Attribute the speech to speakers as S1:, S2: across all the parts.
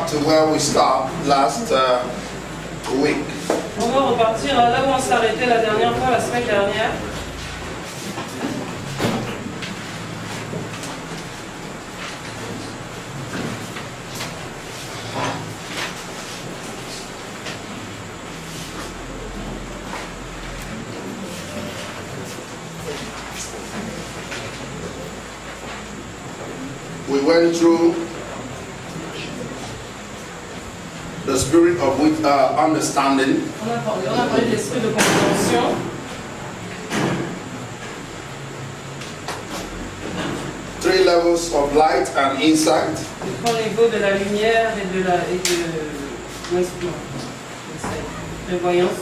S1: back to where we stopped last week.
S2: On va repartir là où on s'est arrêté la dernière fois, la semaine dernière.
S1: We went through the spirit of understanding.
S2: On a parlé de l'esprit de compréhension.
S1: 3 levels of light and insight.
S2: Les 3 niveaux de la lumière et de voyance.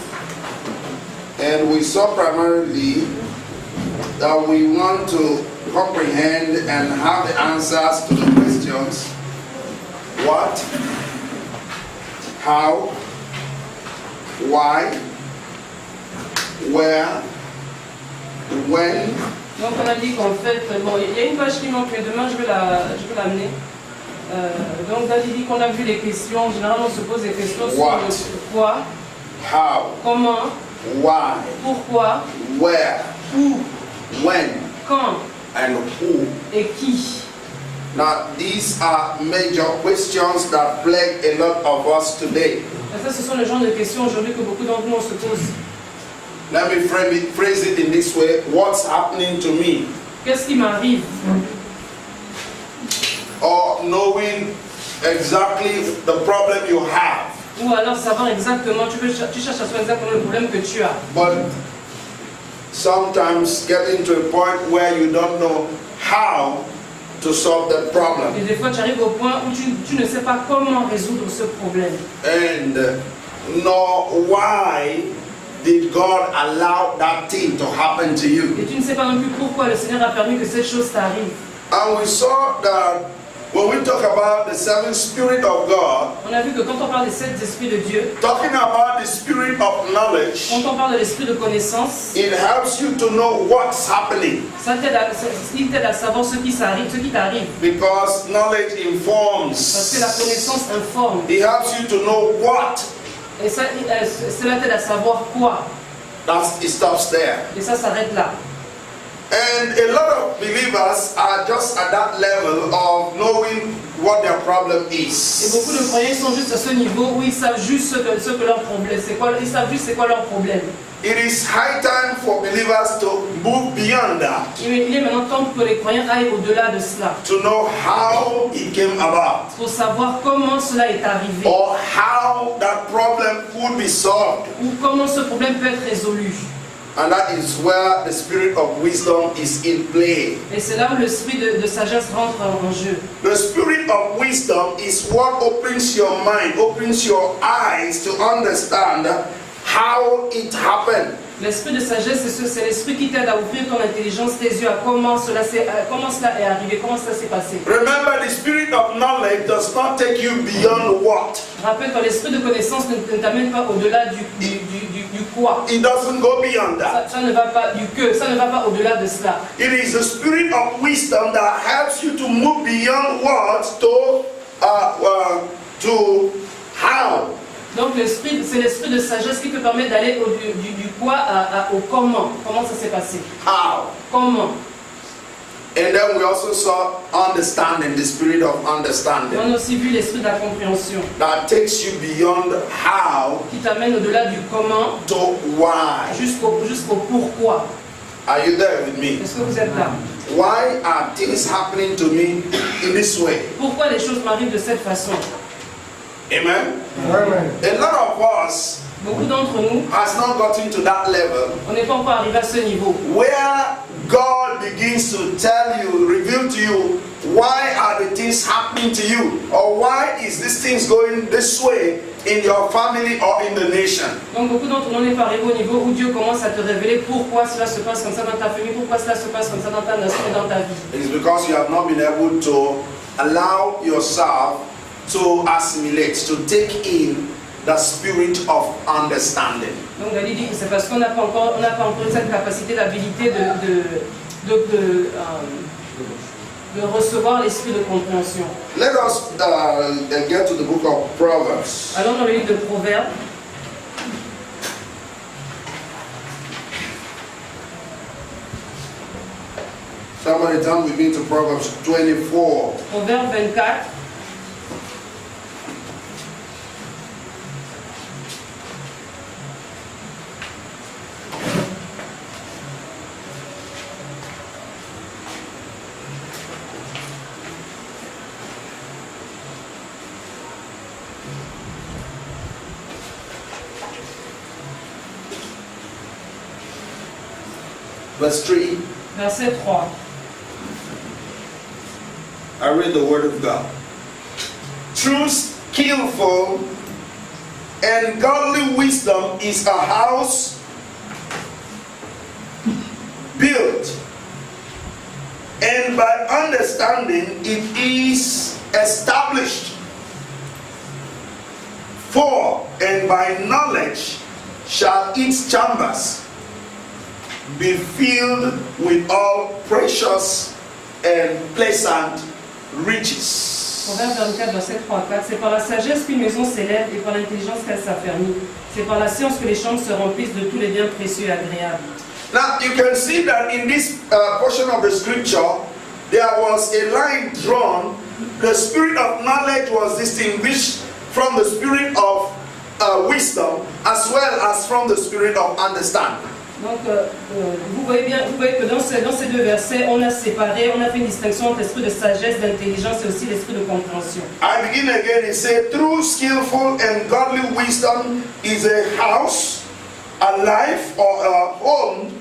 S1: And we saw primarily that we want to comprehend and have the answers to the questions: what, how, why, where, when.
S2: Donc on a dit qu'en fait, bon, il y a une page qui manque, mais demain je vais l'amener. Donc David dit qu'on a vu les questions. Généralement on se pose des questions sur
S1: What?
S2: le quoi,
S1: How,
S2: comment,
S1: why,
S2: pourquoi,
S1: where,
S2: où,
S1: when,
S2: quand
S1: and who.
S2: et qui.
S1: Now, these are major questions that plague a lot of us today.
S2: Et ça, ce sont le genre de questions aujourd'hui que beaucoup d'entre nous se posent.
S1: Let me phrase it in this way: what's happening to me?
S2: Qu'est-ce qui m'arrive?
S1: Or knowing exactly the problem you have.
S2: Ou alors savoir exactement, tu cherches à savoir exactement le problème que tu as.
S1: But sometimes getting to a point where you don't know how to solve that problem.
S2: Et des fois, tu arrives au point où tu ne sais pas comment résoudre ce problème.
S1: And nor why did God allow that thing to happen to you.
S2: Et tu ne sais pas non plus pourquoi le Seigneur a permis que cette chose t'arrive.
S1: And we saw that when we talk about the 7 Spirit of God,
S2: On a vu que quand on parle des 7 esprits de Dieu,
S1: talking about the spirit of knowledge,
S2: quand on parle de l'esprit de connaissance,
S1: it helps you to know what's happening.
S2: il t'aide à savoir ce qui t'arrive.
S1: Because knowledge
S2: Parce que la
S1: informs.
S2: connaissance informe.
S1: It helps you to know what.
S2: Et ça, cela t'aide à savoir quoi.
S1: It stops there.
S2: Et ça s'arrête là.
S1: And a lot of believers are just at that level of knowing what their problem
S2: Et
S1: is.
S2: beaucoup de croyants sont juste à ce niveau où ils savent juste ce que leur problème, ils savent juste c'est quoi leur problème.
S1: It is high time for believers to move beyond that,
S2: Il est maintenant temps que les croyants aillent au-delà de cela.
S1: to know how it came about,
S2: Pour savoir comment cela est arrivé.
S1: or how that problem could be solved.
S2: Ou comment ce problème peut être résolu.
S1: And that is where the spirit of wisdom is in play.
S2: Et c'est là où l'esprit de sagesse rentre en jeu.
S1: The spirit of wisdom is what opens your mind, opens your eyes to understand how it happened.
S2: L'esprit de sagesse, c'est l'esprit qui t'aide à ouvrir ton intelligence, tes yeux, à comment cela est arrivé, comment cela s'est passé.
S1: Remember, the spirit of knowledge does not take you beyond what.
S2: Rappelle-toi, l'esprit de connaissance ne t'amène pas au-delà du quoi.
S1: It doesn't go beyond that.
S2: Ça ne va pas du que, ça ne va pas au-delà de cela.
S1: It is the spirit of wisdom that helps you to move beyond what to how.
S2: Donc c'est l'esprit de sagesse qui te permet d'aller du quoi au comment. Comment ça s'est passé?
S1: How.
S2: Comment?
S1: And then we also saw understanding, the spirit of understanding.
S2: On a aussi vu l'esprit de la compréhension
S1: That takes you beyond how
S2: qui t'amène au-delà du comment
S1: to why.
S2: jusqu'au pourquoi.
S1: Are you there with me?
S2: Est-ce que vous êtes là?
S1: Why are things happening to me in this way?
S2: Pourquoi les choses m'arrivent de cette façon?
S1: Amen?
S3: Amen.
S1: A lot of us
S2: Beaucoup d'entre nous,
S1: has not gotten to that level
S2: on n'est pas encore arrivé à ce niveau.
S1: where God begins to tell you, reveal to you, why are the things happening to you, or why is this things going this way in your family or in the nation.
S2: Donc beaucoup d'entre nous n'est pas arrivé au niveau où Dieu commence à te révéler pourquoi cela se passe comme ça dans ta famille, pourquoi cela se passe comme ça dans ta nation et dans ta vie.
S1: It is because you have not been able to allow yourself to assimilate, to take in the spirit of understanding.
S2: Donc David dit que c'est parce qu'on n'a pas encore cette capacité, l'habilité de recevoir l'esprit de compréhension.
S1: Let us get to the book of Proverbs.
S2: Allons dans le livre de Proverbes.
S1: Somebody turn with me to Proverbs 24.
S2: Proverbe 24.
S1: Verse 3.
S2: Verset 3.
S1: I read the word of God. True, skillful, and godly wisdom is a house built, and by understanding it is established. For, and by knowledge shall its chambers be filled with all precious and pleasant riches.
S2: Proverbe 24, verset 3 à 4. C'est par la sagesse qu'une maison s'élève et par l'intelligence qu'elle s'affermit. C'est par la science que les chambres se remplissent de tous les biens précieux et agréables.
S1: Now you can see that in this portion of the scripture, there was a line drawn. The spirit of knowledge was distinguished from the spirit of wisdom, as well as from the spirit of understanding.
S2: Donc, vous voyez que dans ces deux versets, on a séparé, on a fait une distinction entre l'esprit de sagesse, d'intelligence et aussi l'esprit de compréhension.
S1: I begin again, it says, true, skillful, and godly wisdom is a house, a life, or a home,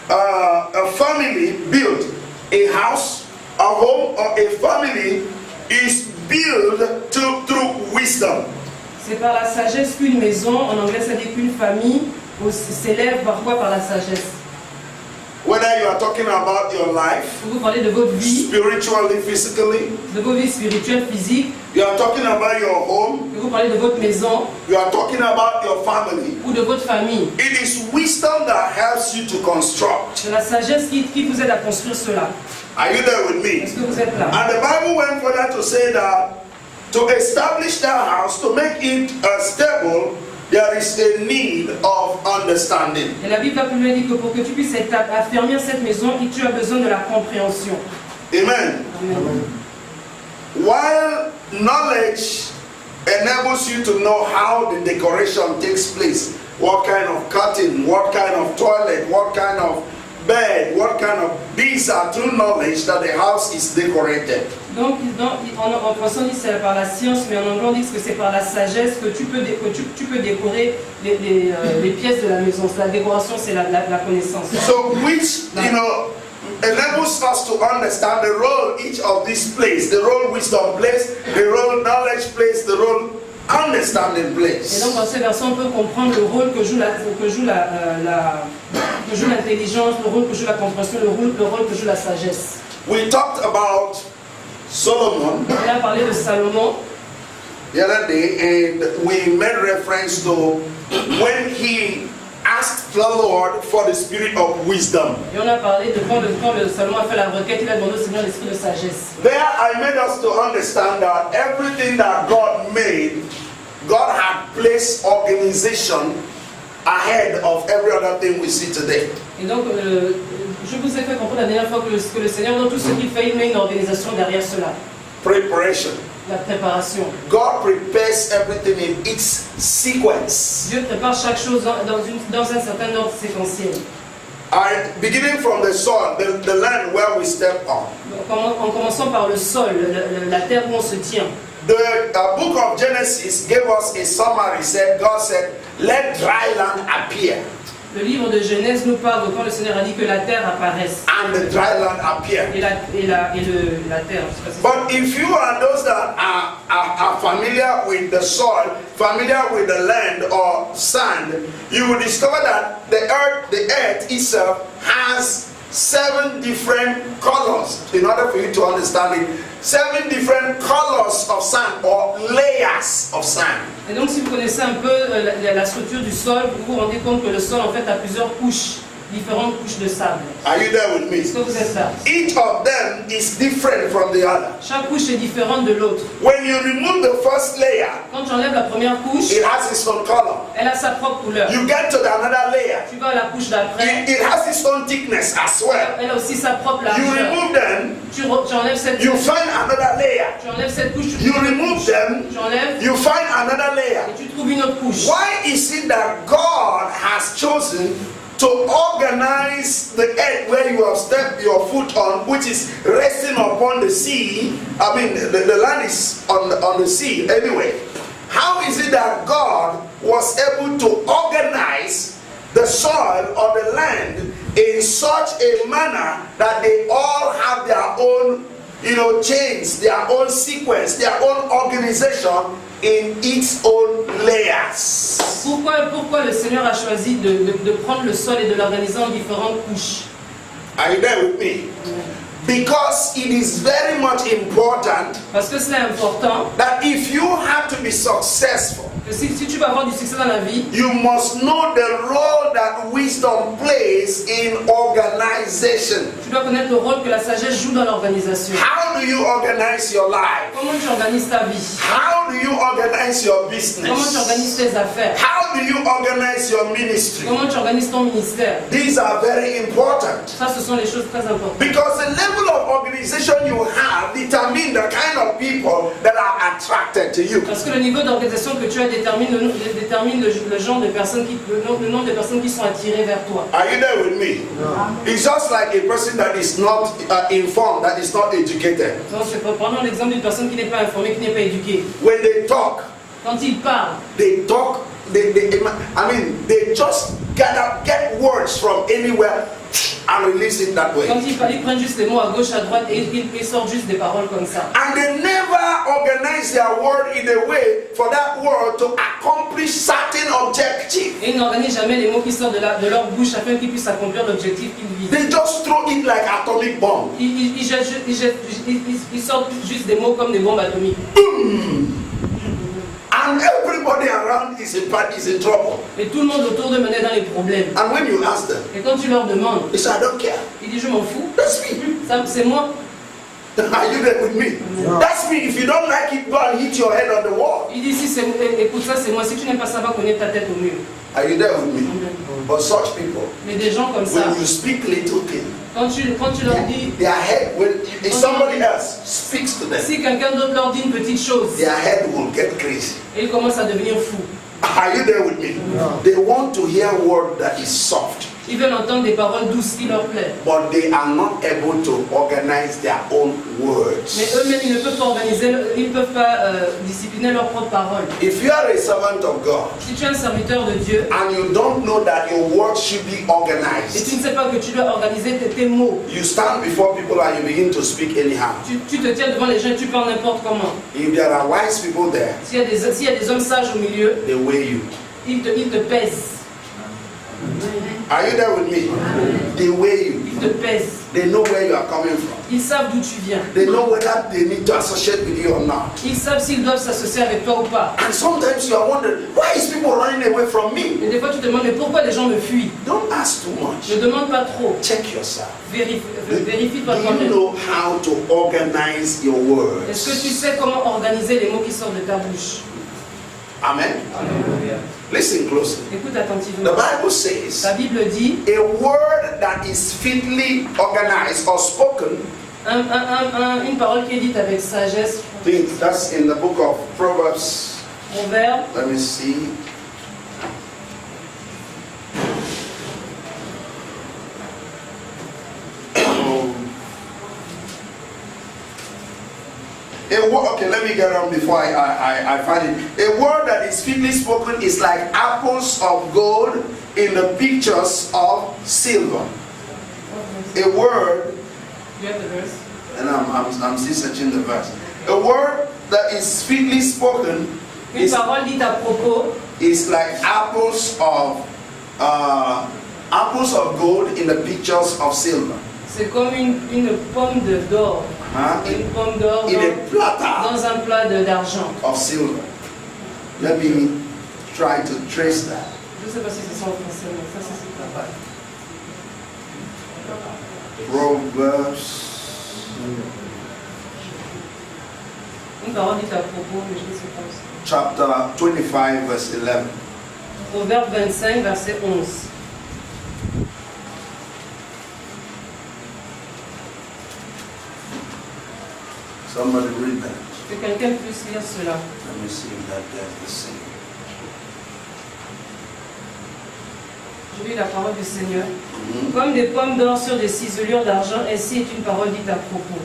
S1: a family built. A house, a home, or a family is built through wisdom.
S2: C'est par la sagesse qu'une maison, en anglais ça dit qu'une famille, s'élève parfois par la sagesse.
S1: Whether you are talking about your life,
S2: Vous parlez de votre vie,
S1: spiritually, physically,
S2: de vos vies spirituelles, physiques,
S1: you are talking about your home,
S2: vous parlez de votre maison
S1: you are talking about your family.
S2: ou de votre famille.
S1: It is wisdom that helps you to construct.
S2: C'est la sagesse qui vous aide à construire cela.
S1: Are you there with me?
S2: Est-ce que vous êtes là?
S1: And the Bible went further to say that to establish that house, to make it stable, there is a need of understanding.
S2: Et la Bible va plus loin dit que pour que tu puisses affermir cette maison, tu as besoin de la compréhension.
S1: Amen.
S2: Amen.
S1: While knowledge enables you to know how the decoration takes place, what kind of curtain, what kind of toilet, what kind of bed, what kind of... These are true knowledge that the house is decorated.
S2: Donc, en français on dit c'est par la science, mais en anglais on dit que c'est par la sagesse que tu peux décorer les pièces de la maison. La décoration, c'est la connaissance.
S1: So which, enables us to understand the role each of these plays, the role wisdom plays, the role knowledge plays, the role understanding
S2: Et
S1: plays.
S2: donc dans ces versets, on peut comprendre le rôle que joue l'intelligence, le rôle que joue la compréhension, le rôle que joue la sagesse.
S1: We talked about Solomon
S2: On a parlé de Salomon
S1: the other day, and we made reference to when he asked the Lord for the spirit of wisdom.
S2: et on a parlé de quand Salomon a fait la requête, il a demandé au Seigneur l'esprit de sagesse.
S1: There I made us to understand that everything that God made, God had placed organization ahead of every other thing we see today.
S2: Et donc, je vous ai fait comprendre la dernière fois que le Seigneur, dans tout ce qu'il fait, il met une organisation derrière cela.
S1: Preparation.
S2: La préparation.
S1: God prepares everything in its sequence.
S2: Dieu prépare chaque chose dans un certain ordre séquentiel.
S1: Beginning from the soil, the land where we step on.
S2: En commençant par le sol, la terre où on se tient.
S1: The book of Genesis gave us a summary. God said, let dry land appear.
S2: Le livre de Genèse nous parle de quand le Seigneur a dit que la terre apparaisse.
S1: And the dry land appear.
S2: Et la terre.
S1: But if you are those that are familiar with the soil, familiar with the land or sand, you will discover that the earth itself has 7 different colors. In order for you to understand it, 7 different colors of sand or layers of sand.
S2: Et donc si vous connaissez un peu la structure du sol, vous vous rendez compte que le sol en fait a plusieurs couches différentes couches de sable.
S1: Are you there with me?
S2: Est-ce que vous êtes là?
S1: Each of them is different from the other.
S2: Chaque couche est différente de l'autre.
S1: When you remove the first layer,
S2: Quand tu enlèves la première couche,
S1: it has its own color.
S2: elle a sa propre couleur.
S1: You get to another layer,
S2: Tu vas à la couche d'après,
S1: it has its own thickness as well.
S2: elle a aussi sa propre
S1: You
S2: largeur.
S1: remove them,
S2: Tu enlèves cette
S1: you
S2: couche,
S1: find another layer.
S2: tu enlèves cette couche, tu
S1: You
S2: trouves une
S1: remove
S2: couche.
S1: them,
S2: Tu enlèves
S1: you find another layer.
S2: et tu trouves une autre couche.
S1: Why is it that God has chosen to organize the earth where you have stepped your foot on, which is resting upon the sea? I mean, the land is on the sea anyway. How is it that God was able to organize the soil or the land in such a manner that they all have their own, chains, their own sequence, their own organization in its own layers?
S2: Pourquoi le Seigneur a choisi de prendre le sol et de l'organiser en différentes couches?
S1: Are you there with me? Because it is very much important
S2: Parce que c'est important
S1: that if you have to be successful,
S2: que si tu veux avoir du succès dans la vie,
S1: you must know the role that wisdom plays in organization.
S2: tu dois connaître le rôle que la sagesse joue dans l'organisation.
S1: How do you organize your life?
S2: Comment tu organises ta vie?
S1: How do you organize your
S2: Comment tu
S1: business?
S2: organises tes affaires?
S1: How do you organize your ministry?
S2: Comment tu organises ton ministère?
S1: These are very important.
S2: Ça, ce sont les choses très importantes.
S1: Because the level of organization you have determines the kind of people that are attracted to you.
S2: Parce que le niveau d'organisation que tu as détermine le genre de personnes le nombre de personnes qui sont attirées vers toi.
S1: Are you there with me? It's just like a person that is not informed, that is not educated.
S2: Donc, prenons l'exemple d'une personne qui n'est pas informée, qui n'est pas éduquée.
S1: When they talk,
S2: Quand ils parlent,
S1: they just get words from anywhere and release it that way.
S2: quand ils parlent, ils prennent juste les mots à gauche, à droite et ils sortent juste des paroles comme ça.
S1: And they never organize their word in a way for that word to accomplish certain objective.
S2: Et ils n'organisent jamais les mots qui sortent de leur bouche afin qu'ils puissent accomplir l'objectif qu'ils visent.
S1: They just throw it like atomic bomb.
S2: Ils sortent juste des mots comme des bombes atomiques.
S1: And everybody around is in trouble.
S2: Et tout le monde autour d'eux menait dans les problèmes.
S1: And when you ask them,
S2: Et quand tu leur demandes,
S1: they say, I don't care.
S2: ils disent je m'en fous.
S1: That's me.
S2: Ça, c'est moi.
S1: Are you there with me? That's me. If you don't like it, go and hit your head on the wall.
S2: Il dit si écoute ça, c'est moi. Si tu n'aimes pas ça, va cogner ta tête au mur.
S1: Are you there with me? But such people,
S2: Mais des gens comme ça,
S1: when you speak little things,
S2: quand tu leur dis,
S1: their head will, if somebody else speaks to them,
S2: si quelqu'un d'autre leur dit une petite chose,
S1: their head will get crazy.
S2: et ils commencent à devenir fous.
S1: Are you there with me? They want to hear word that is soft,
S2: Ils veulent entendre des paroles douces qui leur plaisent.
S1: but they are not able to organize their own
S2: Mais
S1: words.
S2: eux-mêmes, ils ne peuvent pas ils ne peuvent pas discipliner leurs propres paroles.
S1: If you are a servant of God
S2: Si tu es un serviteur de Dieu,
S1: and you don't know that your words should be
S2: et tu
S1: organized,
S2: ne sais pas que tu dois organiser tes mots,
S1: you stand before people and you begin to speak anyhow.
S2: tu te tiens devant les gens et tu parles n'importe comment.
S1: If there are wise people there,
S2: S'il y a des hommes sages au milieu,
S1: they weigh you.
S2: ils te pèsent.
S1: Are you there with me? They weigh you.
S2: Ils te pèsent.
S1: They know where you are coming from.
S2: Ils savent d'où tu viens.
S1: They know whether they need to associate with you or not.
S2: Ils savent s'ils doivent s'associer avec toi ou pas.
S1: And sometimes you are wondering, why is people running away from me?
S2: Et des fois tu te demandes, mais pourquoi les gens me fuient?
S1: Don't ask too much.
S2: Ne demande pas trop.
S1: Check yourself.
S2: Vérifie-toi
S1: Do you
S2: toi-même.
S1: know how to organize your words?
S2: Est-ce que tu sais comment organiser les mots qui sortent de ta bouche?
S1: Amen. Listen closely.
S2: Écoute
S1: The
S2: attentivement.
S1: Bible says,
S2: La Bible dit,
S1: a word that is fitly organized or spoken,
S2: une parole qui est dite avec sagesse,
S1: I think that's in the book of Proverbs.
S2: proverbe,
S1: Let me see. Okay, let me get on before I find it. A word that is fitly spoken is like apples of gold in the pictures of silver. A word,
S2: you have the verse.
S1: and I'm still searching the verse. A word that is fitly spoken
S2: Une parole dite à propos
S1: is like apples of gold in the pictures of silver.
S2: c'est comme une pomme d'or.
S1: Huh?
S2: Une pomme d'or
S1: In a platter
S2: dans un plat d'argent.
S1: of silver. Let me try to trace that.
S2: Je ne sais pas si c'est ça en français, mais ça c'est pas mal.
S1: Proverbs
S2: Une parole dite à propos, mais je ne sais pas aussi.
S1: chapter 25 verse 11.
S2: Proverbe 25, verset 11.
S1: Somebody read that.
S2: Que quelqu'un puisse lire cela.
S1: Let me see if that there's the same.
S2: Je lis la parole du Seigneur. Comme des pommes d'or sur des ciselures d'argent, ainsi est une parole dite à propos.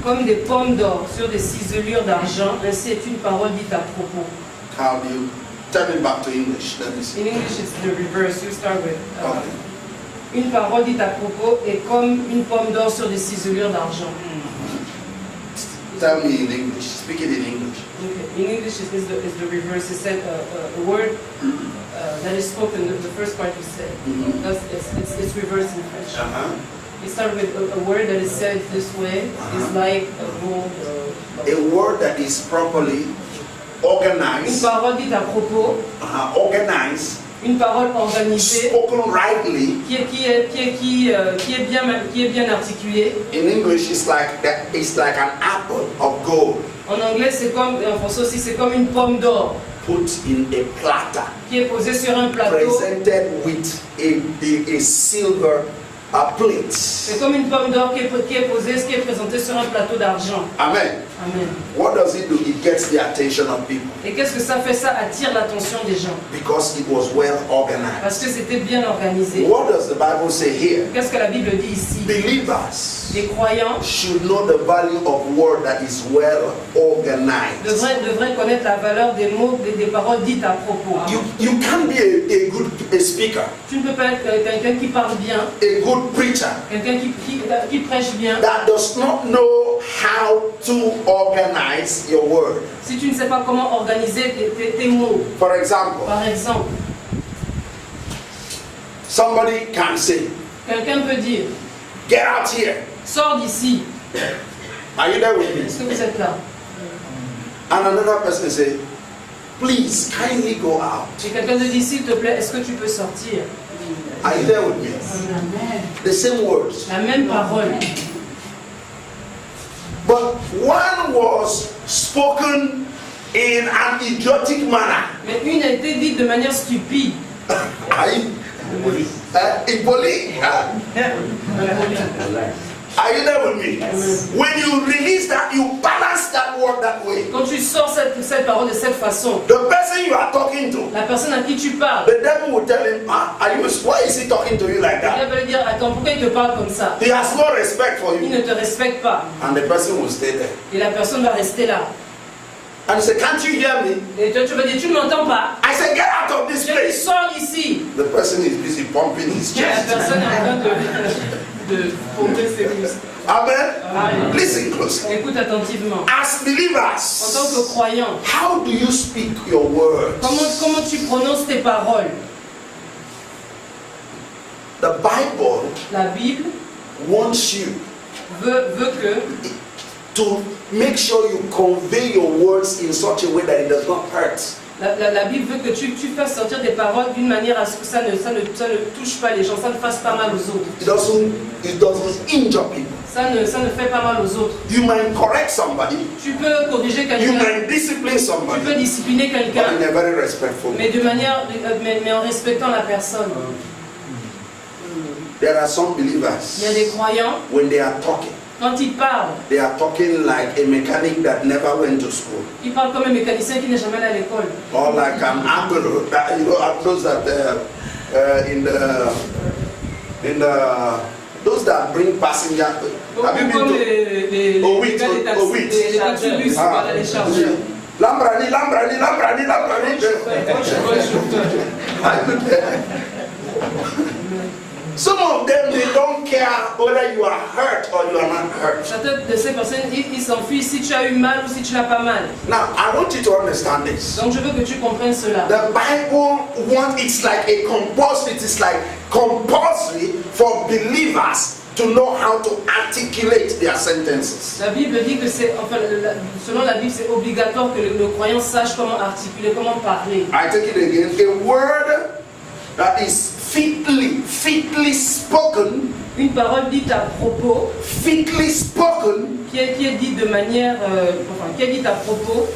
S2: Comme des pommes d'or sur des ciselures d'argent, ainsi est une parole dite à propos.
S1: How do you turn it back to English? Let me see.
S2: In English, it's the reverse. You start with.
S1: Okay.
S2: Une parole dite à propos est comme une pomme d'or sur des ciselures d'argent.
S1: Tell me in English. Speak it in English.
S2: Okay. In English, is the reverse. It said a word that is spoken. The first part you said. It's reversed in French. It started with a word that is said this way. It's like a gold.
S1: A word that is properly
S2: Une
S1: organized,
S2: parole dite à propos.
S1: organized,
S2: Une parole organisée.
S1: spoken rightly.
S2: Qui est bien articulée.
S1: In English, it's like an apple of gold
S2: En anglais, c'est comme, en français aussi, c'est comme une pomme d'or
S1: put in a platter,
S2: qui est posée sur un plateau.
S1: presented with a silver plate.
S2: C'est comme une pomme d'or qui est présentée sur un plateau d'argent.
S1: Amen.
S2: Amen.
S1: What does it do? It gets the attention of people
S2: Et qu'est-ce que ça fait? Ça attire l'attention des gens.
S1: because it was well organized.
S2: Parce que c'était bien organisé.
S1: What does the Bible say here?
S2: Qu'est-ce que la Bible dit ici?
S1: Believers
S2: Les croyants
S1: should know the value of word that is well organized.
S2: devraient connaître la valeur des mots, des paroles dites à propos.
S1: You can't be a good speaker,
S2: Tu ne peux pas être quelqu'un qui parle bien,
S1: a good preacher
S2: quelqu'un qui prêche bien,
S1: that does not know how to organize your word.
S2: si tu ne sais pas comment organiser tes mots.
S1: For example,
S2: Par exemple,
S1: somebody can say,
S2: quelqu'un peut dire,
S1: "Get out here."
S2: sors d'ici.
S1: Are you there with me?
S2: Est-ce que vous êtes là?
S1: And another person say, "Please kindly go out."
S2: Et quelqu'un te dit, s'il te plaît, est-ce que tu peux sortir?
S1: Are you there with me? The same words.
S2: La même parole.
S1: But one was spoken in an idiotic manner.
S2: Mais une a été dite de manière stupide.
S1: Are you, impoli- Are you there with me? When you release that, you balance that word that way.
S2: Quand tu sors cette parole de cette façon,
S1: The person you are talking to,
S2: la personne à qui tu parles,
S1: the devil will tell him, why is he talking to you like that?
S2: elle va lui dire, attends, pourquoi il te parle comme ça?
S1: He has no respect for
S2: Il
S1: you.
S2: ne te respecte pas.
S1: And the person will stay there.
S2: Et la personne va rester là.
S1: And he said, "Can't you hear me?"
S2: Et toi, tu vas dire, tu ne m'entends pas?
S1: I said, "Get out of this
S2: Je dis,
S1: place."
S2: sors d'ici.
S1: The person is busy pumping his
S2: La
S1: chest.
S2: personne est en train de pomper ses muscles.
S1: Amen.
S2: Amen.
S1: Listen closely.
S2: Écoute attentivement.
S1: As
S2: En tant
S1: believers,
S2: que croyant,
S1: how do you speak your words?
S2: comment tu prononces tes paroles?
S1: The Bible
S2: La Bible
S1: wants you
S2: veut que
S1: to make sure you convey your words in such a way that it does not hurt.
S2: la Bible veut que tu fasses sortir des paroles d'une manière à ce que ça ne touche pas les gens, ça ne fasse pas mal aux autres.
S1: It doesn't injure people.
S2: Ça ne fait pas mal aux autres.
S1: You might correct somebody,
S2: Tu peux corriger
S1: you
S2: quelqu'un,
S1: might discipline
S2: tu peux
S1: somebody,
S2: discipliner
S1: but
S2: quelqu'un,
S1: in a very respectful way.
S2: mais de manière, mais en respectant la personne.
S1: There are some
S2: Il y a
S1: believers,
S2: des croyants,
S1: when they are talking,
S2: quand ils parlent
S1: like a mechanic that never went to school.
S2: ils parlent comme un mécanicien qui n'est jamais allé à l'école.
S1: Or like an agro, those that those that bring passengers. Have you been
S2: Comme
S1: to
S2: les gars des taxis, les taxibus, voilà, les chargeurs.
S1: Lambrani. Some of them, they don't care whether you are hurt or you are not hurt.
S2: Certaines de ces personnes, ils s'enfuient si tu as eu mal ou si tu n'as pas mal.
S1: Now, I want you to understand this.
S2: Donc je veux que tu comprennes cela.
S1: The Bible wants, it is like compulsory for believers to know how to articulate their sentences.
S2: La Bible dit que c'est, enfin, selon la Bible, c'est obligatoire que le croyant sache comment articuler, comment parler.
S1: I take it again. A word that is fitly spoken,
S2: une parole dite à propos,
S1: fitly spoken,
S2: qui est dite de manière, qui est dite à propos,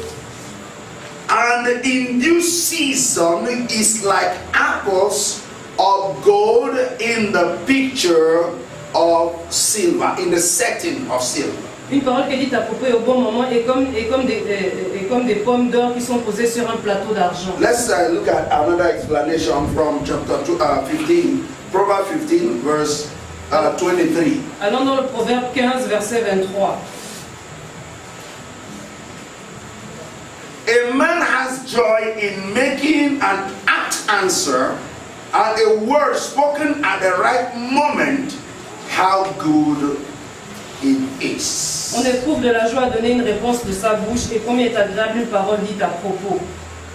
S1: and in due season is like apples of gold in the picture of silver, in the setting of silver.
S2: Une parole qui est dite à propos et au bon moment est comme des pommes d'or qui sont posées sur un plateau d'argent.
S1: Let's look at another explanation from chapter 15, Proverbs 15, verse 23.
S2: Allons dans le Proverbe 15, verset 23.
S1: A man has joy in making an apt answer, and a word spoken at the right moment, how good it is.
S2: On éprouve de la joie à donner une réponse de sa bouche et combien est agréable une parole dite à propos.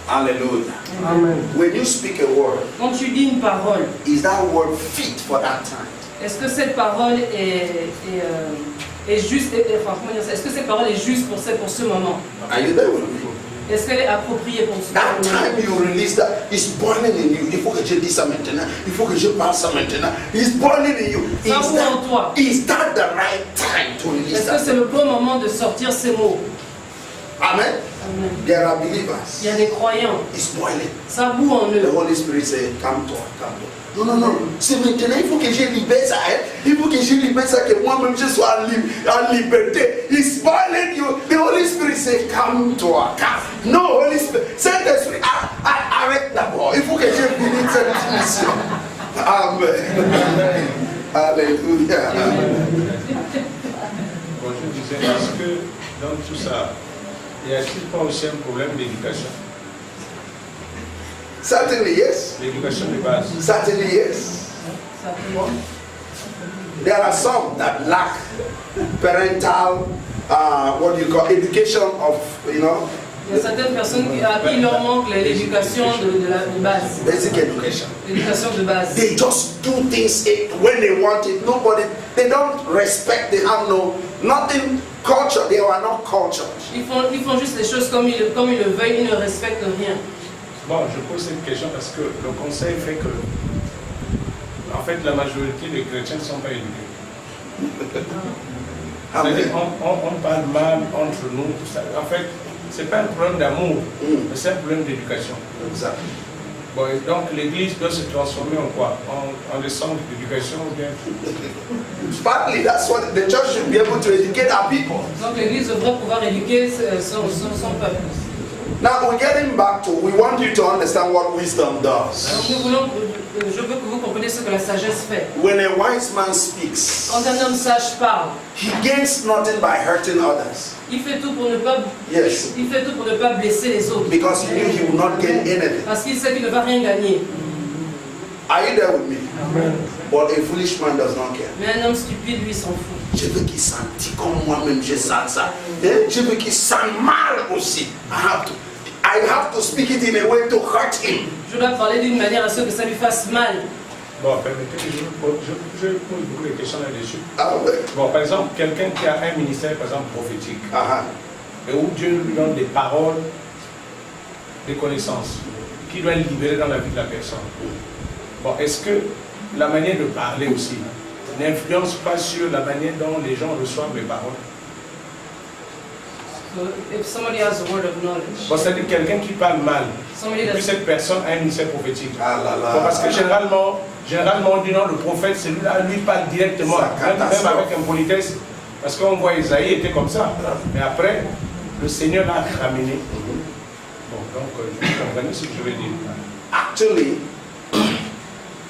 S1: Hallelujah.
S2: Amen.
S1: When you speak a word,
S2: Quand tu dis une parole,
S1: is that word fit for that time?
S2: est-ce que cette parole est juste, est-ce que cette parole est juste pour ce moment?
S1: Are you there with me?
S2: Est-ce qu'elle est appropriée pour ce
S1: That
S2: moment?
S1: time you release that, it's boiling in you. Il faut que je dise ça maintenant. Il faut que je parle ça maintenant. It's boiling in you.
S2: Ça boue en toi.
S1: Is that the right time to release
S2: Est-ce que
S1: that?
S2: c'est le bon moment de sortir ces mots?
S1: Amen.
S2: Amen.
S1: There are believers.
S2: Il y a des croyants.
S1: It's boiling.
S2: Ça boue en
S1: The
S2: eux.
S1: Holy Spirit say, come to her, come to her. Non, non, non. C'est maintenant. Il faut que je libère ça. Hein? Il faut que je libère ça, que moi-même je sois en liberté. It's boiling you. The Holy Spirit say, come to her. Come. No, Holy Spirit. Saint-Esprit, arrête d'abord. Il faut que je finisse cette mission. Amen. Alléluia.
S3: Bon, je disais, est-ce que dans tout ça, y a-t-il pas aussi un problème d'éducation?
S1: Certainly, yes.
S3: L'éducation de base.
S1: Certainly, yes.
S2: Ça boue.
S1: There are some that lack parental, what do you call, education of, you know,
S2: Il y a certaines personnes à qui il leur manque l'éducation de base.
S1: basic education.
S2: L'éducation de base.
S1: They just do things when they want it. Nobody, they don't respect, they have nothing culture. They are not cultured.
S2: Ils font juste les choses comme ils le veulent, ils ne respectent rien.
S3: Bon, je pose cette question parce que le conseil fait que, en fait, la majorité des chrétiens ne sont pas éduqués. C'est-à-dire, on parle mal entre nous, tout ça. En fait, c'est pas un problème d'amour, mais c'est un problème d'éducation.
S1: Exactly.
S3: Bon, et donc l'église doit se transformer en quoi? En des centres d'éducation ou bien?
S1: Partly, that's what the church should be able to educate our people.
S2: Donc l'Église devrait pouvoir éduquer son peuple.
S1: Now we're getting back to, we want you to understand what wisdom does.
S2: Alors je veux que vous compreniez ce que la sagesse fait.
S1: When a wise man speaks,
S2: Quand un homme sage parle,
S1: he gains nothing by hurting others.
S2: il fait tout pour ne pas,
S1: Yes.
S2: il fait tout pour ne pas blesser les autres.
S1: Because he knew he would not gain anything.
S2: Parce qu'il sait qu'il ne va rien gagner.
S1: Are you there with me? But a foolish man does not care.
S2: Mais un homme stupide, lui, s'en fout.
S1: Je veux qu'il sente comme moi-même, je sens ça. Je veux qu'il sente mal aussi. I have to speak it in a way to hurt him.
S2: Je dois parler d'une manière à ce que ça lui fasse mal.
S3: Bon, permettez que je pose beaucoup de questions là-dessus.
S1: Ah ouais.
S3: Bon, par exemple, quelqu'un qui a un ministère, par exemple, prophétique, et où Dieu lui donne des paroles, des connaissances, qui doit libérer dans la vie de la personne. Bon, est-ce que la manière de parler aussi n'influence pas sur la manière dont les gens reçoivent les paroles?
S2: So if somebody has a word of knowledge,
S3: Bon, c'est-à-dire quelqu'un qui parle mal,
S2: somebody
S3: et puis
S2: that's
S3: cette personne a un ministère prophétique.
S1: Ah là là.
S3: Bon, parce que généralement, on dit non, le prophète, celui-là, lui parle directement, même avec impolitesse, parce qu'on voit Isaïe était comme ça. Mais après, le Seigneur l'a ramené. Bon, donc, vous comprenez ce que je veux dire.
S1: Actually,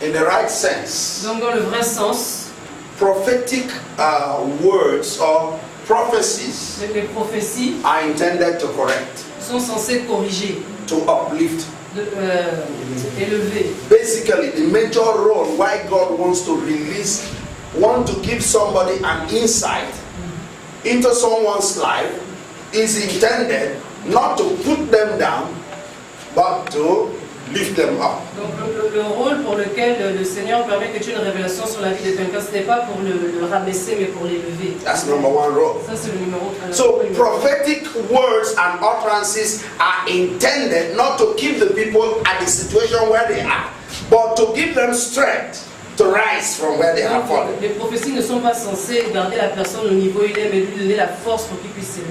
S1: in the right sense,
S2: donc dans le vrai sens,
S1: prophetic words or prophecies
S2: les prophéties
S1: are intended to correct,
S2: sont censées corriger,
S1: to uplift.
S2: élever.
S1: Basically, the major role why God wants to give somebody an insight into someone's life is intended not to put them down, but to lift them up.
S2: Donc le rôle pour lequel le Seigneur permet que tu aies une révélation sur la vie de quelqu'un, ce n'est pas pour le rabaisser, mais pour l'élever.
S1: That's number one role.
S2: Ça c'est le numéro 1.
S1: So prophetic words and utterances are intended not to keep the people at the situation where they are, but to give them strength to rise from where they have fallen.
S2: Les prophéties ne sont pas censées garder la personne au niveau où il est, mais lui donner la force pour qu'il puisse s'élever.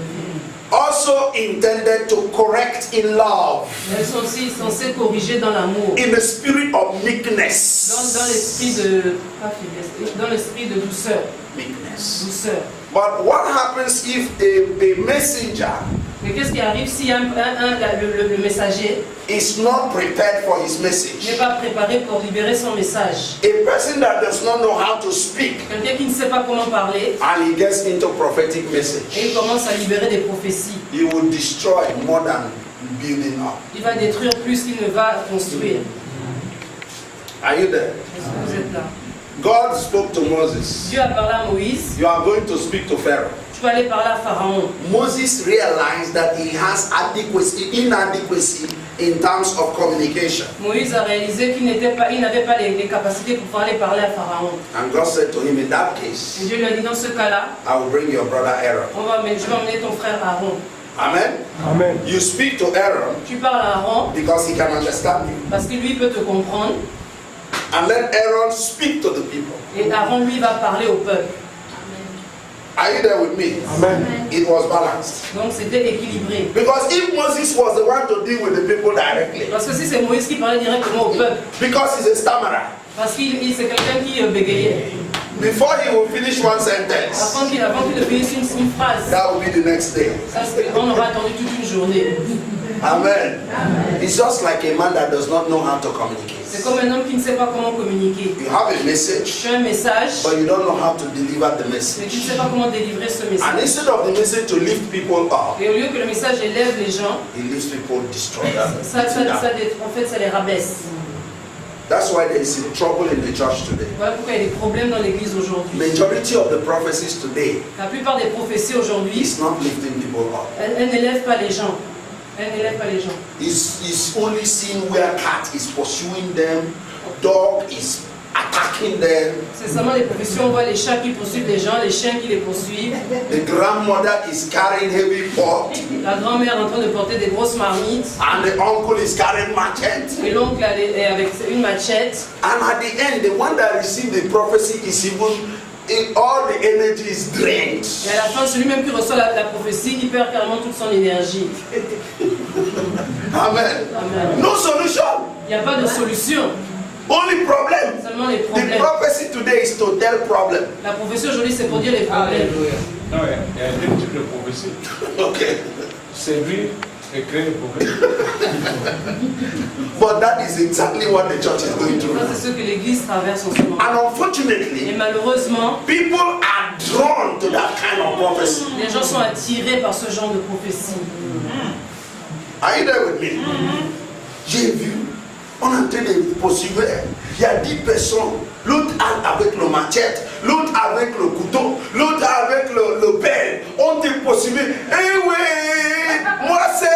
S1: Also intended to correct in love.
S2: Elles sont aussi censées corriger dans l'amour.
S1: In the spirit of meekness.
S2: Dans l'esprit de pas faiblesse, dans l'esprit de douceur.
S1: Meekness.
S2: Douceur.
S1: But what happens if a messenger
S2: Mais qu'est-ce qui arrive si le messager
S1: is not prepared for his
S2: n'est
S1: message?
S2: pas préparé pour libérer son message?
S1: A person that does not know how to speak
S2: Quelqu'un qui ne sait pas comment parler
S1: and he gets into prophetic
S2: et
S1: message,
S2: il commence à libérer des prophéties.
S1: he will destroy more than building up.
S2: Il va détruire plus qu'il ne va construire.
S1: Are you there?
S2: Est-ce que vous êtes là?
S1: God spoke to Moses.
S2: Dieu a parlé à Moïse.
S1: You are going to speak to Pharaoh.
S2: Tu vas aller parler à Pharaon.
S1: Moses realized that he has inadequacy in terms of communication.
S2: Moïse a réalisé qu'il n'avait pas les capacités pour aller parler à Pharaon.
S1: And God said to him, in that case,
S2: Et Dieu lui a dit, dans ce cas-là,
S1: I will bring your brother Aaron.
S2: je vais emmener ton frère Aaron.
S1: Amen?
S3: Amen.
S1: You speak to Aaron
S2: Tu parles à Aaron
S1: because he can understand you.
S2: parce que lui peut te comprendre.
S1: And let Aaron speak to the people.
S2: Et Aaron, lui, va parler au peuple.
S1: Are you there with me?
S3: Amen.
S1: It was balanced.
S2: Donc c'était équilibré.
S1: Because if Moses was the one to deal with the people directly,
S2: Parce que si c'est Moïse qui parlait directement au peuple,
S1: because he's a stammerer,
S2: parce qu'il c'est quelqu'un qui bégayait,
S1: before he will finish one sentence,
S2: avant qu'il ne finisse une phrase,
S1: that will be the next day.
S2: ça, on aura attendu toute une journée.
S1: Amen. It's just like a man that does not know how to
S2: C'est
S1: communicate.
S2: comme un homme qui ne sait pas comment communiquer.
S1: You have a message,
S2: Tu as un message,
S1: but you don't know how to deliver the
S2: mais
S1: message.
S2: tu ne sais pas comment délivrer ce
S1: And
S2: message.
S1: instead of the message to lift people up,
S2: Et au lieu que le message élève les gens,
S1: it leaves people destroyed.
S2: en fait, ça les rabaisse.
S1: That's why there is trouble in the church today.
S2: Voilà pourquoi il y a des problèmes dans l'église aujourd'hui.
S1: Majority of the prophecies today
S2: La plupart des prophéties aujourd'hui,
S1: is not lifting people up.
S2: elles n'élèvent pas les gens. Elles n'élèvent pas les gens.
S1: It's only seen where cat is pursuing them, dog is attacking them,
S2: C'est seulement les prophéties, on voit les chats qui poursuivent les gens, les chiens qui les poursuivent.
S1: the grandmother is carrying heavy pot,
S2: La grand-mère est en train de porter des grosses marmites.
S1: and the uncle is carrying machete.
S2: Et l'oncle est avec une machette.
S1: And at the end, the one that received the prophecy is even all the energy is drained.
S2: Et à la fin, celui-même qui reçoit la prophétie, il perd carrément toute son énergie.
S1: Amen.
S2: Amen.
S1: No solution.
S2: Il n'y a pas de solution.
S1: Only problem.
S2: Seulement les
S1: The
S2: problèmes.
S1: prophecy today is to tell problem.
S2: La prophétie aujourd'hui, c'est pour dire les problèmes.
S3: Non, il y a deux types de prophéties.
S1: Okay.
S3: C'est lui qui crée le problème.
S1: But that is exactly what the church is going through.
S2: Ça, c'est ce que l'Église traverse en ce moment.
S1: And
S2: Et
S1: unfortunately,
S2: malheureusement,
S1: people are drawn to that kind of prophecy.
S2: les gens sont attirés par ce genre de prophétie.
S1: Are you there with me? J'ai vu, on est en train de poursuivre. Il y a 10 personnes. L'autre avec le machette, l'autre avec le couteau, l'autre avec le pelle. On te poursuit. Eh oui, moi c'est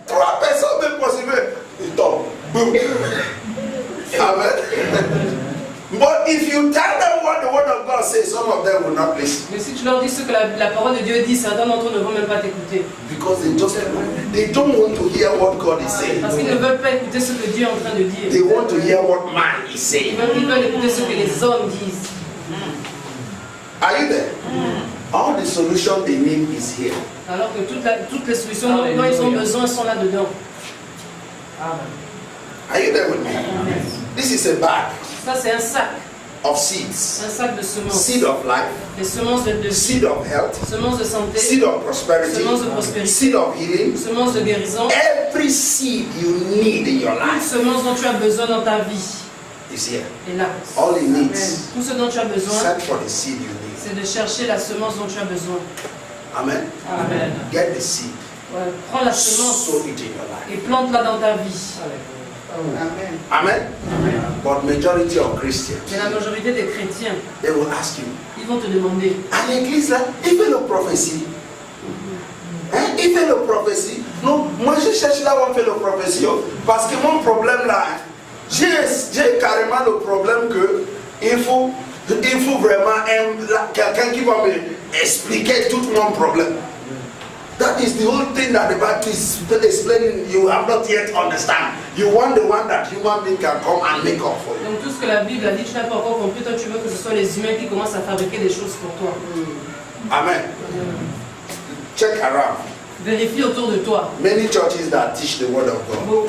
S1: 3 personnes me poursuivent. Il tombe. Boum. Amen. But if you tell them what the word of God says, some of them will not listen.
S2: Mais si tu leur dis ce que la parole de Dieu dit, certains d'entre eux ne vont même pas t'écouter.
S1: Because they don't want to hear what God is saying.
S2: Parce qu'ils ne veulent pas écouter ce que Dieu est en train de dire.
S1: They want to hear what man is
S2: Ils
S1: saying.
S2: veulent écouter ce que les hommes disent.
S1: Are you there? All the solution they need is here.
S2: Alors que toutes les solutions dont ils ont besoin sont là-dedans.
S1: Are you there with me? This is a bag
S2: Ça, c'est un sac.
S1: of seeds.
S2: Un sac de semences.
S1: Seed of life,
S2: Des semences de vie,
S1: seed of health,
S2: semences de santé,
S1: seed of prosperity,
S2: semences de prospérité,
S1: seed of healing.
S2: semences de guérison.
S1: Every seed you need in your
S2: Toute
S1: life
S2: semence dont tu as besoin dans ta vie
S1: is here.
S2: est là.
S1: All it needs,
S2: Tout ce dont tu as besoin,
S1: search for the seed you need.
S2: c'est de chercher la semence dont tu as besoin.
S1: Amen.
S2: Amen.
S1: Get the seed.
S2: Ouais, prends la semence
S1: Sow it in your life.
S2: et plante-la dans ta vie.
S1: Amen. But majority of Christians,
S2: Mais la majorité des chrétiens,
S1: they will ask you,
S2: ils vont te demander,
S1: à l'église là, il fait le prophétie. Hein? Il fait le prophétie. Non, moi je cherche là où on fait le prophétie. Parce que mon problème là, j'ai carrément le problème que il faut vraiment quelqu'un qui va me expliquer tout mon problème. That is the whole thing that the Bible is explaining. You have not yet understand. You want the one that human being can come and make up for you.
S2: Donc tout ce que la Bible a dit, tu n'as pas encore compris. Toi, tu veux que ce soit les humains qui commencent à fabriquer des choses pour toi.
S1: Amen. Check around.
S2: Vérifie autour de toi.
S1: Many churches that teach the word of God.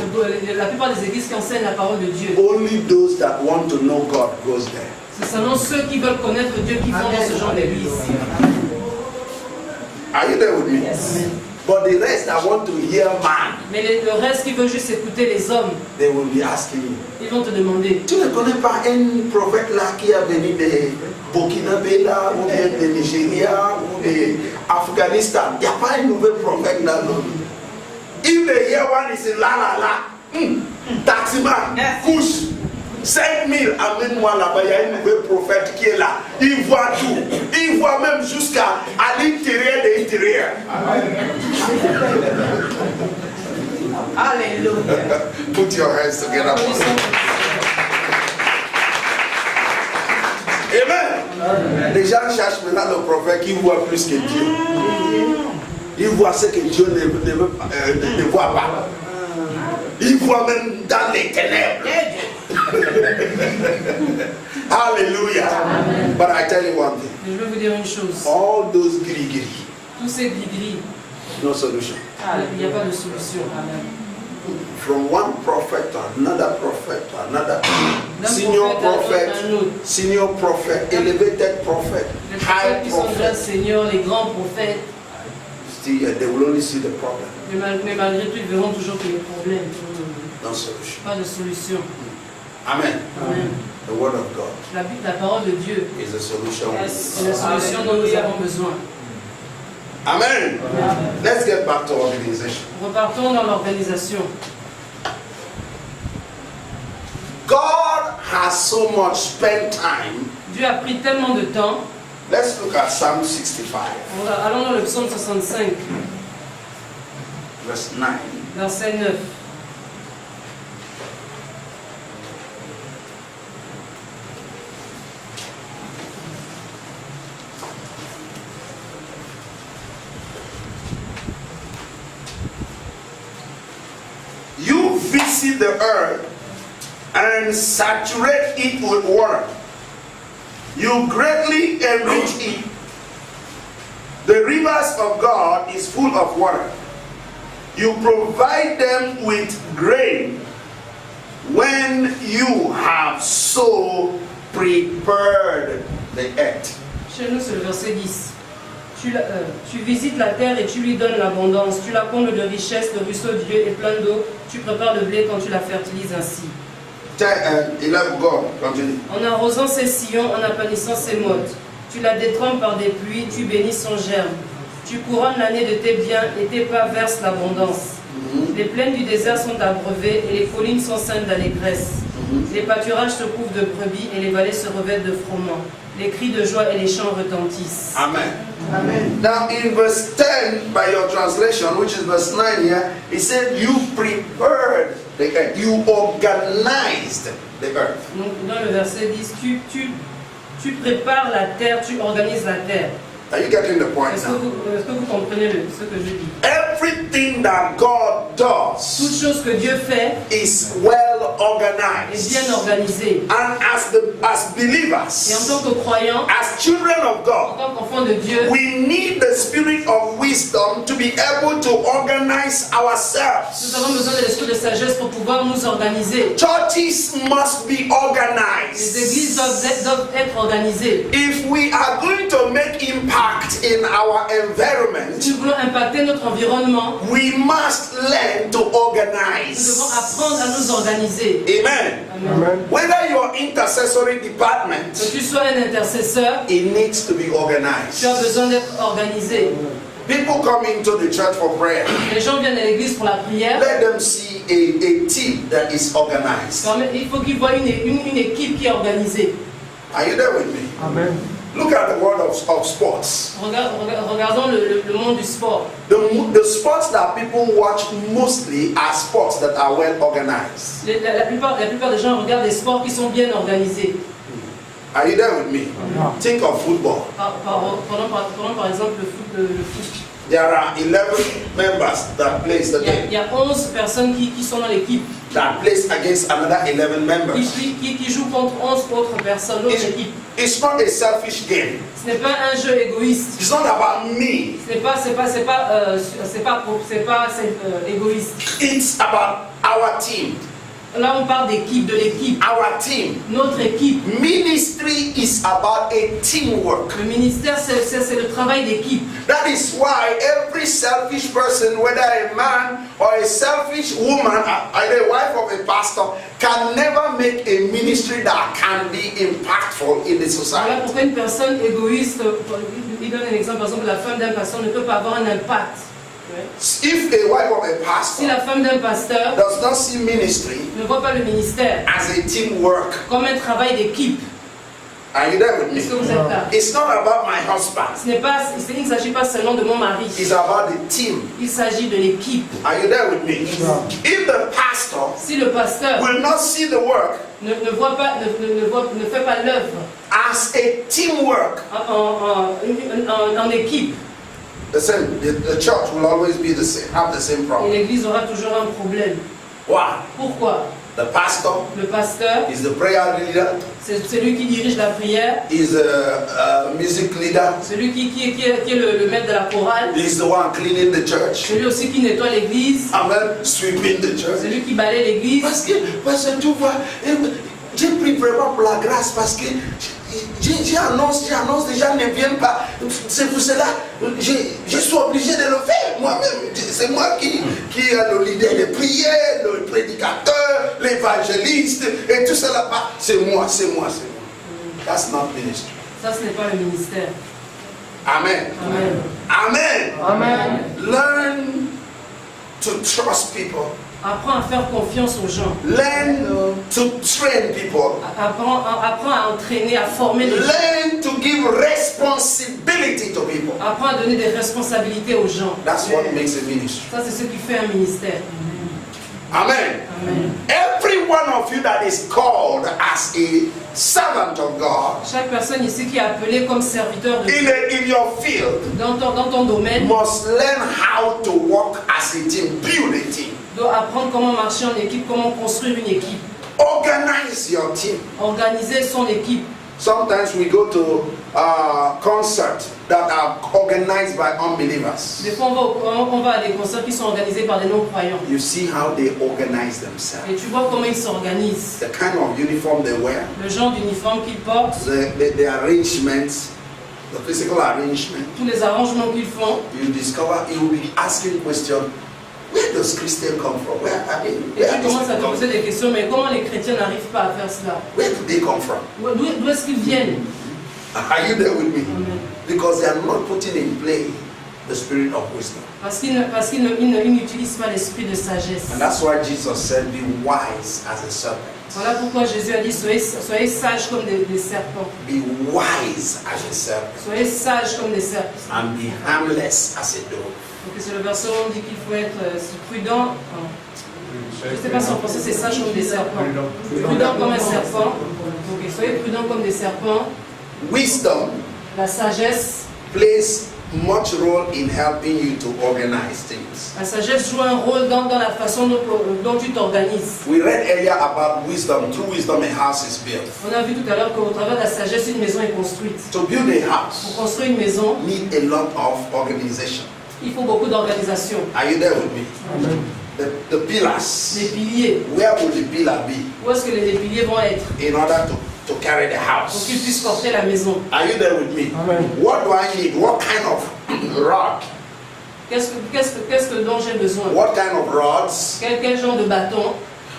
S2: La plupart des églises qui enseignent la parole de Dieu.
S1: Only those that want to know God goes there.
S2: C'est seulement ceux qui veulent connaître Dieu qui vont dans ce genre d'église.
S1: Are you there with me?
S2: Yes.
S1: But the rest that want to hear man,
S2: Mais le reste qui veut juste écouter les hommes,
S1: they will be asking you.
S2: ils vont te demander.
S1: Tu ne connais pas un prophète là qui a venu de Burkina Faso ou bien de Nigeria ou de Afghanistan? Il n'y a pas un nouvel prophète là. Non. If they hear one is la la la, taximan, couche, 5000, amène-moi là-bas, il y a un nouvel prophète qui est là. Il voit tout. Il voit même jusqu'à l'intérieur de l'intérieur.
S2: Alléluia.
S1: Put your hands together. Amen. Les gens cherchent maintenant le prophète qui voit plus que Dieu. Il voit ce que Dieu ne voit pas. Il voit même dans les ténèbres. Hallelujah.
S2: Amen.
S1: But I tell you one thing.
S2: Mais je vais vous dire une chose.
S1: All those gris-gris,
S2: Tous ces gris-gris,
S1: no solution.
S2: il n'y a pas de solution. Amen.
S1: From one prophet to another prophet to another
S2: D'un
S1: senior
S2: prophète à un autre.
S1: senior prophet, elevated prophet,
S2: Les
S1: high
S2: prophètes qui sont déjà
S1: prophet.
S2: seigneurs, les grands prophètes,
S1: Still, they will only see the problem,
S2: mais malgré tout, ils verront toujours que les problèmes.
S1: no solution.
S2: Pas de solution.
S1: Amen.
S2: Amen.
S1: The word of God
S2: La parole de Dieu
S1: is the solution.
S2: est la solution dont nous avons besoin.
S1: Amen. Let's get back to organization.
S2: Repartons dans l'organisation.
S1: God has so much spent time.
S2: Dieu a pris tellement de temps.
S1: Let's look at Psalm 65,
S2: Allons dans le psaume 65,
S1: verse 9.
S2: verset 9.
S1: You visit the earth and saturate it with water. You greatly enrich it. The rivers of God is full of water. You provide them with grain when you have so prepared the earth.
S2: Chez nous, c'est le verset 10. Tu visites la terre et tu lui donnes l'abondance. Tu la combles de richesses, le ruisseau de Dieu est plein d'eau. Tu prépares le blé quand tu la fertilises ainsi.
S1: 11, God, continue.
S2: En arrosant ses sillons, en aplanissant ses mottes. Tu la détrempes par des pluies, tu bénis son germe. Tu couronnes l'année de tes biens et tes pas versent l'abondance. Les plaines du désert sont abreuvées et les collines sont ceintes d'allégresse. Les pâturages se couvrent de brebis et les vallées se revêtent de froment. Les cris de joie et les chants retentissent.
S1: Amen.
S2: Amen.
S1: Now in verse 10, by your translation, which is verse 9 here, it said you prepared the earth. You organized the earth.
S2: Donc, dans le verset 10, tu prépares la terre, tu organises la terre.
S1: Are you getting the point
S2: Est-ce que
S1: now?
S2: vous comprenez ce que je dis?
S1: Everything that God
S2: Toute
S1: does
S2: chose que Dieu fait
S1: is well
S2: est
S1: organized.
S2: bien organisée.
S1: And as
S2: Et en
S1: believers,
S2: tant que croyants,
S1: as children of
S2: en
S1: God,
S2: tant qu'enfants de Dieu,
S1: we need the spirit of wisdom to be able to organize
S2: nous
S1: ourselves.
S2: avons besoin de l'esprit de sagesse pour pouvoir nous organiser.
S1: Churches must be
S2: Les
S1: organized.
S2: églises doivent être organisées.
S1: If we are going to make impact in our environment,
S2: Si nous voulons impacter notre environnement,
S1: we must learn to
S2: nous devons
S1: organize.
S2: apprendre à nous organiser.
S1: Amen.
S2: Amen.
S1: Whether your intercessory department,
S2: Que tu sois un intercesseur,
S1: it needs to be
S2: tu as
S1: organized.
S2: besoin d'être organisé.
S1: People come into the church for prayer.
S2: Les gens viennent à l'église pour la prière.
S1: Let them see a team that is organized.
S2: Il faut qu'ils voient une équipe qui est organisée.
S1: Are you there with me?
S3: Amen.
S1: Look at the world of sports.
S2: Regardons le monde du sport.
S1: The sports that people watch mostly are sports that are well organized.
S2: La plupart des gens regardent des sports qui sont bien organisés.
S1: Are you there with me? Think of football.
S2: Prenons par exemple le foot.
S1: There are 11 members that plays the game.
S2: Il y a 11 personnes qui sont dans l'équipe.
S1: That plays against another 11 members.
S2: Qui jouent contre 11 autres personnes, d'autres équipes.
S1: It's not a selfish game.
S2: Ce n'est pas un jeu égoïste.
S1: It's not about me.
S2: C'est pas égoïste.
S1: It's about our team.
S2: Là, on parle d'équipe, de l'équipe.
S1: Our team.
S2: Notre équipe.
S1: Ministry is about a teamwork.
S2: Le ministère, c'est le travail d'équipe.
S1: That is why every selfish person, whether a man or a selfish woman, either a wife of a pastor, can never make a ministry that can be impactful in the
S2: Voilà
S1: society.
S2: pourquoi une personne égoïste, il donne un exemple, par exemple, la femme d'un pasteur ne peut pas avoir un impact.
S1: If a wife of a
S2: Si
S1: pastor
S2: la femme d'un pasteur
S1: does not see ministry
S2: ne voit pas le ministère
S1: as a teamwork,
S2: comme un travail d'équipe,
S1: are you there with me?
S2: est-ce que vous êtes là?
S1: It's not about my husband.
S2: Il ne s'agit pas seulement de mon mari.
S1: It's about the team.
S2: Il s'agit de l'équipe.
S1: Are you there with me? If the pastor
S2: Si le pasteur
S1: will not see the work
S2: ne fait pas l'œuvre
S1: as a teamwork,
S2: en équipe,
S1: the church will always be the same, have the same
S2: et
S1: problem.
S2: l'église aura toujours un problème.
S1: Why?
S2: Pourquoi?
S1: The pastor
S2: Le pasteur,
S1: is the prayer leader,
S2: c'est lui qui dirige la prière,
S1: is a music leader,
S2: celui qui est le maître de la chorale,
S1: he's the one cleaning the church,
S2: celui aussi qui nettoie l'église,
S1: amen, sweeping the church.
S2: celui qui balaie l'église.
S1: Parce que tu vois, j'ai pris vraiment pour la grâce parce que j'annonce, les gens ne viennent pas. C'est pour cela je suis obligé de le faire moi-même. C'est moi qui est le leader des prières, le prédicateur, l'évangéliste et tout cela. C'est moi. That's not ministry.
S2: Ça, ce n'est pas le ministère.
S1: Amen.
S2: Amen.
S1: Amen.
S2: Amen.
S1: Learn to trust people.
S2: Apprends à faire confiance aux gens.
S1: Learn to train people.
S2: Apprends à entraîner, à former les gens.
S1: Learn to give responsibility to people.
S2: Apprends à donner des responsabilités aux gens.
S1: That's what makes a ministry.
S2: Ça, c'est ce qui fait un ministère.
S1: Amen.
S2: Amen.
S1: Every one of you that is called as a servant of God
S2: Chaque personne ici qui est appelée comme serviteur de Dieu
S1: in your field
S2: dans ton domaine
S1: must learn how to work as a team, build a team.
S2: doit apprendre comment marcher en équipe, comment construire une équipe,
S1: Organize your team.
S2: organiser son équipe.
S1: Sometimes we go to concerts that are organized by unbelievers.
S2: Des fois, on va à des concerts qui sont organisés par des non-croyants.
S1: You see how they organize themselves.
S2: Et tu vois comment ils s'organisent.
S1: The kind of uniform they wear,
S2: Le genre d'uniforme qu'ils portent,
S1: the arrangements, the physical arrangement.
S2: tous les arrangements qu'ils font.
S1: You discover, you will be asking questions. Where does Christian come from?
S2: Et tu commences à te poser des questions, mais comment les chrétiens n'arrivent pas à faire cela?
S1: Where do they come from?
S2: D'où est-ce qu'ils viennent?
S1: Are you there with me?
S2: Amen.
S1: Because they are not putting in play the spirit of wisdom.
S2: Parce qu'ils n'utilisent pas l'esprit de sagesse.
S1: And that's why Jesus said, be wise as a serpent.
S2: Voilà pourquoi Jésus a dit, soyez sages comme des serpents.
S1: Be wise as a serpent.
S2: Soyez sages comme des serpents.
S1: And be harmless as a dove.
S2: Donc c'est le verset où on dit qu'il faut être prudent. Je ne sais pas si en français c'est sage comme des serpents. Prudent comme un serpent. Donc soyez prudents comme des serpents.
S1: Wisdom
S2: La sagesse.
S1: plays much role in helping you to organize things.
S2: La sagesse joue un rôle dans la façon dont tu t'organises.
S1: We read earlier about wisdom. Through wisdom, a house is built.
S2: On a vu tout à l'heure qu'au travers de la sagesse, une maison est construite.
S1: To build a house,
S2: Pour construire une maison,
S1: need a lot of organization.
S2: il faut beaucoup d'organisation.
S1: Are you there with me? The pillars.
S2: Les piliers.
S1: Where would the pillar be
S2: Où est-ce que les piliers vont être?
S1: in order to carry the
S2: Pour qu'ils
S1: house?
S2: puissent porter la maison.
S1: Are you there with me? What do I need? What kind of rod?
S2: Qu'est-ce que dont j'ai besoin?
S1: What kind of rods?
S2: Quel genre de bâton?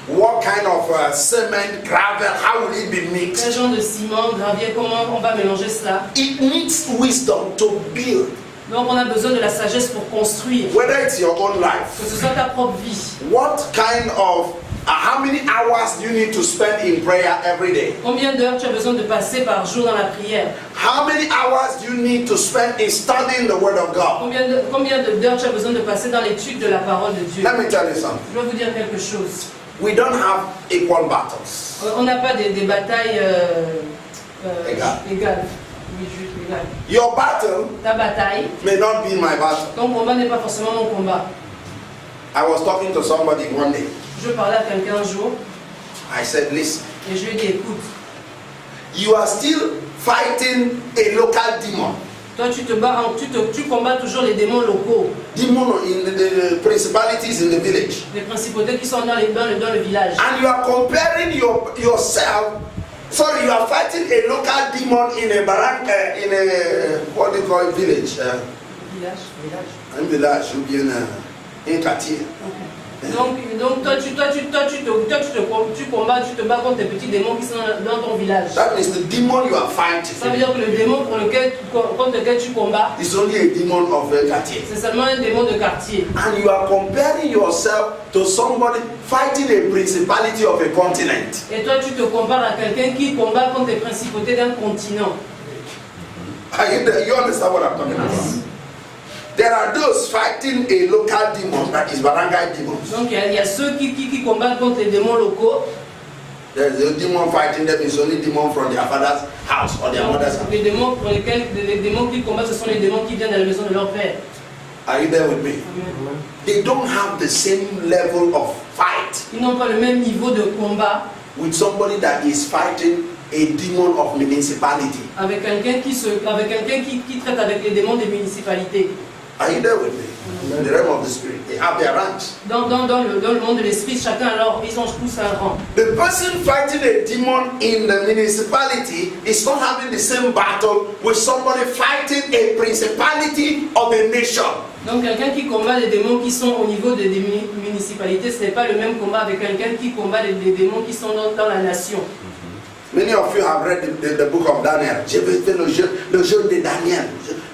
S1: What kind of cement, gravel? How will it be
S2: Quel
S1: mixed?
S2: genre de ciment, gravier? Comment on va mélanger cela?
S1: It needs wisdom to build.
S2: Donc on a besoin de la sagesse pour construire.
S1: Whether it's your own
S2: Que
S1: life,
S2: ce soit ta propre vie.
S1: what kind of, how many hours do you need to spend in prayer every day?
S2: Combien d'heures tu as besoin de passer par jour dans la prière?
S1: How many hours do you need to spend in studying the Word of God?
S2: Combien d'heures tu as besoin de passer dans l'étude de la parole de Dieu?
S1: Let me tell you something.
S2: Je vais vous dire quelque chose.
S1: We don't have equal battles.
S2: On n'a pas des batailles égales. Oui, exact.
S1: Your battle
S2: Ta bataille,
S1: may not be my battle.
S2: ton combat n'est pas forcément mon combat.
S1: I was talking to somebody one day.
S2: Je parlais à quelqu'un un jour
S1: I said, listen,
S2: et je lui ai dit, écoute,
S1: you are still fighting a local demon.
S2: toi tu combats toujours les démons locaux,
S1: Demon in the principalities in the village.
S2: les principautés qui sont dans le village.
S1: And you are comparing yourself. Sorry, you are fighting a local demon in a barangay, in a, what do you call it, village? Un village ou bien un quartier.
S2: Donc toi tu combats, tu te bats contre tes petits démons qui sont dans ton village.
S1: That means the demon you are fighting.
S2: Ça veut dire que le démon contre lequel tu combats,
S1: It's only a demon of a quartier.
S2: c'est seulement un démon de quartier.
S1: And you are comparing yourself to somebody fighting a principality of a continent.
S2: Et toi tu te compares à quelqu'un qui combat contre les principautés d'un continent.
S1: You understand what I'm talking about? There are those fighting a local demon, that is barangay demons.
S2: Donc il y a ceux qui combattent contre les démons locaux.
S1: There is a demon fighting them, is only demon from their father's house or their mother's house.
S2: Les démons qui combattent, ce sont les démons qui viennent de la maison de leur père.
S1: Are you there with me? They don't have the same level of fight
S2: Ils n'ont pas le même niveau de combat
S1: with somebody that is fighting a demon of municipality.
S2: avec quelqu'un qui traite avec les démons des municipalités.
S1: Are you there with me? In the realm of the spirit, they have their ranks.
S2: Dans le monde de l'esprit, chacun alors, ils ont tous un rang.
S1: The person fighting a demon in the municipality is not having the same battle with somebody fighting a principality of a nation.
S2: Donc quelqu'un qui combat les démons qui sont au niveau des municipalités, ce n'est pas le même combat avec quelqu'un qui combat les démons qui sont dans la nation.
S1: Many of you have read the book of Daniel. J'ai fait le jeûne de Daniel.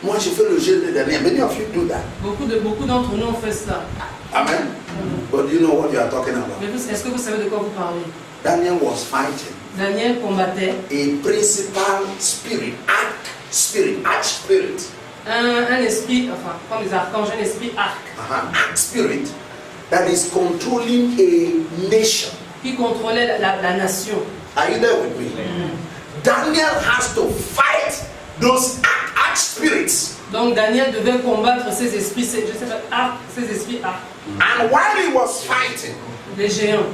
S1: Moi, j'ai fait le jeûne de Daniel. Many of you do that.
S2: Beaucoup d'entre nous ont fait cela.
S1: Amen. But you know what you are talking about.
S2: Mais est-ce que vous savez de quoi vous parlez?
S1: Daniel was fighting
S2: Daniel combattait
S1: a principal spirit, arch spirit.
S2: Un esprit, enfin, comme les archanges, un esprit arc,
S1: Arch spirit that is controlling a nation.
S2: qui contrôlait la nation.
S1: Are you there with me? Daniel has to fight those arch spirits.
S2: Donc Daniel devait combattre ces esprits, ces esprits arcs,
S1: And while he was fighting,
S2: les géants.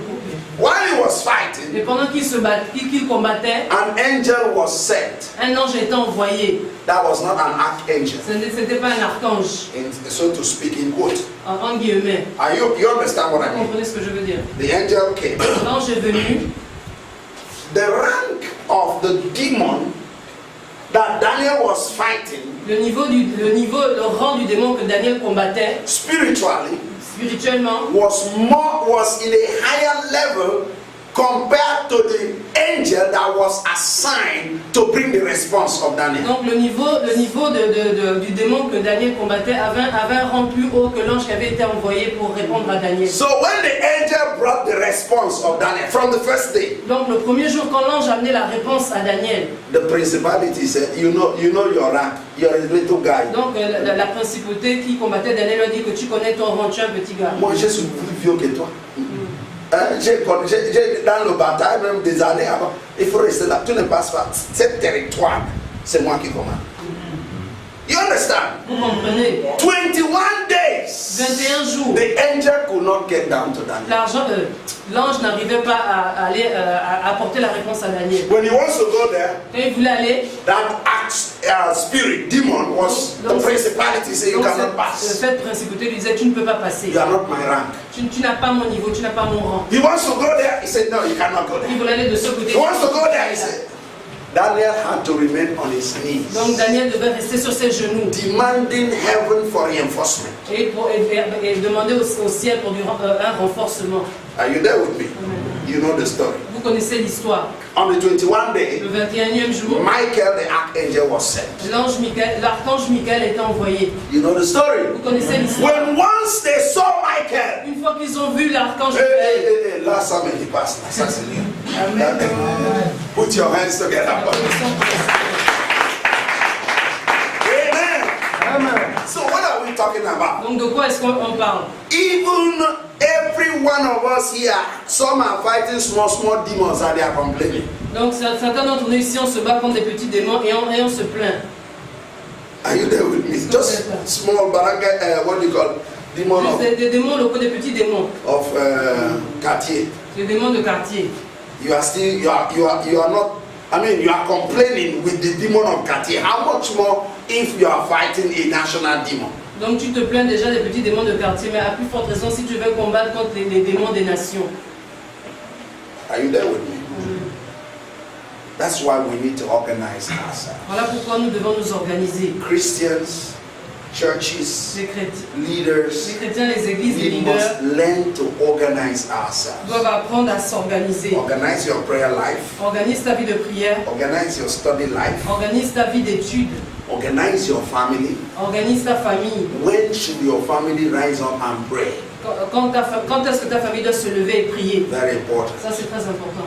S1: fighting,
S2: Et pendant qu'il combattait,
S1: an angel was sent.
S2: un ange était envoyé.
S1: That was not an archangel,
S2: Ce n'était pas un archange,
S1: so to speak, in quote.
S2: en guillemets.
S1: You understand what I
S2: Vous
S1: mean?
S2: comprenez ce que je veux dire?
S1: The angel came.
S2: L'ange est venu.
S1: The rank of the demon that Daniel was fighting
S2: Le rang du démon que Daniel combattait,
S1: spiritually
S2: spirituellement,
S1: was in a higher level compared to the angel that was assigned to bring the response of Daniel.
S2: donc le niveau du démon que Daniel combattait avait un rang plus haut que l'ange qui avait été envoyé pour répondre à Daniel.
S1: So when the angel brought the response of Daniel from the first day,
S2: Donc le premier jour quand l'ange a amené la réponse à Daniel,
S1: the principality said, you know your rank, you're a little guy.
S2: donc la principauté qui combattait Daniel lui a dit que tu connais ton rang, tu es un petit gars.
S1: Moi je suis plus vieux que toi. J'ai dans le bataille même des années avant, il faut rester là, tu ne passes pas. Ce territoire, c'est moi qui commande. You understand?
S2: Vous comprenez?
S1: 21 days.
S2: 21 jours.
S1: The angel could not get down to Daniel.
S2: L'ange n'arrivait pas à aller à apporter la réponse à Daniel.
S1: When he wants to go there,
S2: Quand il voulait aller,
S1: that spirit, demon, was the principality, say you cannot pass.
S2: Cette principauté lui disait tu ne peux pas passer.
S1: You are not my rank.
S2: Tu n'as pas mon niveau, tu n'as pas mon rang.
S1: He wants to go there, he said no, you cannot go
S2: Il
S1: there.
S2: voulait aller de ce côté.
S1: He wants to go there, he said. Daniel had to remain on his knees,
S2: Donc Daniel devait rester sur ses genoux
S1: demanding heaven for reinforcement.
S2: et demander au ciel pour un renforcement.
S1: Are you there with me? You know the story.
S2: Vous connaissez l'histoire.
S1: On the 21 day,
S2: Le 21e jour,
S1: Michael the archangel was sent.
S2: l'archange Michael était envoyé.
S1: You know the story.
S2: Vous connaissez l'histoire.
S1: When once they saw Michael,
S2: Une fois qu'ils ont vu l'archange Michael,
S1: last time he passed, put your hands together. Amen. So what are we talking about?
S2: donc de quoi est-ce qu'on parle?
S1: Even every one of us here, some are fighting small demons and they are complaining.
S2: Donc certains d'entre nous ici, on se bat contre des petits démons et on se plaint.
S1: Are you there with me? Just small baranga, what do you call demon of,
S2: des démons locaux, des petits démons.
S1: Of quartier.
S2: Des démons de quartier.
S1: You are still, you are not. I mean, you are complaining with the demon of quartier. How much more if you are fighting a national demon?
S2: Donc tu te plains déjà des petits démons de quartier, mais à plus forte raison si tu veux combattre contre les démons des nations.
S1: Are you there with me? That's why we need to organize ourselves.
S2: Voilà pourquoi nous devons nous organiser.
S1: Christians, churches,
S2: Les chrétiens, les églises, les
S1: we
S2: leaders
S1: must learn to organize ourselves.
S2: doivent apprendre à s'organiser.
S1: Organize your prayer life.
S2: Organise ta vie de prière.
S1: Organize your study life.
S2: Organise ta vie d'études.
S1: Organize your family.
S2: Organise ta famille.
S1: When should your family rise up and pray?
S2: Quand est-ce que ta famille doit se lever et prier?
S1: Very important.
S2: Ça c'est très important.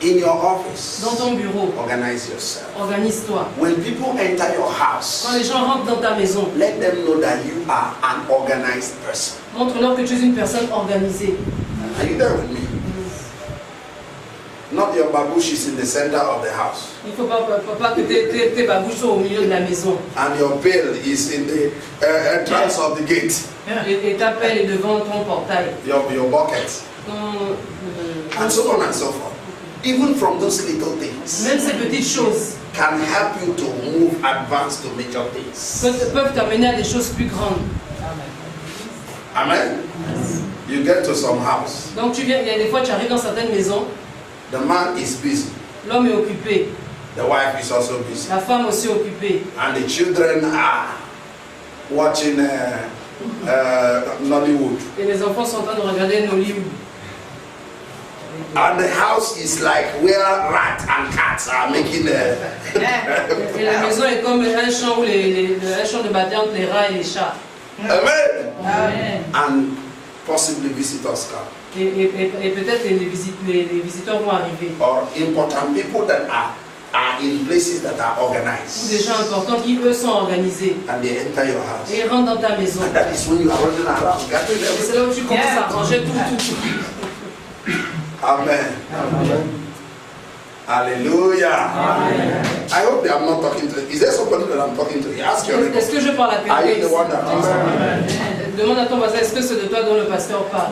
S1: In your office,
S2: Dans ton bureau,
S1: organize yourself.
S2: organise-toi.
S1: When people enter your house,
S2: Quand les gens rentrent dans ta maison,
S1: let them know that you are an organized person.
S2: montre-leur que tu es une personne organisée.
S1: Are you there with me? Not your babouche is in the center of the house.
S2: Il ne faut pas que tes babouches soient au milieu de la maison.
S1: And your pail is in the entrance of the gate.
S2: Et ta pelle est devant ton portail.
S1: Your bucket. And so on and so forth. Even from those little things
S2: Même ces petites choses
S1: can help you to move, advance to major things.
S2: peuvent t'amener à des choses plus grandes.
S1: Amen. You get to some house.
S2: Donc tu viens, il y a des fois tu arrives dans certaines maisons,
S1: The man is busy.
S2: l'homme est occupé,
S1: The wife is also busy.
S2: la femme aussi occupée.
S1: And the children are watching Nollywood.
S2: Et les enfants sont en train de regarder Nollywood.
S1: And the house is like where rats and cats are making
S2: Et la maison est comme un champ, un champ de bataille entre les rats et les chats.
S1: Amen.
S2: Amen.
S1: And possibly visitors come.
S2: Et peut-être les visiteurs vont arriver.
S1: Or important people that are in places that are
S2: Ou
S1: organized.
S2: des gens importants qui eux sont organisés.
S1: And they enter your house.
S2: Et ils rentrent dans ta maison.
S1: And that is when you are running around gathering
S2: Et
S1: everything.
S2: c'est là où tu commences à ranger tout.
S1: Amen. Hallelujah.
S2: Amen.
S1: I hope that I'm not talking to. Is there somebody that I'm talking to? Ask your neighbor.
S2: Est-ce que je parle à
S1: Are you
S2: quelqu'un?
S1: the one that thinks
S2: Demande à ton voisin, est-ce que c'est de toi dont le pasteur parle?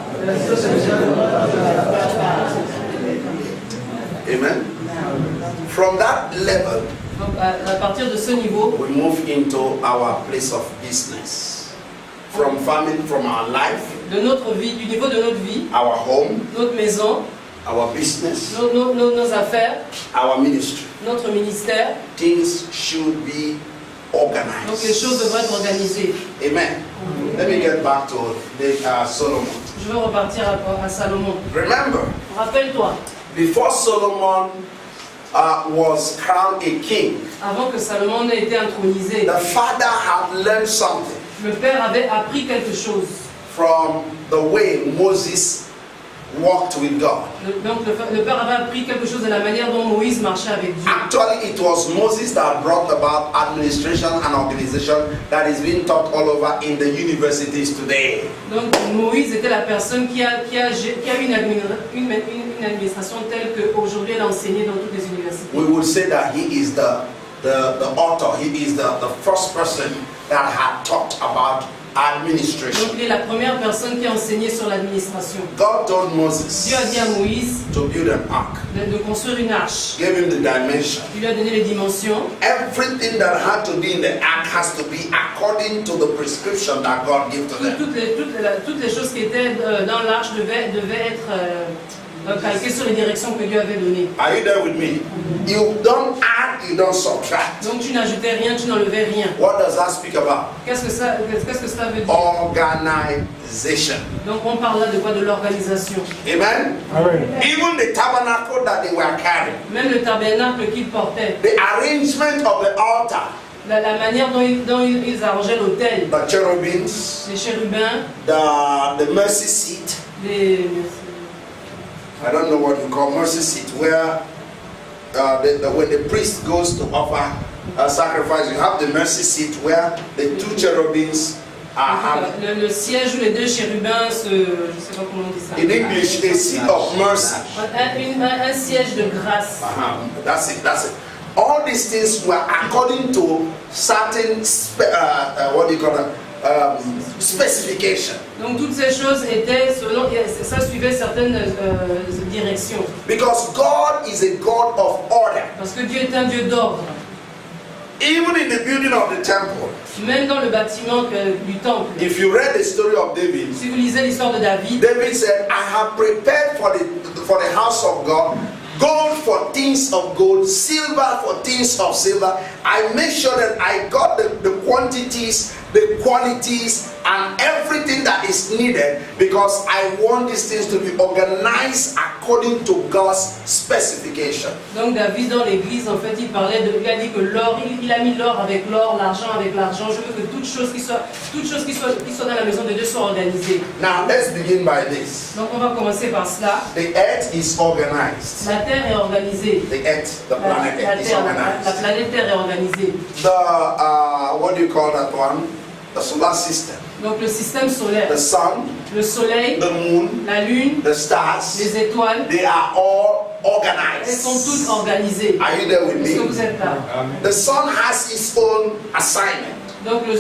S1: Amen. From that level,
S2: Donc à partir de ce niveau,
S1: we move into our place of business. From family, from our life,
S2: de notre vie, du niveau de notre vie,
S1: our home,
S2: notre maison,
S1: our business,
S2: nos affaires,
S1: our ministry.
S2: notre ministère,
S1: Things should be
S2: donc les
S1: organized.
S2: choses devraient être organisées.
S1: Amen. Let me get back to Solomon.
S2: Je veux repartir à Salomon.
S1: Remember,
S2: Rappelle-toi,
S1: before Solomon was crowned a king,
S2: avant que Salomon ait été intronisé,
S1: the father had learned something
S2: le père avait appris quelque chose.
S1: from the way Moses walked with God.
S2: Donc le père avait appris quelque chose de la manière dont Moïse marchait avec Dieu.
S1: Actually, it was Moses that brought about administration and organization that is being taught all over in the universities today.
S2: Donc Moïse était la personne qui a eu une administration telle qu'aujourd'hui elle est enseignée dans toutes les universités.
S1: We would say that he is the author, he is the first person that had taught about administration.
S2: Donc il est la première personne qui a enseigné sur l'administration.
S1: God told Moses
S2: Dieu a dit à Moïse
S1: to build an ark,
S2: de construire une arche.
S1: gave him the dimension.
S2: Il lui a donné les dimensions.
S1: Everything that had to be in the ark has to be according to the prescription that God gave to them.
S2: Toutes les choses qui étaient dans l'arche devaient être calquées sur les directions que Dieu avait données.
S1: Are you there with me? You don't add, you don't subtract.
S2: Donc tu n'ajoutais rien, tu n'enlevais rien.
S1: What does that speak about?
S2: Qu'est-ce que ça veut dire?
S1: Organization.
S2: Donc on parle là de quoi? De l'organisation.
S1: Amen?
S3: Amen.
S1: Even the tabernacle that they were carrying,
S2: Même le tabernacle qu'ils portaient,
S1: the arrangement of the altar,
S2: la manière dont ils arrangeaient l'autel,
S1: the cherubims,
S2: les chérubins,
S1: the mercy seat, I don't know what you call mercy seat, where when the priest goes to offer a sacrifice, you have the mercy seat where the two cherubims
S2: Le siège où les deux chérubins je ne sais pas comment on dit ça.
S1: In English, a seat of mercy.
S2: Un siège de grâce.
S1: That's it. All these things were according to certain specification.
S2: Donc toutes ces choses étaient selon, ça suivait certaines directions.
S1: Because God is a God of order.
S2: Parce que Dieu est un Dieu d'ordre.
S1: Even in the building of the temple.
S2: Même dans le bâtiment du temple.
S1: If you read the story of David,
S2: si vous lisez l'histoire de David,
S1: David said, I have prepared for the house of God gold for things of gold, silver for things of silver. I make sure that I got the quantities, the qualities, and everything that is needed, because I want these things to be organized according to God's specification.
S2: Donc David dans l'église, en fait, il a dit que l'or, il a mis l'or avec l'or, l'argent avec l'argent. Je veux que toutes choses qui soient dans la maison de Dieu soient organisées.
S1: Now let's begin by this.
S2: Donc on va commencer par cela.
S1: The earth is organized.
S2: La terre est organisée.
S1: The earth, the planet Earth is organized.
S2: La planète Terre est organisée.
S1: What do you call that one? The solar system.
S2: Donc le système solaire.
S1: The sun.
S2: Le soleil.
S1: The moon.
S2: La lune.
S1: The stars.
S2: Les étoiles.
S1: They are all organized.
S2: Elles sont toutes organisées.
S1: Are you there with me?
S2: Est-ce que vous êtes là?
S1: The sun has its own assignment.
S2: Donc le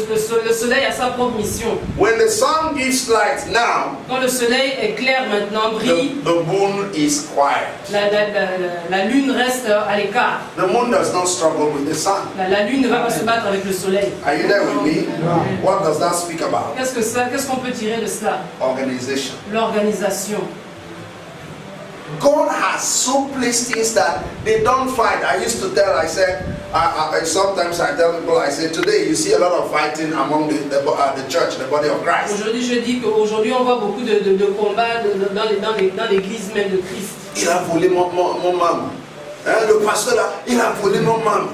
S2: soleil a sa propre mission.
S1: When the sun gives light now,
S2: quand le soleil est clair maintenant, brille,
S1: the moon is quiet.
S2: La lune reste à l'écart.
S1: The moon does not struggle with the sun.
S2: La lune ne va pas se battre avec le soleil.
S1: Are you there with me? What does that speak about?
S2: Qu'est-ce qu'on peut tirer de cela?
S1: Organization.
S2: L'organisation.
S1: God has so placed things that they don't fight. I used to tell, I said, sometimes I tell people, I say, today you see a lot of fighting among the church, the body of Christ.
S2: Aujourd'hui, je dis qu'aujourd'hui on voit beaucoup de combats dans l'église même de Christ.
S1: Il a volé mon maman. Hein, le pasteur là, il a volé mon maman.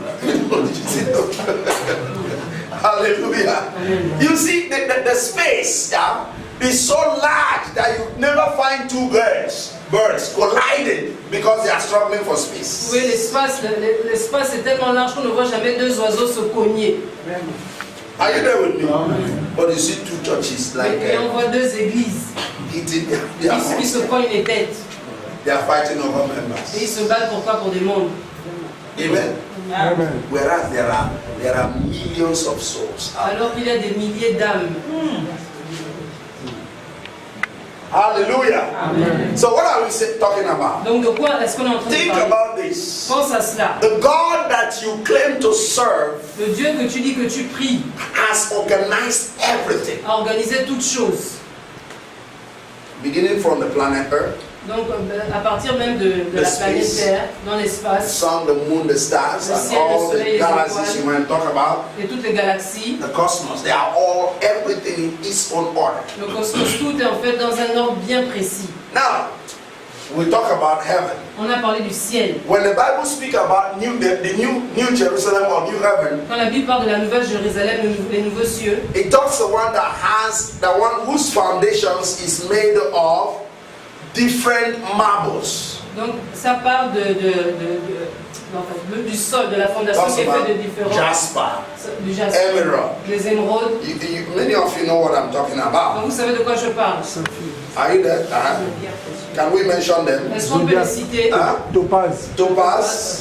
S1: Hallelujah. You see, the space is so large that you never find two birds colliding because they are struggling for space.
S2: Oui, l'espace est tellement large qu'on ne voit jamais deux oiseaux se cogner.
S1: Are you there with me? But you see two churches like
S2: et on voit deux églises qui se cognent les têtes.
S1: They are fighting over members.
S2: Et ils se battent pour quoi? Pour des membres.
S1: Amen. Amen. Whereas there are millions of souls.
S2: Alors qu'il y a des milliers d'âmes.
S1: Hallelujah. Amen. So what are we talking about?
S2: Donc de quoi est-ce qu'on est en train de parler?
S1: Think about this.
S2: Pense à cela.
S1: The God that you claim to serve,
S2: le Dieu que tu dis que tu pries,
S1: has organized everything.
S2: A organisé toutes choses.
S1: Beginning from the planet Earth.
S2: Donc à partir même de la planète Terre, dans l'espace,
S1: the sun, the moon, the stars, and all the galaxies you might talk about,
S2: et toutes les galaxies,
S1: the cosmos, they are all everything in its own order.
S2: Le cosmos, tout est en fait dans un ordre bien précis.
S1: Now, we talk about heaven.
S2: On a parlé du ciel.
S1: When the Bible speaks about the new Jerusalem or new heaven,
S2: quand la Bible parle de la nouvelle Jérusalem, les nouveaux cieux,
S1: it talks the one whose foundations is made of different marbles.
S2: Donc ça parle du sol, de la fondation qui est faite de différents.
S1: Jasper,
S2: du jasper,
S1: emerald.
S2: Les émeraudes.
S1: Many of you know what I'm talking about.
S2: Donc, vous savez de quoi je parle.
S1: Are you there? Can we mention them?
S2: Est-ce qu'on peut les citer?
S4: Topaz.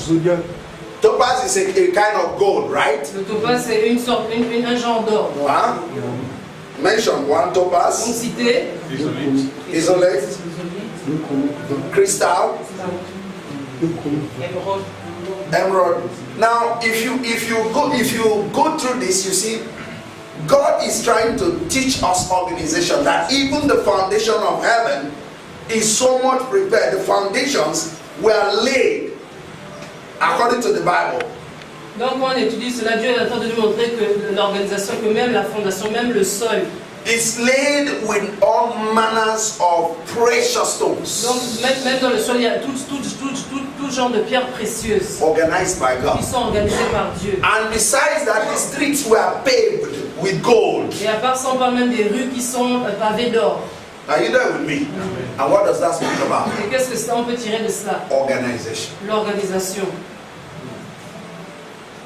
S4: Zodiac.
S1: Topaz is a kind of gold, right?
S2: Le topaz c'est un genre d'or.
S1: Mention one topaz.
S2: Donc citer.
S1: Isolate. Crystal. Emerald. Now, if you go through this, you see, God is trying to teach us organization, that even the foundation of heaven is so much prepared. The foundations were laid according to the Bible.
S2: Donc quand on étudie cela, Dieu est en train de nous montrer que l'organisation, que même la fondation, même le sol,
S1: is laid with all manners of precious stones.
S2: Donc même dans le sol, il y a tout genre de pierres précieuses.
S1: Organized by God.
S2: Qui sont organisées par Dieu.
S1: And besides that, the streets were paved with gold.
S2: Et à part ça, on parle même des rues qui sont pavées d'or.
S1: Are you there with me? And what does that speak about?
S2: Et qu'est-ce que on peut tirer de cela?
S1: Organization.
S2: L'organisation.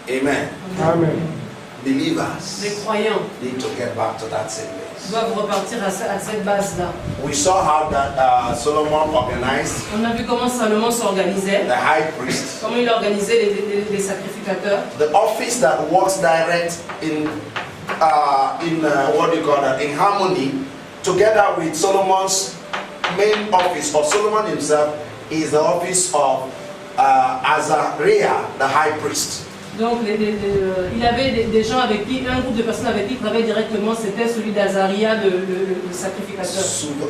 S1: Amen.
S4: Amen.
S1: believers
S2: les croyants
S1: need to get back to that same base.
S2: doivent repartir à cette base-là.
S1: We saw how that Solomon organized
S2: On a vu comment Salomon s'organisait,
S1: the high priest,
S2: comment il organisait les sacrificateurs.
S1: the office that works direct in what do you call that, in harmony, together with Solomon's main office, or Solomon himself, is the office of Azariah, the high priest.
S2: Donc il avait des gens avec qui, un groupe de personnes avec qui il travaillait directement, c'était celui d'Azaria, le sacrificateur,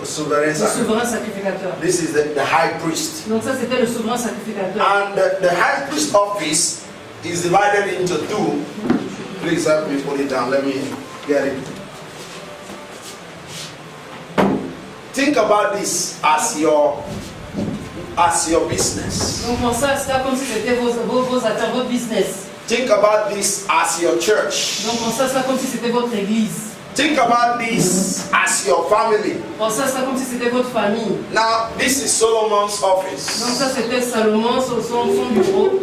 S1: Sovereign
S2: le souverain sacrificateur.
S1: This is the high priest.
S2: Donc ça c'était le souverain sacrificateur.
S1: And the high priest office is divided into two. Please help me put it down. Let me get it. Think about this as your business.
S2: Donc pensez à cela comme si c'était vos affaires, votre business.
S1: Think about this as your church.
S2: Donc pensez à cela comme si c'était votre église.
S1: Think about this as your family.
S2: Pensez à cela comme si c'était votre famille.
S1: Now, this is Solomon's
S2: Donc
S1: office.
S2: ça c'était Salomon, son bureau.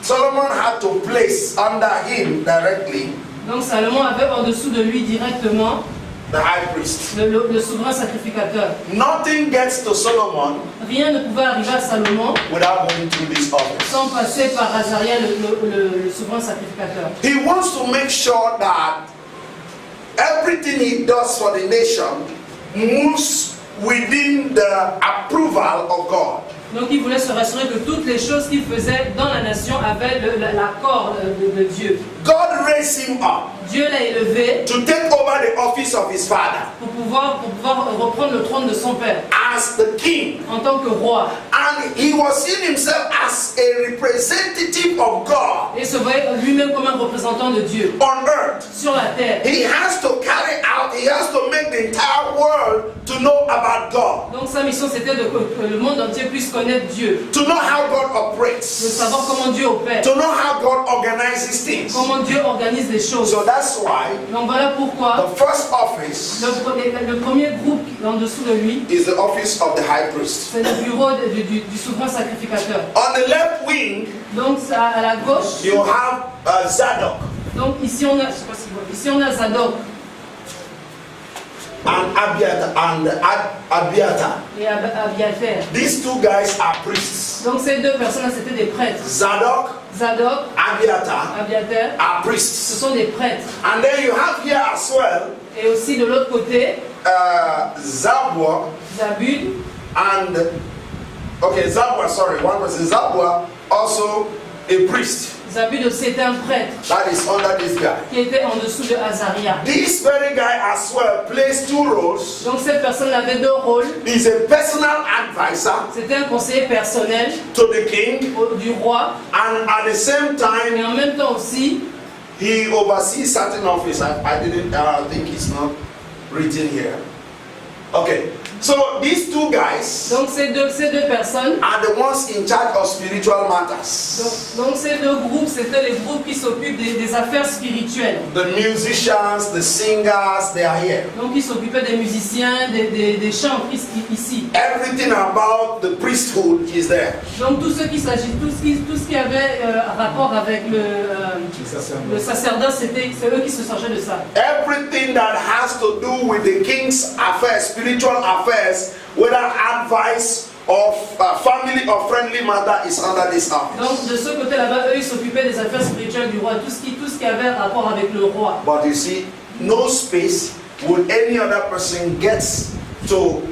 S1: Solomon had to place under him directly
S2: Donc Salomon avait en dessous de lui directement
S1: the high priest.
S2: le souverain sacrificateur.
S1: Nothing gets to Solomon
S2: Rien ne pouvait arriver à Salomon
S1: without going through this office.
S2: sans passer par Azaria, le souverain sacrificateur.
S1: He wants to make sure that everything he does for the nation moves within the approval of God.
S2: Donc il voulait se rassurer que toutes les choses qu'il faisait dans la nation avaient l'accord de Dieu.
S1: God raised him up
S2: Dieu l'a élevé
S1: to take over the office of his father
S2: pour pouvoir reprendre le trône de son père
S1: as the king.
S2: en tant que roi.
S1: And he was seeing himself as a representative of God
S2: Et se voyait lui-même comme un représentant de Dieu
S1: on earth.
S2: sur la terre.
S1: He has to make the entire world to know about God,
S2: Donc sa mission c'était que le monde entier puisse connaître Dieu,
S1: to know how God
S2: de
S1: operates,
S2: savoir comment Dieu opère,
S1: to know how God organizes things.
S2: comment Dieu organise les choses.
S1: So that's why
S2: Donc voilà pourquoi
S1: the first office
S2: le premier groupe en dessous de lui,
S1: is the office of the high priest.
S2: c'est le bureau du souverain sacrificateur.
S1: On the left wing,
S2: Donc à la gauche,
S1: you have Zadok
S2: donc ici on a, je sais pas si vous voyez, ici on a Zadok
S1: and Abiathar.
S2: et Abiathar.
S1: These two guys are priests.
S2: Donc ces deux personnes-là c'était des prêtres.
S1: Zadok,
S2: Zadok,
S1: Abiathar
S2: Abiathar,
S1: are
S2: ce
S1: priests.
S2: sont des prêtres.
S1: And then you have here as well
S2: Et aussi de l'autre côté,
S1: Zabur
S2: Zabud,
S1: and one person, Zabur, also a priest.
S2: Zabud aussi était un prêtre
S1: That is under this guy.
S2: qui était en dessous de Azaria.
S1: This very guy as well plays two roles.
S2: Donc cette personne avait deux rôles.
S1: He's a personal advisor
S2: C'était un conseiller personnel
S1: to the king,
S2: du roi,
S1: and at the same
S2: mais
S1: time
S2: en même temps aussi,
S1: he oversees certain office. I think it's not written here. Okay, so these two guys
S2: donc ces deux personnes,
S1: are the ones in charge of spiritual matters.
S2: donc ces deux groupes, c'était les groupes qui s'occupent des affaires spirituelles.
S1: The musicians, the singers, they are here.
S2: Donc ils s'occupaient des musiciens, des chants ici.
S1: Everything about the priesthood is there.
S2: Donc tout ce qui avait rapport avec le sacerdoce, c'est eux qui se chargeaient de ça.
S1: Everything that has to do with the king's affairs, spiritual affairs, whether advice or family or friendly matter, is under this office.
S2: Donc de ce côté là-bas, eux ils s'occupaient des affaires spirituelles du roi, tout ce qui avait rapport avec le roi.
S1: But you see, no space would any other person get to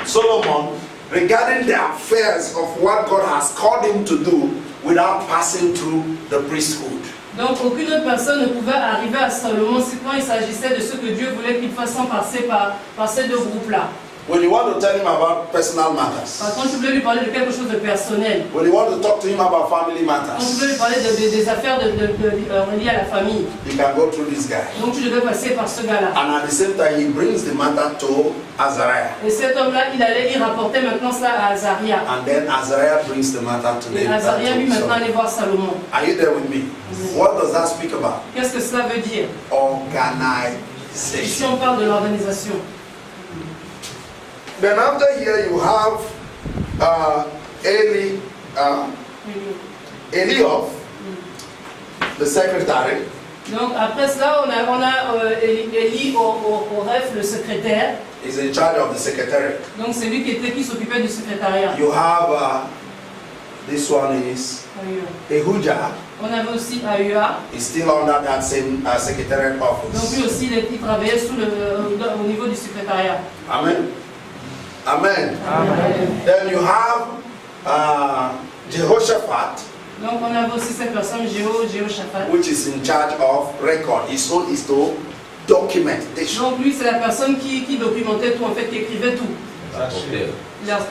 S1: Solomon regarding the affairs of what God has called him to do without passing through the priesthood.
S2: Donc aucune autre personne ne pouvait arriver à Salomon quand il s'agissait de ce que Dieu voulait qu'il fasse sans passer par ces deux groupes-là.
S1: When you want to tell him about personal matters,
S2: Quand tu voulais lui parler de quelque chose de personnel,
S1: when you want to talk to him about family
S2: quand tu
S1: matters,
S2: voulais lui parler des affaires reliées à la famille,
S1: you can go through this guy.
S2: donc tu devais passer par ce gars-là.
S1: And at the same time, he brings the matter to Azariah.
S2: Et cet homme-là, il rapportait maintenant cela à Azaria.
S1: And then Azariah brings the matter to
S2: Et Azaria lui maintenant allait voir Salomon.
S1: Are you there with me? What does that speak about?
S2: Qu'est-ce que cela veut dire?
S1: Organization.
S2: Si on parle de l'organisation.
S1: Then after here you have Eliab, the secretary,
S2: Donc après cela, on a Eli Oref, le secrétaire.
S1: He's in charge of the secretariat.
S2: Donc c'est lui qui s'occupait du secrétariat.
S1: You have this one is Ehujah.
S2: On avait aussi Ahua.
S1: He's still under that same secretariat
S2: Donc
S1: office.
S2: lui aussi, il travaillait au niveau du secrétariat.
S1: Amen. Amen.
S2: Amen.
S1: Then you have Jehoshaphat,
S2: Donc on avait aussi cette personne, Jehoshaphat.
S1: which is in charge of record. His own is to document.
S2: Donc lui, c'est la personne qui documentait tout, en fait, qui écrivait tout.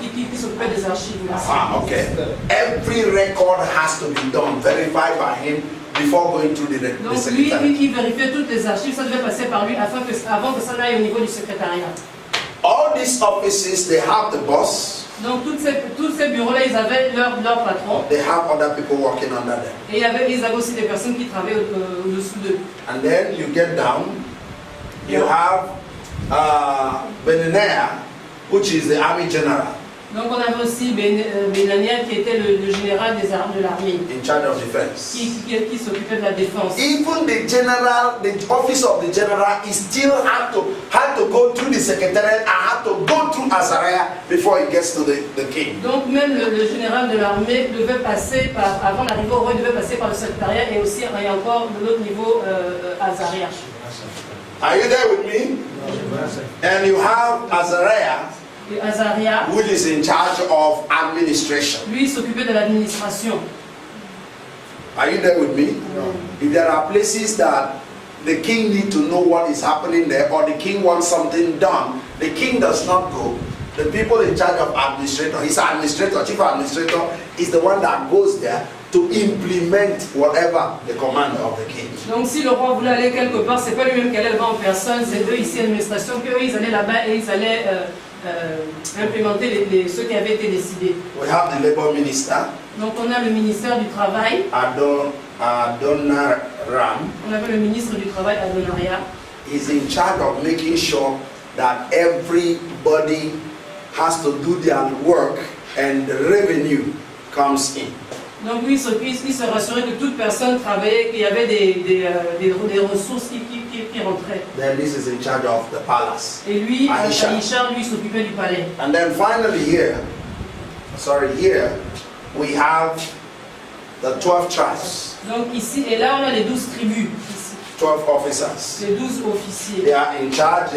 S2: Qui s'occupait des archives.
S1: Ah, okay. Every record has to be done, verified by him before going through the
S2: Donc lui,
S1: secretariat.
S2: il vérifiait toutes les archives, ça devait passer par lui avant que ça n'aille au niveau du secrétariat.
S1: All these offices, they have the boss.
S2: Donc tous ces bureaux-là, ils avaient leur patron.
S1: They have other people working under them.
S2: Et ils avaient aussi des personnes qui travaillaient au-dessous d'eux.
S1: And then you get down, you have Benaniah, which is the army general,
S2: Donc on avait aussi Benania qui était le général des armes de l'armée,
S1: in charge of defense.
S2: qui s'occupait de la défense.
S1: Even the general, the office of the general, is still had to go through the secretariat and had to go through Azariah before it gets to the king.
S2: Donc même le général de l'armée devait passer avant d'arriver au roi, il devait passer par le secrétariat et aussi et encore de l'autre niveau Azaria.
S1: Are you there with me? And you have Azariah,
S2: Et Azaria,
S1: which is in charge of administration.
S2: lui, il s'occupait de l'administration.
S1: Are you there with me? If there are places that the king need to know what is happening there, or the king wants something done, the king does not go. The people in charge of administrator, his administrator, chief administrator, is the one that goes there to implement whatever the command of the king.
S2: Donc si le roi voulait aller quelque part, c'est pas lui-même qui allait là-bas en personne, c'est eux ici l'administration, qu'eux ils allaient là-bas et ils allaient implémenter ce qui avait été décidé.
S1: We have the labor minister,
S2: Donc on a le ministère du Travail,
S1: Adoniram.
S2: on avait le ministre du Travail, Adonaria.
S1: He's in charge of making sure that everybody has to do their work and the revenue comes in.
S2: Donc lui, il se rassurait que toute personne travaillait, qu'il y avait des ressources qui rentraient.
S1: Then this is in charge of the palace.
S2: Et lui,
S1: Ahisha.
S2: Ahisha, lui, s'occupait du palais.
S1: And then finally here we have the 12 tribes,
S2: Donc ici, et là, on a les 12 tribus, ici,
S1: 12 officers.
S2: les 12 officiers.
S1: They are in charge,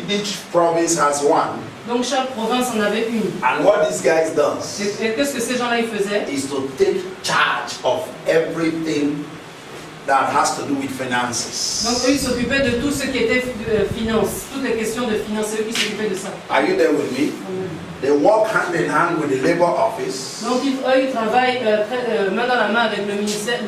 S1: each province has one.
S2: Donc chaque province en avait une.
S1: And what these guys does
S2: Et qu'est-ce que ces gens-là ils faisaient?
S1: is to take charge of everything that has to do with
S2: Donc
S1: finances.
S2: eux, ils s'occupaient de tout ce qui était finance, toutes les questions de finance, c'est eux qui s'occupaient de ça.
S1: Are you there with me? They work hand in hand with the labor office.
S2: Donc eux, ils travaillent main dans la main avec le ministère,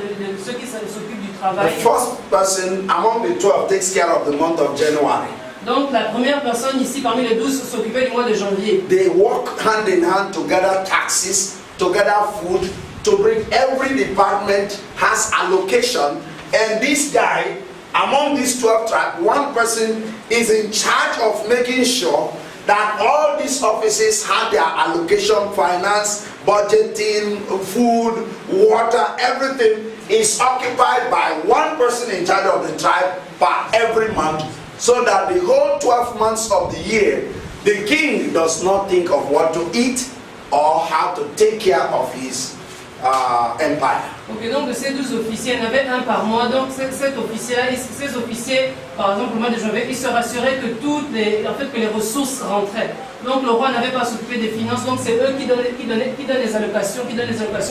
S2: ceux qui s'occupent du
S1: The
S2: travail.
S1: first person among the 12 takes care of the month of January.
S2: Donc la première personne ici parmi les 12 s'occupait du mois de janvier.
S1: They work hand in hand to gather taxes, to gather food, to bring every department has allocation. And this guy, among these 12 tribes, one person is in charge of making sure that all these offices have their allocation, finance, budgeting, food, water, everything is occupied by one person in charge of the tribe per every month, so that the whole 12 months of the year, the king does not think of what to eat or how to take care of his empire.
S2: Ok, donc de ces 12 officiers, il y en avait un par mois. Donc ces officiers, par exemple, le mois de janvier, ils se rassuraient que que les ressources rentraient. Donc le roi n'avait pas à s'occuper des finances. Donc c'est eux qui donnent les allocations,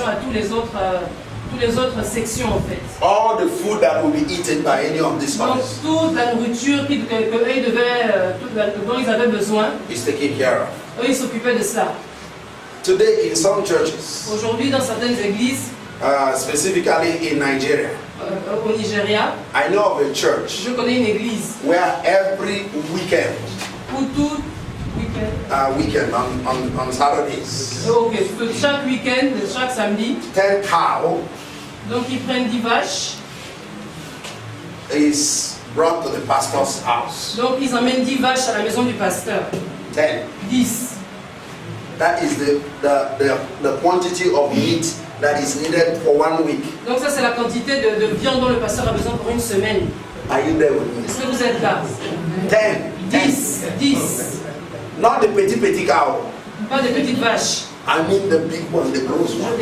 S2: à toutes les autres sections en fait.
S1: All the food that will be eaten by any of these
S2: Donc
S1: officers
S2: toute la nourriture dont ils avaient besoin,
S1: is taken care of.
S2: eux ils s'occupaient de cela.
S1: Today in some churches,
S2: Aujourd'hui dans certaines églises,
S1: specifically in Nigeria,
S2: au Nigeria,
S1: I know of a church
S2: je connais une église
S1: where every weekend,
S2: où tout week-end,
S1: on Saturdays,
S2: ok, chaque week-end, chaque samedi,
S1: 10 cow
S2: donc ils prennent 10 vaches,
S1: is brought to the pastor's house.
S2: donc ils emmènent 10 vaches à la maison du pasteur.
S1: 10.
S2: 10.
S1: That is the quantity of meat that is needed for 1 week.
S2: Donc ça c'est la quantité de viande dont le pasteur a besoin pour une semaine.
S1: Are you there with me?
S2: Est-ce que vous êtes là?
S1: 10.
S2: 10.
S1: Not the petit cow.
S2: Pas des petites vaches.
S1: I mean the big one, the gross one.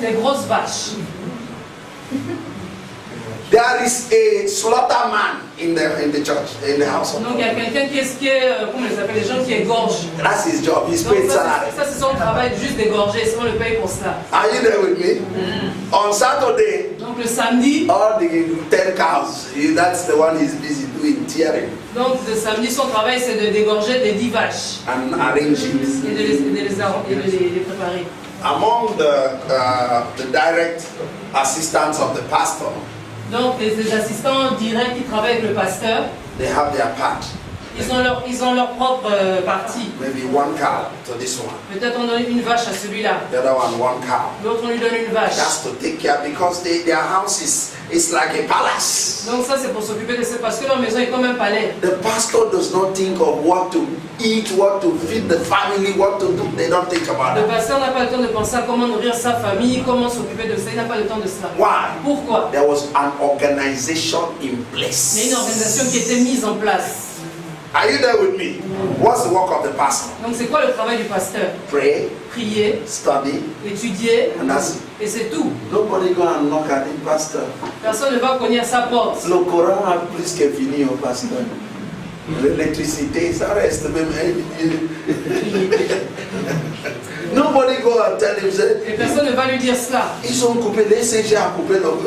S2: Les grosses vaches.
S1: There is a slaughterman in the church, in the house of
S2: Donc
S1: God.
S2: il y a quelqu'un qui est, comment ils appellent les gens qui égorgent.
S1: That's his job. He's
S2: Donc
S1: paid
S2: ça
S1: salary.
S2: c'est son travail, juste d'égorger, sinon on le paye pour cela.
S1: Are you there with me? On Saturday,
S2: Donc le samedi,
S1: all the 10 cows, that's the one he's busy doing, tearing
S2: son travail c'est de dégorger les 10 vaches
S1: and arranging.
S2: et de les préparer.
S1: Among the direct assistants of the pastor,
S2: Donc les assistants directs qui travaillent avec le pasteur,
S1: they have their part.
S2: ils ont leur propre partie.
S1: Maybe 1 cow to this one,
S2: Peut-être on donne une vache à celui-là,
S1: the other one 1 cow.
S2: l'autre on lui donne une vache.
S1: Just to take care because their house is like a palace.
S2: Donc ça c'est pour s'occuper de ça parce que leur maison est comme un palais.
S1: The pastor does not think of what to eat, what to feed the family, what to do. They don't think about
S2: Le
S1: it.
S2: pasteur n'a pas le temps de penser à comment nourrir sa famille, comment s'occuper de ça, il n'a pas le temps de cela.
S1: Why?
S2: Pourquoi?
S1: There was an organization in
S2: Il y a une
S1: place.
S2: organisation qui était mise en place.
S1: Are you there with me? What's the work of the pastor?
S2: Donc c'est quoi le travail du pasteur?
S1: Pray,
S2: Prier,
S1: study,
S2: étudier,
S1: and that's it.
S2: et c'est tout.
S1: Nobody go and knock at the pastor.
S2: Personne ne va cogner à sa porte.
S1: Le Coran a plus que fini au pasteur. L'électricité, ça reste même. Nobody go and tell him, say,
S2: Et personne ne va lui dire cela.
S1: ils ont coupé, les CG a coupé l'eau,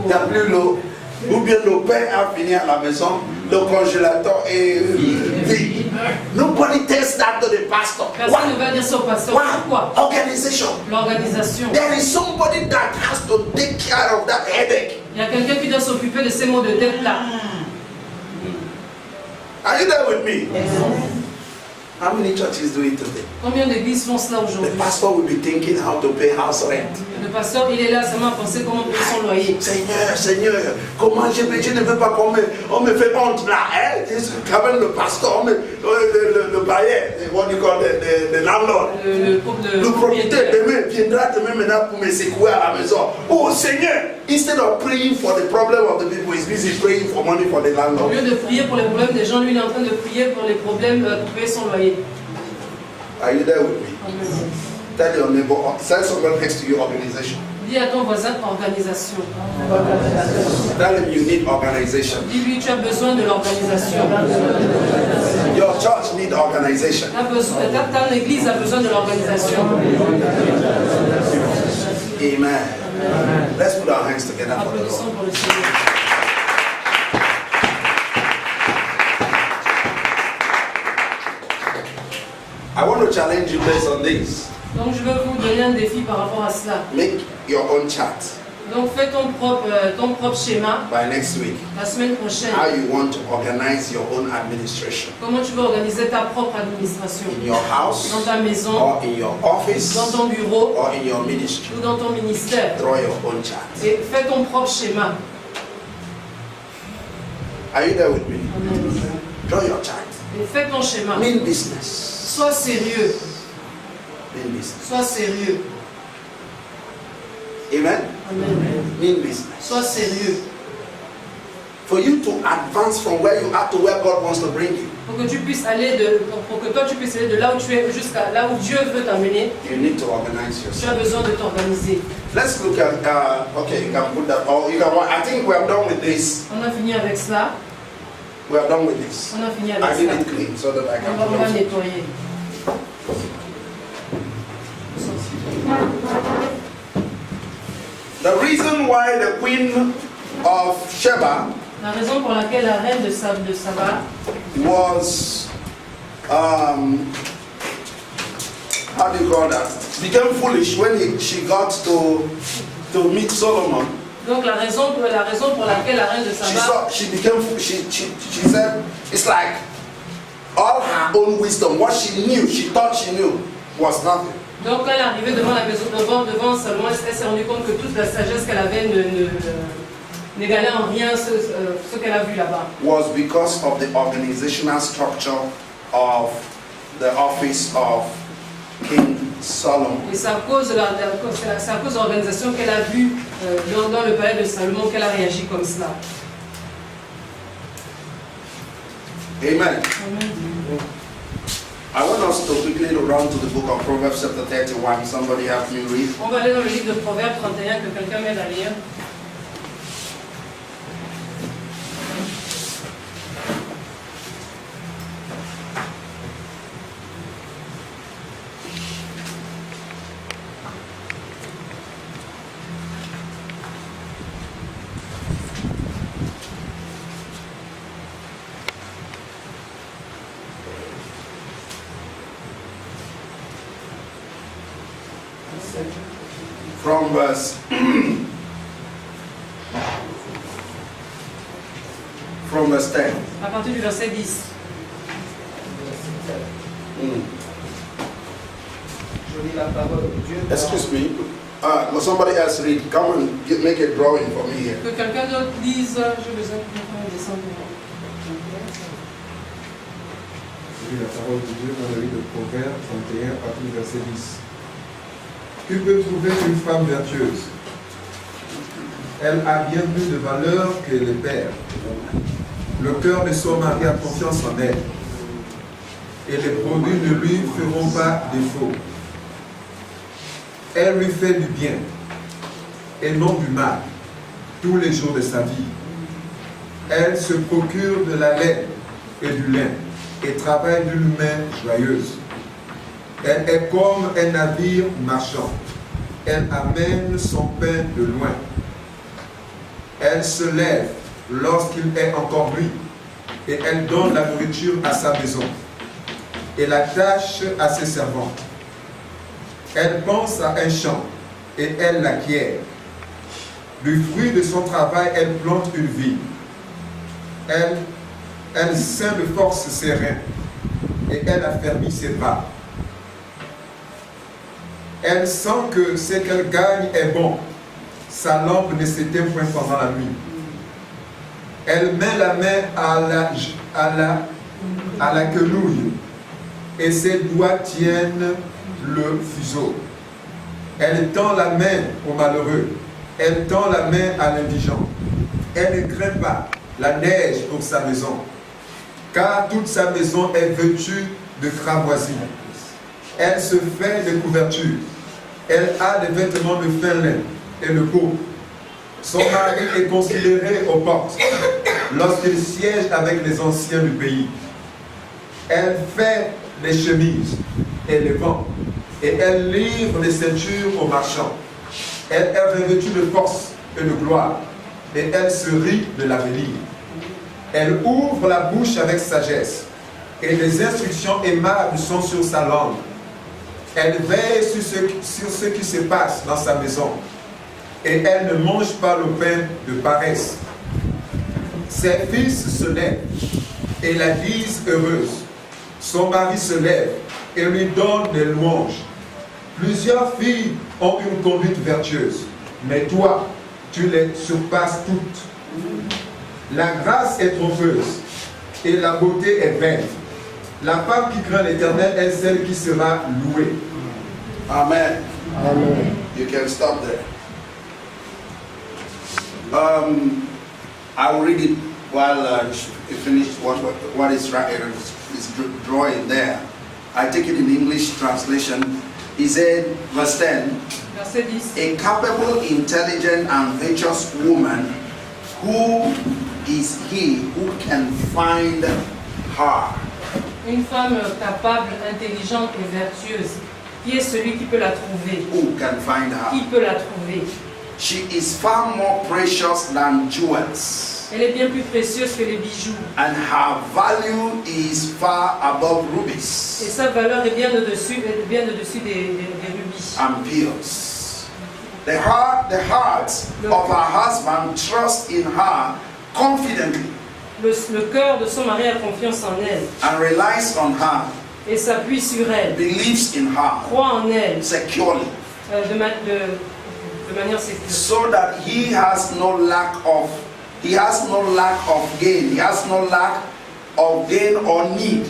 S1: il n'y a plus l'eau. Ou bien le père a fini à la maison, le congélateur est vide. Nobody tells that to the pastor.
S2: Personne ne va dire ça au pasteur.
S1: Why?
S2: Pourquoi?
S1: Organization.
S2: L'organisation.
S1: There is somebody that has to take care of that headache.
S2: Il y a quelqu'un qui doit s'occuper de ces maux de tête là.
S1: Are you there with me? How many churches do it today?
S2: Combien d'églises font cela
S1: The
S2: aujourd'hui?
S1: pastor will be thinking how to pay house rent.
S2: Le pasteur, il est là seulement à penser comment payer son loyer.
S1: Seigneur, comment je ne veux pas qu'on me fait honte là, hein? Quand même le pasteur, le bailleur, what you call the landlord. Le propriétaire viendra demain maintenant pour me secouer à la maison. Oh Seigneur, instead of praying for the problem of the people, he's busy praying for money for the
S2: Au
S1: landlord.
S2: lieu de prier pour les problèmes des gens, lui il est en train de prier pour les problèmes pour payer son loyer.
S1: Are you there with me? Tell your neighbor, tell someone next to you, organization.
S2: Dis à ton voisin organisation.
S1: Tell him you need organization.
S2: Dis-lui tu as besoin de l'organisation.
S1: Your church need organization.
S2: Ta église a besoin de l'organisation.
S1: Amen. Let's put our hands together for the
S2: Applaudissons
S1: Lord.
S2: pour le Seigneur.
S1: I want to challenge you based on this.
S2: Donc je veux vous donner un défi par rapport à cela.
S1: Make your own chart
S2: Donc fais ton propre schéma
S1: by next week.
S2: la semaine prochaine.
S1: How you want to organize your own administration
S2: Comment tu veux organiser ta propre administration
S1: in your house
S2: dans ta maison,
S1: or in your office
S2: dans ton bureau
S1: or in your ministry.
S2: ou dans ton ministère.
S1: Draw your own chart.
S2: Et fais ton propre schéma.
S1: Are you there with me? Draw your chart.
S2: Et fais ton schéma.
S1: Mean business.
S2: Sois sérieux.
S1: Mean business.
S2: Sois sérieux.
S1: Amen.
S2: Amen.
S1: Mean business.
S2: Sois sérieux.
S1: For you to advance from where you are to where God wants to bring you,
S2: Pour que tu puisses aller pour que toi tu puisses aller de là où tu es jusqu'à là où Dieu veut t'amener,
S1: you need to organize
S2: tu
S1: yourself.
S2: as besoin de t'organiser.
S1: Let's look at, okay, you can put that, or you can, I think we are done with this.
S2: On a fini avec cela.
S1: We are done with this.
S2: On a fini
S1: I
S2: avec
S1: need
S2: cela.
S1: it clean so that I can
S2: On va
S1: close.
S2: nettoyer.
S1: The reason why the queen of Sheba
S2: La raison pour laquelle la reine de Saba
S1: was, how do you call that? Became foolish when she got to meet Solomon.
S2: Donc la raison pour laquelle la reine de Saba
S1: She said, it's like all her own wisdom, what she knew, she thought she knew, was nothing.
S2: Donc quand elle est arrivée devant la maison devant Salomon, elle s'est rendue compte que toute la sagesse qu'elle avait n'égalait en rien ce qu'elle a vu là-bas.
S1: Was because of the organizational structure of the office of King Solomon.
S2: Et c'est à cause de l'organisation qu'elle a vue dans le palais de Salomon qu'elle a réagi comme cela.
S1: Amen. I want us to quickly run to the book of Proverbs chapter 31. Somebody help me read.
S2: On va aller dans le livre de Proverbes 31 que quelqu'un m'aide à lire.
S1: From verse from verse 10.
S2: À partir du verset 10.
S5: Je lis la parole de Dieu.
S1: Excuse me. Will somebody else read? Come and make a drawing for me here.
S2: Que quelqu'un d'autre lise. J'ai besoin de descendre.
S4: Je lis la parole de Dieu dans le livre de Proverbes 31, à partir du verset 10. Que peut trouver une femme vertueuse? Elle a bien plus de valeur que le père. Le cœur de son mari a confiance en elle. Et les produits ne lui feront pas défaut. Elle lui fait du bien et non du mal tous les jours de sa vie. Elle se procure de la laine et du lin et travaille d'une main joyeuse. Elle est comme un navire marchand. Elle amène son pain de loin. Elle se lève lorsqu'il est encore nuit et elle donne la nourriture à sa maison et la tâche à ses servantes. Elle pense à un champ et elle l'acquiert. Du fruit de son travail, elle plante une vigne. Elle ceint de force ses reins et elle affermit ses bras. Elle sent que ce qu'elle gagne est bon. Sa lampe ne s'éteint point pendant la nuit. Elle met la main à la quenouille et ses doigts tiennent le fuseau. Elle tend la main au malheureux. Elle tend la main à l'indigent. Elle ne craint pas la neige pour sa maison, car toute sa maison est vêtue de cramoisie. Elle se fait des couvertures. Elle a des vêtements de fin lin et de peau. Son mari est considéré aux portes lorsqu'il siège avec les anciens du pays. Elle fait les chemises et les vend, et elle livre les ceintures aux marchands. Elle est revêtue de force et de gloire, et elle se rit de l'avenir. Elle ouvre la bouche avec sagesse, et les instructions aimables sont sur sa langue. Elle veille sur ce qui se passe dans sa maison, et elle ne mange pas le pain de paresse. Ses fils se lèvent et la disent heureuse. Son mari se lève et lui donne des louanges. Plusieurs filles ont une conduite vertueuse, mais toi, tu les surpasses toutes. La grâce est trompeuse et la beauté est vaine. La femme qui craint l'Éternel est celle qui sera louée.
S1: Amen.
S4: Amen.
S1: You can stop there. I will read it while you finish what is drawing there. I take it in English translation. He said, verse 10,
S2: Verset 10.
S1: a capable, intelligent, and virtuous woman, who is he who can find her?
S2: Une femme capable, intelligente et vertueuse. Qui est celui qui peut la trouver?
S1: Who can find
S2: Qui
S1: her?
S2: peut la trouver?
S1: She is far more precious than jewels,
S2: Elle est bien plus précieuse que les bijoux.
S1: and her value is far above
S2: Et
S1: rubies
S2: sa valeur est bien au-dessus des rubis.
S1: and pearls. The hearts of her husband trust in her confidently
S2: Le cœur de son mari a confiance en elle
S1: and relies on her,
S2: et s'appuie sur elle,
S1: believes in her
S2: croit en elle
S1: securely,
S2: de manière sécure.
S1: so that he has no lack of gain. He has no lack of gain or need.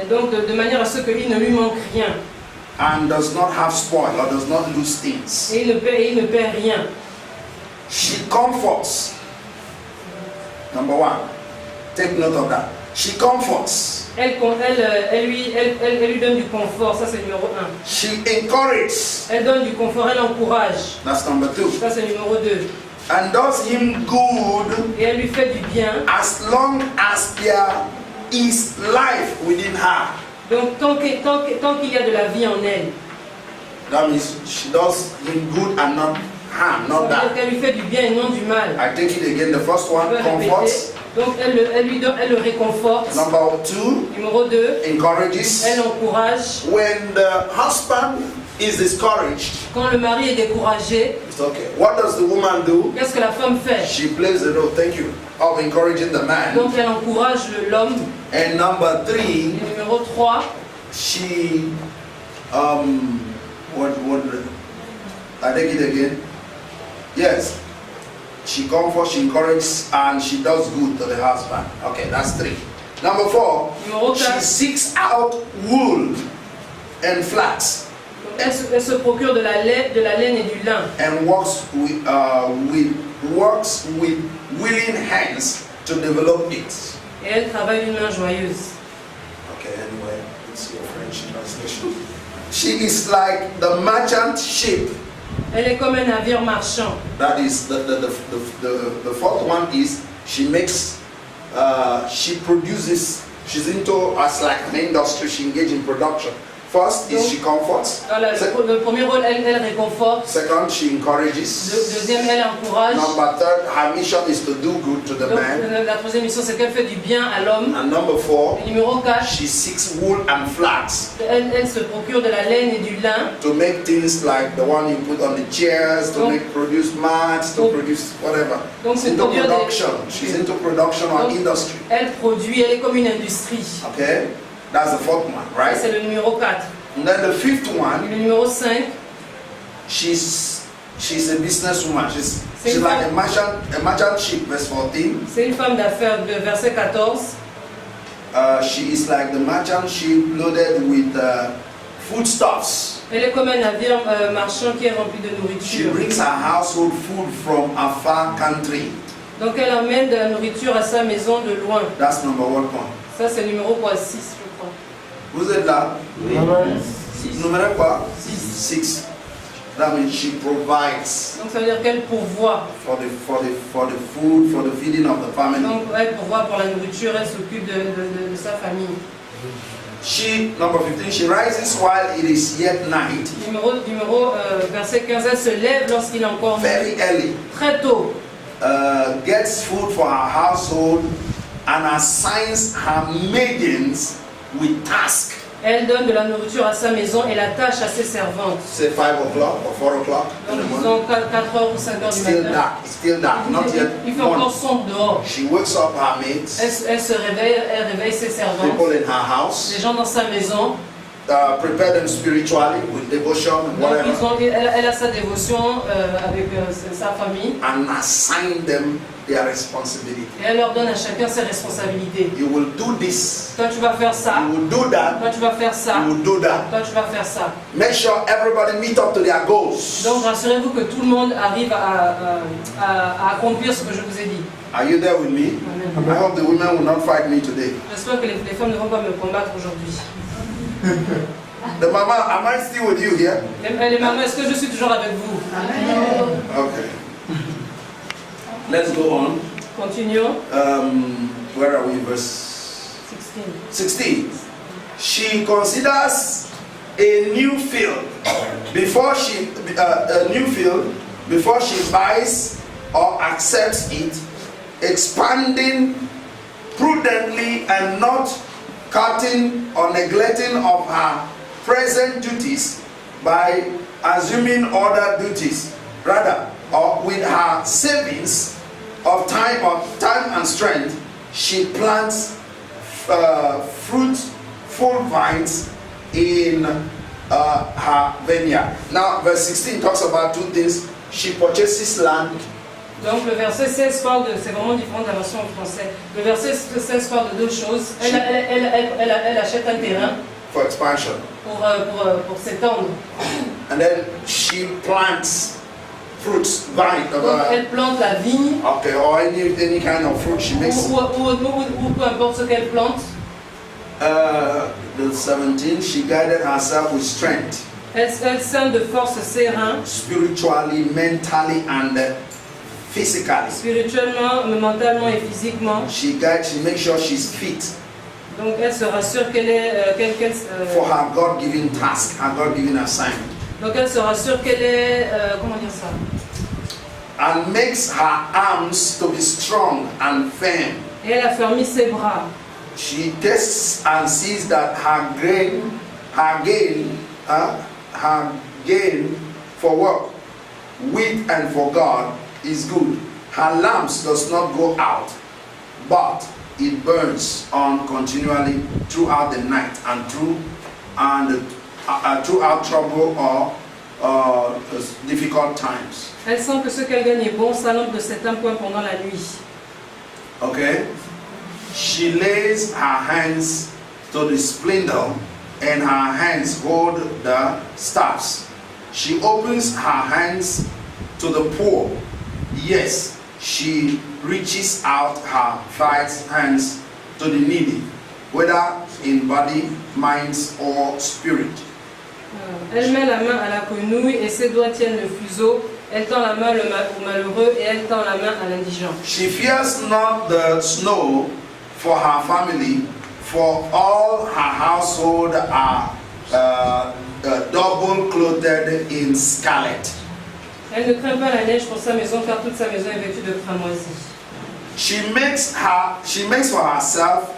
S2: Et donc de manière à ce qu'il ne lui manque rien.
S1: and does not have spoil or does not lose things.
S2: Et il ne perd rien.
S1: She comforts. Number one. Take note of that. She comforts.
S2: Elle lui donne du confort, ça c'est numéro 1.
S1: She encourages.
S2: Elle donne du confort, elle encourage.
S1: That's number 2.
S2: Ça c'est numéro 2.
S1: And does him good
S2: Et elle lui fait du bien.
S1: as long as there is life within her.
S2: Donc tant qu'il y a de la vie en elle,
S1: That means she does him good and not harm,
S2: ça
S1: not
S2: veut dire
S1: that.
S2: qu'elle lui fait du bien et non du mal.
S1: I take it again. The first
S2: Je
S1: one,
S2: peux répéter.
S1: comforts.
S2: Donc elle le réconforte.
S1: Number 2,
S2: Numéro 2,
S1: encourages.
S2: elle encourage.
S1: When the husband is discouraged,
S2: Quand le mari est découragé,
S1: it's okay. What does the woman do?
S2: qu'est-ce que la femme fait?
S1: She plays the role, thank you, of encouraging the man.
S2: Donc elle encourage l'homme.
S1: And number 3,
S2: Et numéro 3,
S1: she, I take it again. Yes. She comforts, she encourages, and she does good to the husband. Okay, that's 3. Number 4,
S2: Numéro
S1: she
S2: 4.
S1: seeks out wool and flax
S2: Elle se procure de la laine et du lin.
S1: and works with willing hands to develop it.
S2: Et elle travaille d'une main joyeuse.
S1: Okay, anyway, it's your French translation. She is like the merchant ship.
S2: Elle est comme un navire marchand.
S1: That is the fourth one is she makes, she produces. She's into as like an industry. She engages in production. First is she comforts.
S2: Voilà, le premier rôle, elle réconforte.
S1: Second, she encourages.
S2: Deuxième, elle encourage.
S1: Number 3, her mission is to do good to the
S2: Donc,
S1: man.
S2: la troisième mission, c'est qu'elle fait du bien à l'homme.
S1: And number 4,
S2: Et numéro 4,
S1: she seeks wool and flax
S2: elle se procure de la laine et du lin.
S1: to make things like the one you put on the chairs, to
S2: Donc-
S1: produce mats, to
S2: Donc-
S1: produce whatever.
S2: Donc,
S1: She's
S2: pour
S1: into
S2: produire des-
S1: production. She's into production or
S2: Donc-
S1: industry.
S2: Elle produit, elle est comme une industrie.
S1: Okay, that's the fourth one,
S2: Ça,
S1: right?
S2: c'est le numéro 4.
S1: And then the fifth
S2: Et
S1: one,
S2: le numéro 5,
S1: she's a businesswoman. She's
S2: Same
S1: like
S2: time.
S1: a merchant ship, verse 14.
S2: c'est une femme d'affaires, de verset 14.
S1: She is like the merchant ship loaded with foodstuffs.
S2: Elle est comme un navire marchand qui est rempli de
S1: She
S2: nourriture.
S1: brings her household food from a far country.
S2: Donc elle amène de la nourriture à sa maison de loin.
S1: That's number 1 point.
S2: Ça, c'est le numéro quoi, 6, je crois.
S1: Vous êtes là?
S2: Oui.
S1: Numéro quoi?
S2: 6.
S1: 6. That means she provides
S2: Donc ça veut dire qu'elle pourvoit.
S1: for the food, for the feeding of the family.
S2: Donc elle pourvoit pour la nourriture, elle s'occupe de sa famille.
S1: Number 15, she rises while it is yet night,
S2: Verset 15, elle se lève lorsqu'il est encore
S1: very early,
S2: très tôt.
S1: gets food for her household, and assigns her maidens with tasks.
S2: Elle donne de la nourriture à sa maison et la tâche à ses servantes.
S1: Say 5 o'clock or 4 o'clock in
S2: Donc
S1: the morning.
S2: disons 4h ou 5h
S1: It's
S2: du
S1: still
S2: matin.
S1: dark. It's still dark. Not yet
S2: Il fait encore
S1: morning.
S2: sombre dehors.
S1: She wakes up her maids,
S2: Elle se réveille, elle réveille ses servantes.
S1: people in her house,
S2: Les gens dans sa maison.
S1: prepare them spiritually with devotion and
S2: Donc
S1: whatever,
S2: elle a sa dévotion avec sa famille.
S1: and assign them their responsibility.
S2: Et elle leur donne à chacun ses responsabilités.
S1: You will do this.
S2: Toi tu vas faire ça.
S1: You will do that.
S2: Toi tu vas faire ça.
S1: You will do that.
S2: Toi tu vas faire ça.
S1: Make sure everybody meet up to their goals.
S2: Donc rassurez-vous que tout le monde arrive à accomplir ce que je vous ai dit.
S1: Are you there with me?
S2: Amen.
S1: I hope the women will not fight me today.
S2: J'espère que les femmes ne vont pas me combattre aujourd'hui.
S1: The mama, am I still with you here?
S2: Les mamans, est-ce que je suis toujours avec vous?
S1: Okay. Let's go on.
S2: Continuons.
S1: Where are we? Verse 16. She considers a new field before she buys or accepts it, expanding prudently and not cutting or neglecting of her present duties by assuming other duties. Rather, or with her savings of time and strength, she plants fruitful vines in her vineyard. Now, verse 16 talks about two things. She purchases land.
S2: Donc le verset 16 parle de, c'est vraiment différent de la version en français. Le verset 16 parle de deux choses. Elle achète un terrain.
S1: for expansion.
S2: Pour s'étendre.
S1: And then she plants fruits, vine,
S2: Donc elle plante la vigne,
S1: okay, or any kind of fruit she makes.
S2: ou peu importe ce qu'elle plante.
S1: The 17, she guided herself with strength,
S2: Elle sème de force ses reins,
S1: spiritually, mentally, and physically.
S2: spirituellement, mentalement et physiquement.
S1: She makes sure she's fit
S2: Donc elle se rassure qu'elle est,
S1: for her God-given task, her God-given assignment,
S2: donc elle se rassure qu'elle est, comment dire ça?
S1: and makes her arms to be strong and firm.
S2: Et elle a fermé ses bras.
S1: She tests and sees that her gain for work with and for God is good. Her lamps does not go out, but it burns on continually throughout the night and throughout trouble or difficult times.
S2: Elle sent que ce qu'elle gagne est bon, sa lampe ne s'éteint point pendant la nuit.
S1: Okay? She lays her hands to the spindle and her hands hold the staffs. She opens her hands to the poor. Yes, she reaches out her right hands to the needy, whether in body, mind, or spirit.
S2: Elle met la main à la quenouille et ses doigts tiennent le fuseau. Elle tend la main au malheureux et elle tend la main à l'indigent.
S1: She fears not the snow for her family, for all her household are double clothed in scarlet.
S2: Elle ne craint pas la neige pour sa maison car toute sa maison est vêtue de cramoisi.
S1: She makes for herself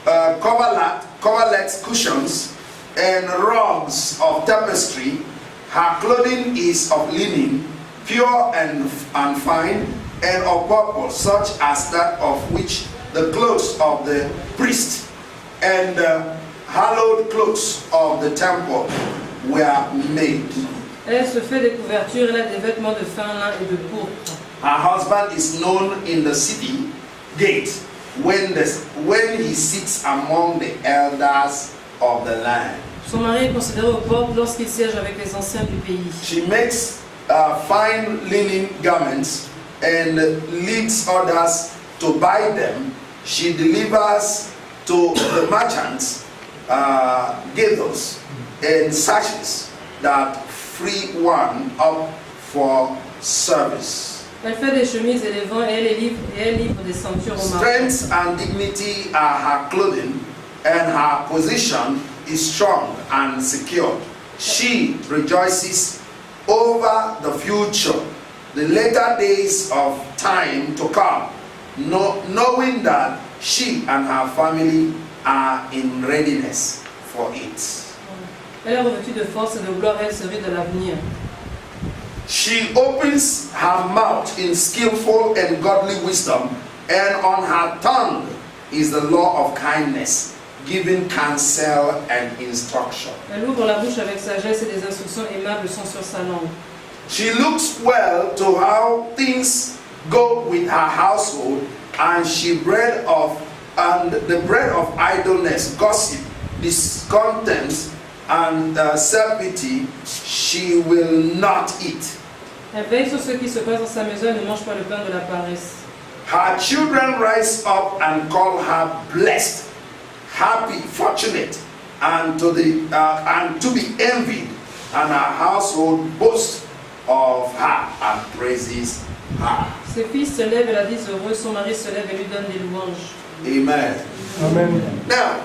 S1: coverlet cushions and rugs of tapestry. Her clothing is of linen, pure and fine, and of purple, such as that of which the clothes of the priest and the hallowed clothes of the temple were made.
S2: Elle se fait des couvertures, elle a des vêtements de fin lin et de pourpre.
S1: Her husband is known in the city gate when he sits among the elders of the land.
S2: Son mari est considéré aux portes lorsqu'il siège avec les anciens du pays.
S1: She makes fine linen garments and leads others to buy them. She delivers to the merchants gathers and sashes that free one up for service.
S2: Elle fait des chemises et des vents et elle livre des ceintures aux marchands.
S1: Strength and dignity are her clothing, and her position is strong and secure. She rejoices over the future, the later days of time to come, knowing that she and her family are in readiness for it.
S2: Elle est revêtue de force et de gloire, elle se rit de l'avenir.
S1: She opens her mouth in skillful and godly wisdom, and on her tongue is the law of kindness, giving counsel and instruction.
S2: Elle ouvre la bouche avec sagesse et des instructions aimables sont sur sa langue.
S1: She looks well to how things go with her household, and the bread of idleness, gossip, discontent, and self-pity she will not eat.
S2: Elle veille sur ce qui se passe dans sa maison et ne mange pas le pain de la paresse.
S1: Her children rise up and call her blessed, happy, fortunate, and to be envied, and her household boasts of her and praises her.
S2: Ses fils se lèvent et la disent heureuse, son mari se lève et lui donne des louanges.
S1: Amen.
S3: Amen.
S1: Now,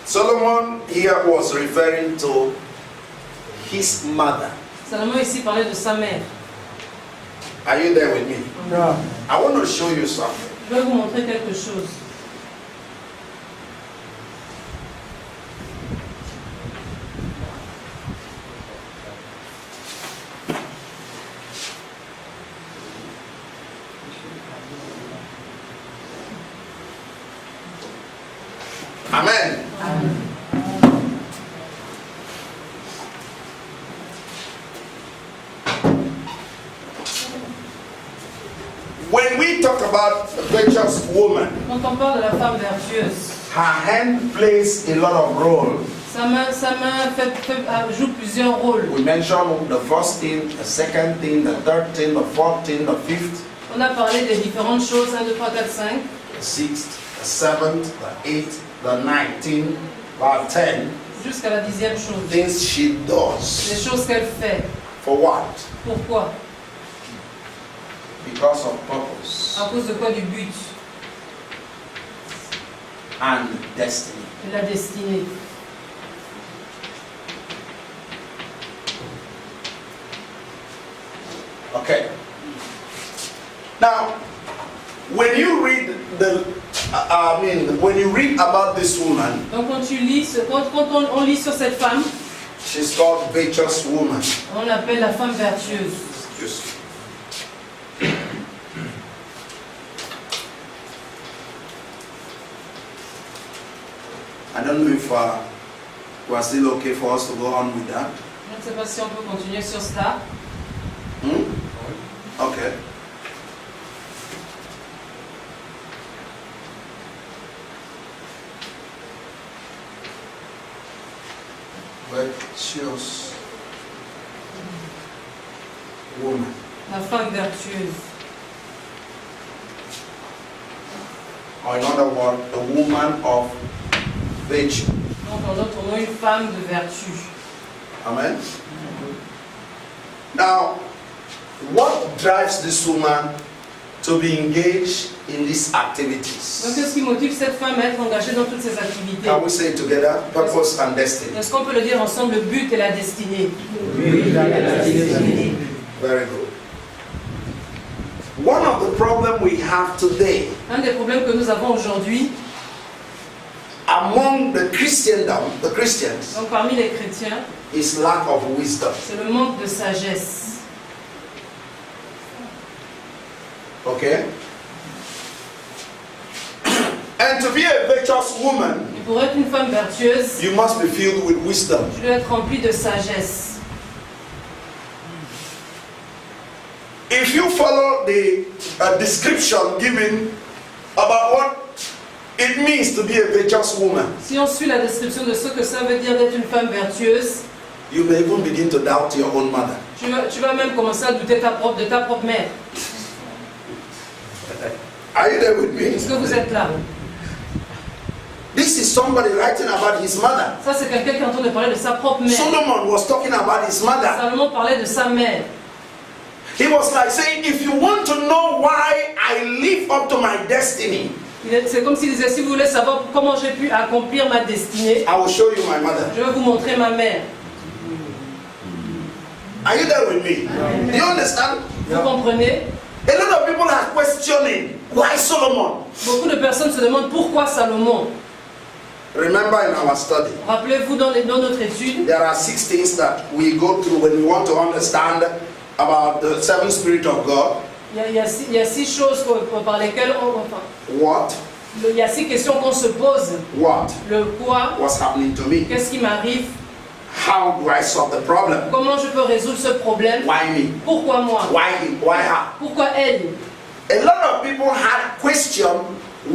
S1: Solomon here was referring to his mother.
S2: Salomon ici parlait de sa mère.
S1: Are you there with me?
S3: Yeah.
S1: I want to show you something.
S2: Je vais vous montrer quelque chose.
S1: Amen. When we talk about the virtuous woman,
S2: Quand on parle de la femme vertueuse,
S1: Her hand plays a lot of role.
S2: Sa main joue plusieurs rôles.
S1: We mentioned the first thing, the second thing, the third thing, the fourth thing, the fifth,
S2: On a parlé des différentes choses, 1, 2, 3, 4, 5.
S1: the sixth, the seventh, the eighth, the 19th, the 10.
S2: Jusqu'à la 10e chose.
S1: Things she
S2: Les
S1: does.
S2: choses qu'elle fait.
S1: For what?
S2: Pourquoi?
S1: Because of purpose
S2: À cause de quoi? Du but.
S1: and destiny.
S2: De la destinée.
S1: Okay. Now, when you read when you read about this woman,
S2: Donc quand tu lis, quand on lit sur cette femme,
S1: she's called virtuous woman.
S2: on l'appelle la femme vertueuse.
S1: Just I don't know if we're still okay for us to go on with that.
S2: Je ne sais pas si on peut continuer sur cela.
S1: Okay. Virtuous woman.
S2: La femme vertueuse.
S1: Or in other words, a woman of virtue.
S2: Donc en d'autres mots, une femme de vertu.
S1: Amen. Now, what drives this woman to be engaged in these activities?
S2: Donc qu'est-ce qui motive cette femme à être engagée dans toutes ces activités?
S1: Can we say it together? Purpose and destiny.
S2: Est-ce qu'on peut le dire ensemble, le but et la destinée?
S1: Very good. One of the problems we have today
S2: Un des problèmes que nous avons aujourd'hui,
S1: among the Christendom, the Christians,
S2: donc parmi les chrétiens,
S1: is lack of wisdom.
S2: c'est le manque de sagesse.
S1: Okay? And to be a virtuous woman,
S2: Et pour être une femme vertueuse,
S1: you must be filled with wisdom.
S2: tu dois être rempli de sagesse.
S1: If you follow the description given about what it means to be a virtuous woman,
S2: Si on suit la description de ce que ça veut dire d'être une femme vertueuse,
S1: you may even begin to doubt your own mother.
S2: tu vas même commencer à douter de ta propre mère.
S1: Are you there with me?
S2: Est-ce que vous êtes là?
S1: This is somebody writing about his mother.
S2: Ça, c'est quelqu'un qui est en train de parler de sa propre mère.
S1: Solomon was talking about his mother.
S2: Salomon parlait de sa mère.
S1: He was like saying, if you want to know why I live up to my destiny,
S2: C'est comme s'il disait, si vous voulez savoir comment j'ai pu accomplir ma destinée,
S1: I will show you my mother.
S2: je vais vous montrer ma mère.
S1: Are you there with me? Do you understand?
S2: Vous comprenez?
S1: A lot of people are questioning, why Solomon?
S2: Beaucoup de personnes se demandent pourquoi Salomon.
S1: Remember in our study,
S2: Rappelez-vous dans notre étude,
S1: there are 6 things that we go through when we want to understand about the 7 Spirit of God.
S2: il y a 6 choses par lesquelles
S1: What?
S2: il y a 6 questions qu'on se pose.
S1: What?
S2: Le quoi,
S1: What's happening to me?
S2: qu'est-ce qui m'arrive,
S1: How do I solve the problem?
S2: comment je peux résoudre ce problème,
S1: Why me?
S2: pourquoi moi,
S1: Why him? Why her?
S2: pourquoi elle.
S1: A lot of people had question,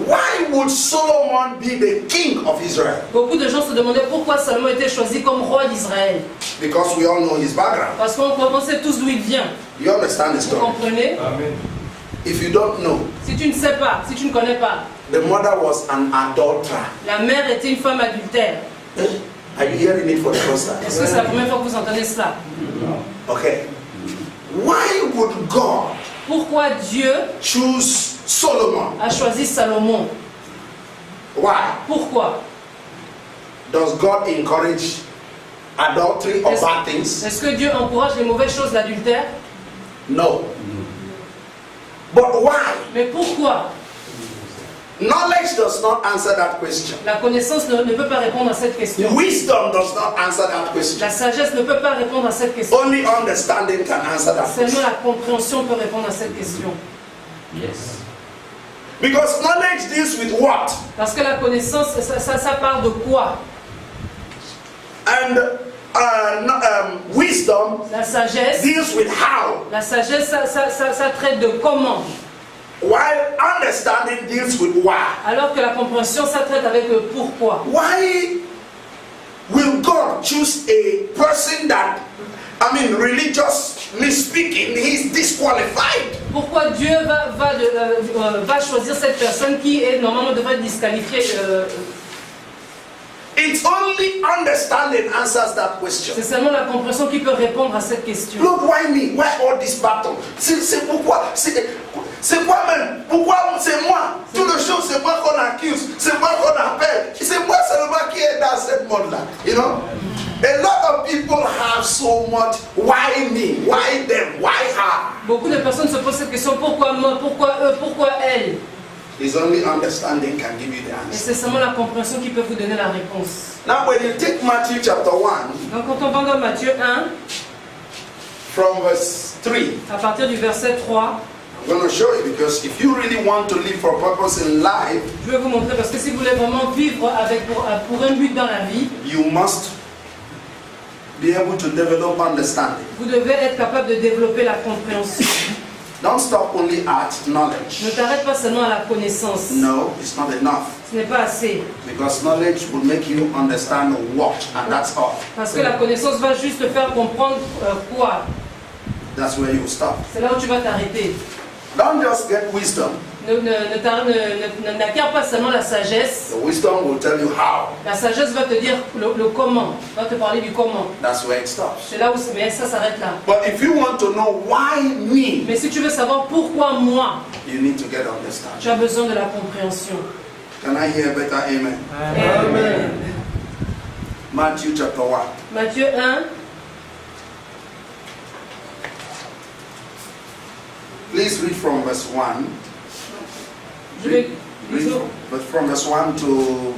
S1: why would Solomon be the king of Israel?
S2: Beaucoup de gens se demandaient pourquoi Salomon était choisi comme roi d'Israël.
S1: Because we all know his background.
S2: Parce qu'on sait tous d'où il vient.
S1: You understand the
S2: Vous
S1: story?
S2: comprenez?
S3: Amen.
S1: If you don't know,
S2: Si tu ne sais pas, si tu ne connais pas,
S1: the mother was an adulterer.
S2: la mère était une femme adultère.
S1: Are you hearing it for the first time?
S2: Est-ce que c'est la première fois que vous entendez cela?
S1: Okay. Why would God
S2: Pourquoi Dieu
S1: choose Solomon?
S2: a choisi Salomon?
S1: Why?
S2: Pourquoi?
S1: Does God encourage adultery or
S2: Est-ce-
S1: bad things?
S2: Est-ce que Dieu encourage les mauvaises choses, l'adultère?
S1: No. But why?
S2: Mais pourquoi?
S1: Knowledge does not answer that question.
S2: La connaissance ne peut pas répondre à cette question.
S1: Wisdom does not answer that question.
S2: La sagesse ne peut pas répondre à cette question.
S1: Only understanding can answer that
S2: Seulement
S1: question.
S2: la compréhension peut répondre à cette question.
S1: Because knowledge deals with what?
S2: Parce que la connaissance, ça parle de quoi?
S1: And wisdom
S2: La sagesse,
S1: deals with how.
S2: ça traite de comment.
S1: while understanding deals with why.
S2: Alors que la compréhension, ça traite avec le pourquoi.
S1: Why will God choose a person that, religiously speaking, he's disqualified?
S2: Pourquoi Dieu va choisir cette personne qui est normalement devrait être disqualifiée?
S1: It's only understanding answers that question.
S2: C'est seulement la compréhension qui peut répondre à cette question.
S1: Lord, why me? Why all this battle? C'est pourquoi? C'est quoi même? Pourquoi c'est moi? Toutes les choses, c'est moi qu'on accuse, c'est moi qu'on appelle. C'est moi seulement qui est dans cette monde-là. You know? A lot of people have so much. Why me? Why them? Why her?
S2: Beaucoup de personnes se posent cette question: pourquoi moi? Pourquoi eux? Pourquoi elle?
S1: It's only understanding can give you the
S2: Et
S1: answer.
S2: c'est seulement la compréhension qui peut vous donner la réponse.
S1: Now, when you take Matthew chapter 1,
S2: Donc quand on va dans Matthieu 1,
S1: from verse 3,
S2: à partir du verset 3,
S1: I'm going to show you, because if you really want to live for a purpose in life,
S2: je vais vous montrer, parce que si vous voulez vraiment vivre pour un but dans la vie,
S1: you must be able to develop understanding.
S2: vous devez être capable de développer la compréhension.
S1: Don't stop only at knowledge.
S2: Ne t'arrête pas seulement à la connaissance.
S1: No, it's not enough.
S2: Ce n'est pas assez.
S1: Because knowledge will make you understand what, and that's all.
S2: Parce que la connaissance va juste te faire comprendre quoi.
S1: That's where you stop.
S2: C'est là où tu vas t'arrêter.
S1: Don't just get wisdom.
S2: N'acquiert pas seulement la sagesse.
S1: The wisdom will tell you how.
S2: La sagesse va te dire le comment, va te parler du comment.
S1: That's where it stops.
S2: C'est là où mais ça s'arrête là.
S1: But if you want to know why me,
S2: Mais si tu veux savoir pourquoi moi,
S1: you need to get understanding.
S2: tu as besoin de la compréhension.
S1: Can I hear a better amen?
S2: Amen.
S1: Matthew chapter 1.
S2: Matthieu 1,
S1: Please read from verse 1.
S2: je vais
S1: Read but from verse 1 to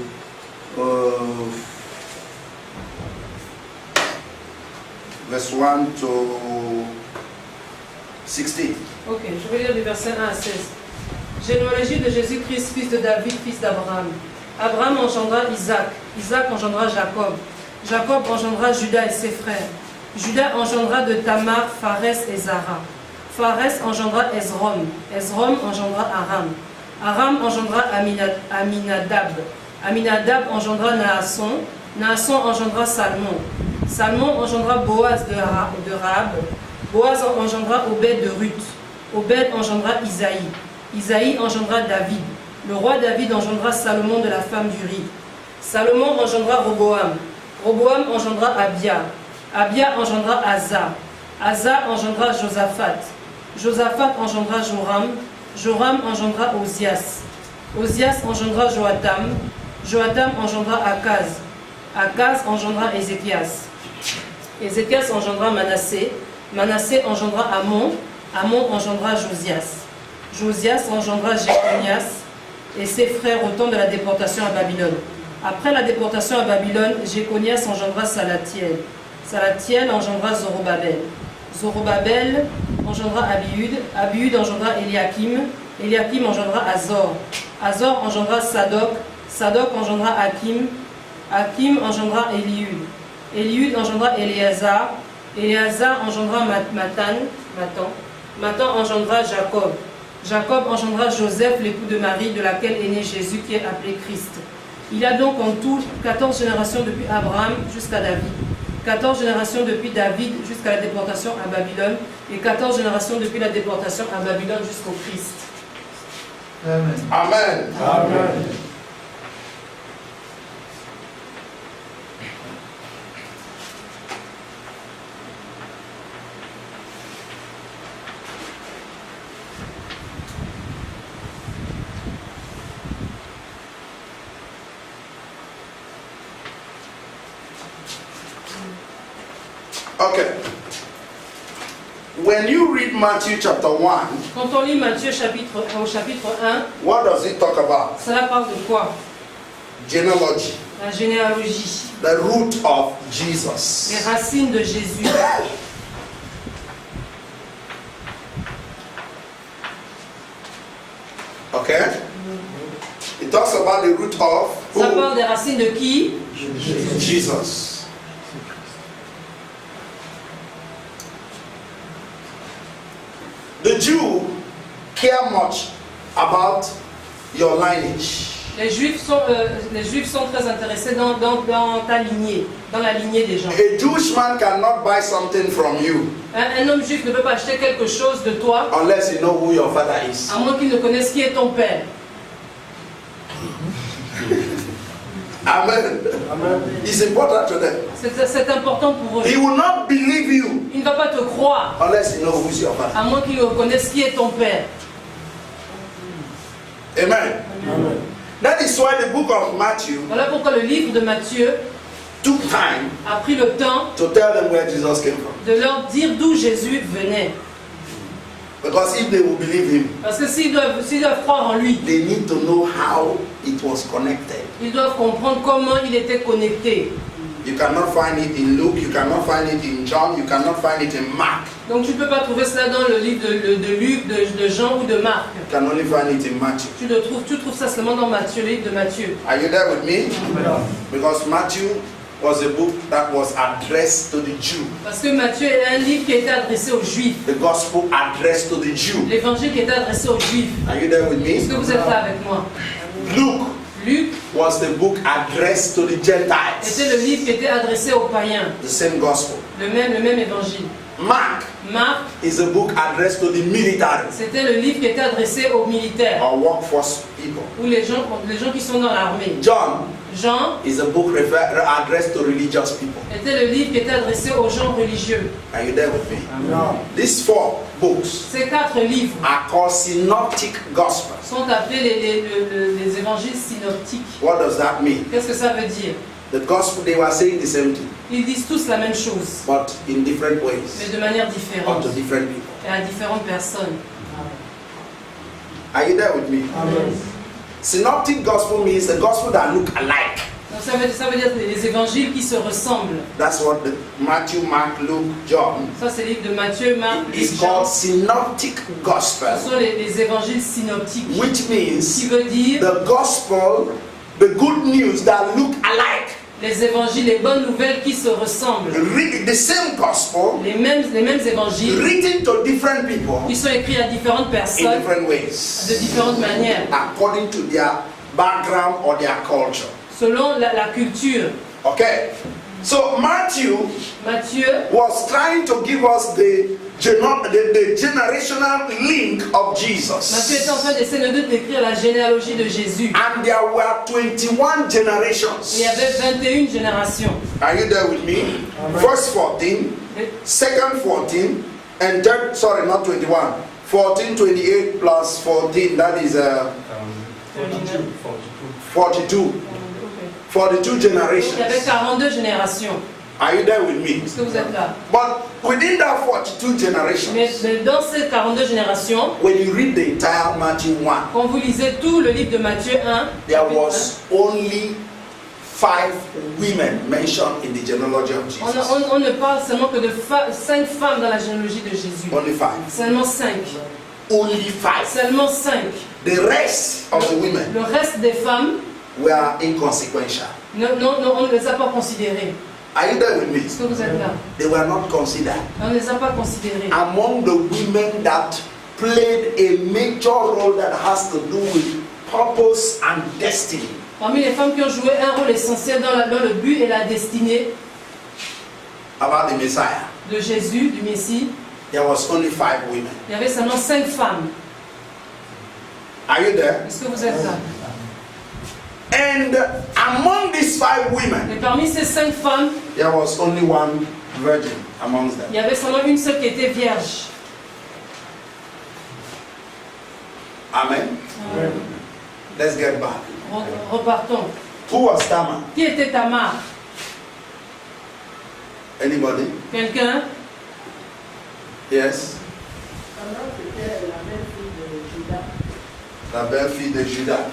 S1: verse 1 to 16.
S2: Ok, je vais lire du verset 1 à 16. Généalogie de Jésus-Christ, fils de David, fils d'Abraham. Abraham engendra Isaac. Isaac engendra Jacob. Jacob engendra Judas et ses frères. Judas engendra de Tamar, Pharès et Zara. Pharès engendra Esrom. Esrom engendra Aram. Aram engendra Aminadab. Aminadab engendra Naasson. Naasson engendra Salmon. Salmon engendra Boaz de Rahab. Boaz engendra Obed de Ruth. Obed engendra Isaïe. Isaïe engendra David. Le roi David engendra Salomon de la femme d'Uri. Salomon engendra Roboam. Roboam engendra Abia. Abia engendra Asa. Asa engendra Josaphat. Josaphat engendra Joram. Joram engendra Ozias. Ozias engendra Joatam. Joatam engendra Akaz. Akaz engendra Ézéchias. Ézéchias engendra Manassé. Manassé engendra Amon. Amon engendra Josias. Josias engendra Jéconias et ses frères au temps de la déportation à Babylone. Après la déportation à Babylone, Jéconias engendra Salatiel. Salatiel engendra Zorobabel. Zorobabel engendra Abiud. Abiud engendra Eliakim. Eliakim engendra Azor. Azor engendra Sadok. Sadok engendra Hakim. Hakim engendra Eliud. Eliud engendra Éléazar. Éléazar engendra Matan. Matan engendra Jacob. Jacob engendra Joseph, l'époux de Marie, de laquelle est né Jésus, qui est appelé Christ. Il y a donc en tout 14 générations depuis Abraham jusqu'à David. 14 générations depuis David jusqu'à la déportation à Babylone. Et 14 générations depuis la déportation à Babylone jusqu'au Christ.
S1: Amen. Amen.
S3: Amen.
S1: Okay. When you read Matthew chapter 1,
S2: Quand on lit Matthieu au chapitre 1,
S1: what does it talk about?
S2: cela parle de quoi?
S1: Genealogy,
S2: La généalogie,
S1: the root of Jesus.
S2: les racines de Jésus.
S1: Okay? It talks about the root of
S2: Ça
S1: who?
S2: parle des racines de qui?
S1: Jesus. The Jew care much about your lineage.
S2: Les Juifs sont très intéressés dans ta lignée, dans la lignée des gens.
S1: A Jewish man cannot buy something from you
S2: Un homme juif ne peut pas acheter quelque chose de toi
S1: unless you know who your father is.
S2: à moins qu'il ne connaisse qui est ton père.
S1: Amen. It's important to them.
S2: C'est important pour eux.
S1: He will not believe you
S2: Il ne va pas te croire
S1: unless you know who's your father.
S2: à moins qu'il connaisse qui est ton père.
S1: Amen. That is why the book of Matthew
S2: Voilà pourquoi le livre de Matthieu
S1: took time
S2: a pris le temps
S1: to tell them where Jesus came from.
S2: de leur dire d'où Jésus venait.
S1: Because if they will believe him,
S2: Parce que s'ils doivent croire en lui,
S1: they need to know how it was connected.
S2: ils doivent comprendre comment il était connecté.
S1: You cannot find it in Luke, you cannot find it in John, you cannot find it in Mark.
S2: Donc tu ne peux pas trouver cela dans le livre de Luc, de Jean ou de Marc.
S1: You can only find it in Matthew.
S2: Tu trouves ça seulement dans Matthieu, le livre de Matthieu.
S1: Are you there with me? Because Matthew was a book that was addressed to the Jew.
S2: Parce que Matthieu est un livre qui était adressé aux Juifs.
S1: The gospel addressed to the Jew.
S2: L'évangile qui était adressé aux Juifs.
S1: Are you there with
S2: Est-ce que
S1: me?
S2: vous êtes là avec moi? Luc
S1: was the book addressed to the Gentiles.
S2: était le livre qui était adressé aux païens.
S1: The same gospel.
S2: Le même évangile.
S1: Mark
S2: Marc,
S1: is a book addressed to the military
S2: c'était le livre qui était adressé aux militaires.
S1: or workforce people.
S2: Ou les gens qui sont dans l'armée.
S1: John
S2: Jean
S1: is a book addressed to religious people.
S2: était le livre qui était adressé aux gens religieux.
S1: Are you there with me? These 4 books
S2: Ces 4 livres
S1: are called synoptic gospels.
S2: sont appelés les évangiles synoptiques.
S1: What does that mean?
S2: Qu'est-ce que ça veut dire?
S1: The gospel, they were saying the same thing,
S2: Ils disent tous la même chose,
S1: but in different
S2: mais
S1: ways,
S2: de manière
S1: or
S2: différente
S1: to different people.
S2: et à différentes personnes.
S1: Are you there with me? Synoptic gospel means the gospel that look alike.
S2: Donc ça veut dire les évangiles qui se ressemblent.
S1: That's what the Matthew, Mark, Luke, John.
S2: Ça c'est le livre de Matthieu, Marc,
S1: It's
S2: Luc, Jean.
S1: called synoptic gospel,
S2: Ce sont les évangiles synoptiques.
S1: which
S2: Qui
S1: means
S2: veut dire
S1: the gospel, the good news that look alike.
S2: les évangiles, les bonnes nouvelles qui se ressemblent.
S1: Read the same gospel
S2: Les mêmes évangiles
S1: written to different people
S2: qui sont écrits à différentes
S1: in
S2: personnes
S1: different
S2: de
S1: ways,
S2: différentes manières,
S1: according to their background or their culture.
S2: selon la culture.
S1: Okay, so Matthew
S2: Matthieu
S1: was trying to give us the generational link of Jesus.
S2: Matthieu est en train d'essayer de décrire la généalogie de Jésus.
S1: And there were 21 generations.
S2: Il y avait 21 générations.
S1: Are you there with me? First 14, second 14, and third, sorry, not 21. 14, 28 plus 14, that is 42. 42
S2: Il y avait
S1: generations.
S2: 42 générations.
S1: Are you there with me?
S2: Est-ce que vous êtes là?
S1: But within that 42 generations,
S2: Mais dans ces 42 générations,
S1: when you read the entire Matthew 1,
S2: quand vous lisez tout le livre de Matthieu 1,
S1: there was only 5 women mentioned in the genealogy of Jesus.
S2: on ne parle seulement que de 5 femmes dans la généalogie de Jésus.
S1: Only 5.
S2: Seulement 5.
S1: Only 5.
S2: Seulement 5.
S1: The rest of the women
S2: Le reste des femmes,
S1: were inconsequential.
S2: non, on ne les a pas considérées.
S1: Are you there with me?
S2: Est-ce que vous êtes là?
S1: They were not considered.
S2: On ne les a pas considérées.
S1: Among the women that played a major role that has to do with purpose and destiny,
S2: Parmi les femmes qui ont joué un rôle essentiel dans le but et la destinée
S1: about the Messiah,
S2: de Jésus, du Messie,
S1: there was only 5 women.
S2: il y avait seulement 5 femmes.
S1: Are you there?
S2: Est-ce que vous êtes là?
S1: And among these 5 women,
S2: Et parmi ces 5 femmes,
S1: there was only one virgin amongst them.
S2: il y avait seulement une seule qui était vierge.
S1: Amen. Let's get back.
S2: Repartons.
S1: Who was Tamar?
S2: Qui était Tamar?
S1: Anybody?
S2: Quelqu'un?
S1: Yes?
S6: Tamar, c'était la belle-fille de Judas.
S1: La belle-fille de Judas.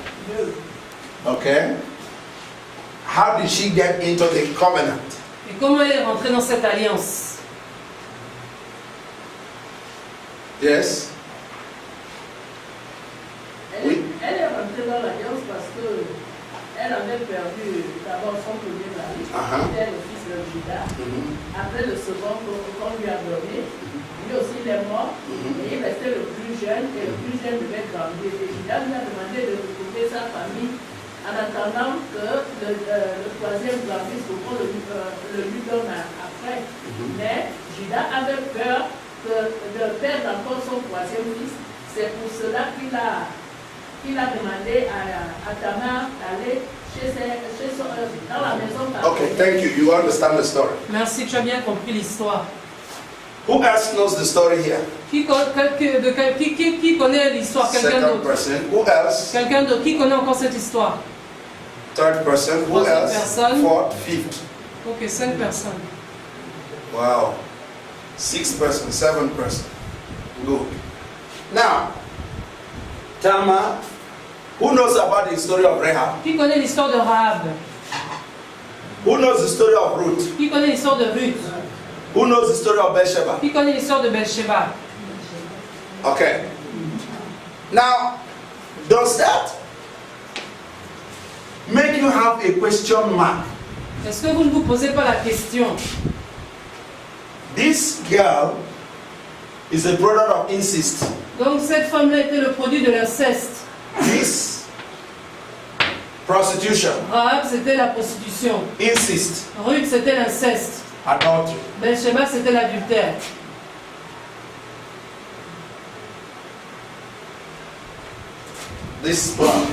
S1: Okay. How did she get into the covenant?
S2: Et comment elle est rentrée dans cette alliance?
S1: Yes? Oui.
S6: Elle est rentrée dans l'alliance parce qu'elle avait perdu d'abord son premier mari, qui était le fils de Judas. Après le second qu'on lui a donné, lui aussi il est mort. Et il restait le plus jeune, et le plus jeune devait grandir. Et Judas lui a demandé de retrouver sa famille en attendant que le troisième grandisse pour qu'on le lui donne après. Mais Judas avait peur de perdre encore son troisième fils. C'est pour cela qu'il a demandé à Tamar d'aller dans la maison.
S1: Okay, thank you. You understand the story.
S2: Merci, tu as bien compris l'histoire.
S1: Who else knows the story here?
S2: Qui connaît l'histoire? Quelqu'un
S1: Second
S2: d'autre?
S1: person. Who else?
S2: Quelqu'un d'autre? Qui connaît encore cette histoire?
S1: Third person. Who
S2: Troisième
S1: else?
S2: personne.
S1: Fourth, fifth.
S2: Ok, 5 personnes.
S1: Wow. 6 person, 7 person. Good. Now, Tamar, who knows about the story of Rahab?
S2: Qui connaît l'histoire de Rahab?
S1: Who knows the story of Ruth?
S2: Qui connaît l'histoire de Ruth?
S1: Who knows the story of Bathsheba?
S2: Qui connaît l'histoire de Bathsheba?
S1: Okay. Now, does that make you have a question mark?
S2: Est-ce que vous ne vous posez pas la question?
S1: This girl is a product of incest.
S2: Donc cette femme-là était le produit de l'inceste.
S1: This prostitution,
S2: Rahab, c'était la prostitution.
S1: incest,
S2: Ruth, c'était l'inceste.
S1: adultery.
S2: Bathsheba, c'était l'adultère.
S1: This one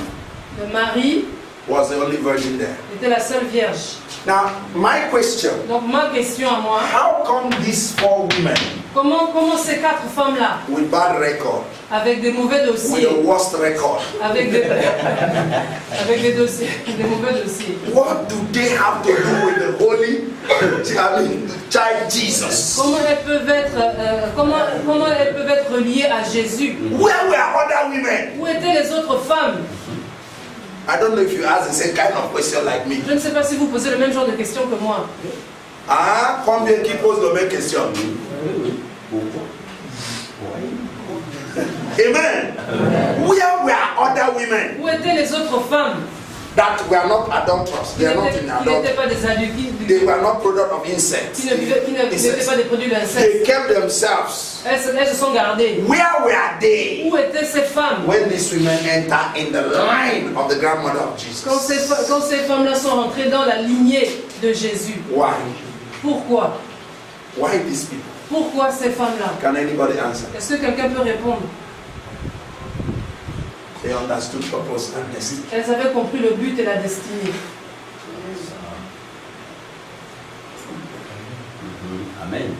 S2: Le mari
S1: was the only virgin there.
S2: était la seule vierge.
S1: Now, my question,
S2: Donc ma question à moi,
S1: how come these 4 women
S2: comment ces 4 femmes-là,
S1: with bad record,
S2: avec des mauvais
S1: with
S2: dossiers,
S1: the worst record,
S2: avec des dossiers, des mauvais dossiers,
S1: what do they have to do with the holy, child Jesus?
S2: comment elles peuvent être liées à Jésus?
S1: Where were other women?
S2: Où étaient les autres femmes?
S1: I don't know if you ask the same kind of question like me.
S2: Je ne sais pas si vous posez le même genre de questions que moi.
S1: Ah, combien qui posent la même question? Amen. Where were other women
S2: Où étaient les autres femmes
S1: that were not adulterous?
S2: qui
S1: They are not in
S2: n'étaient
S1: adultery.
S2: pas des adultes,
S1: They were not product of incest.
S2: qui n'étaient pas des produits
S1: They
S2: d'inceste?
S1: kept themselves.
S2: Elles se sont gardées.
S1: Where were they
S2: Où étaient ces femmes
S1: when these women enter in the line of the grandmother of
S2: quand
S1: Jesus?
S2: ces femmes-là sont rentrées dans la lignée de Jésus?
S1: Why?
S2: Pourquoi?
S1: Why these people?
S2: Pourquoi ces femmes-là?
S1: Can anybody answer?
S2: Est-ce que quelqu'un peut répondre?
S1: They understood purpose and destiny.
S2: Elles avaient compris le but et la destinée.
S7: Amen.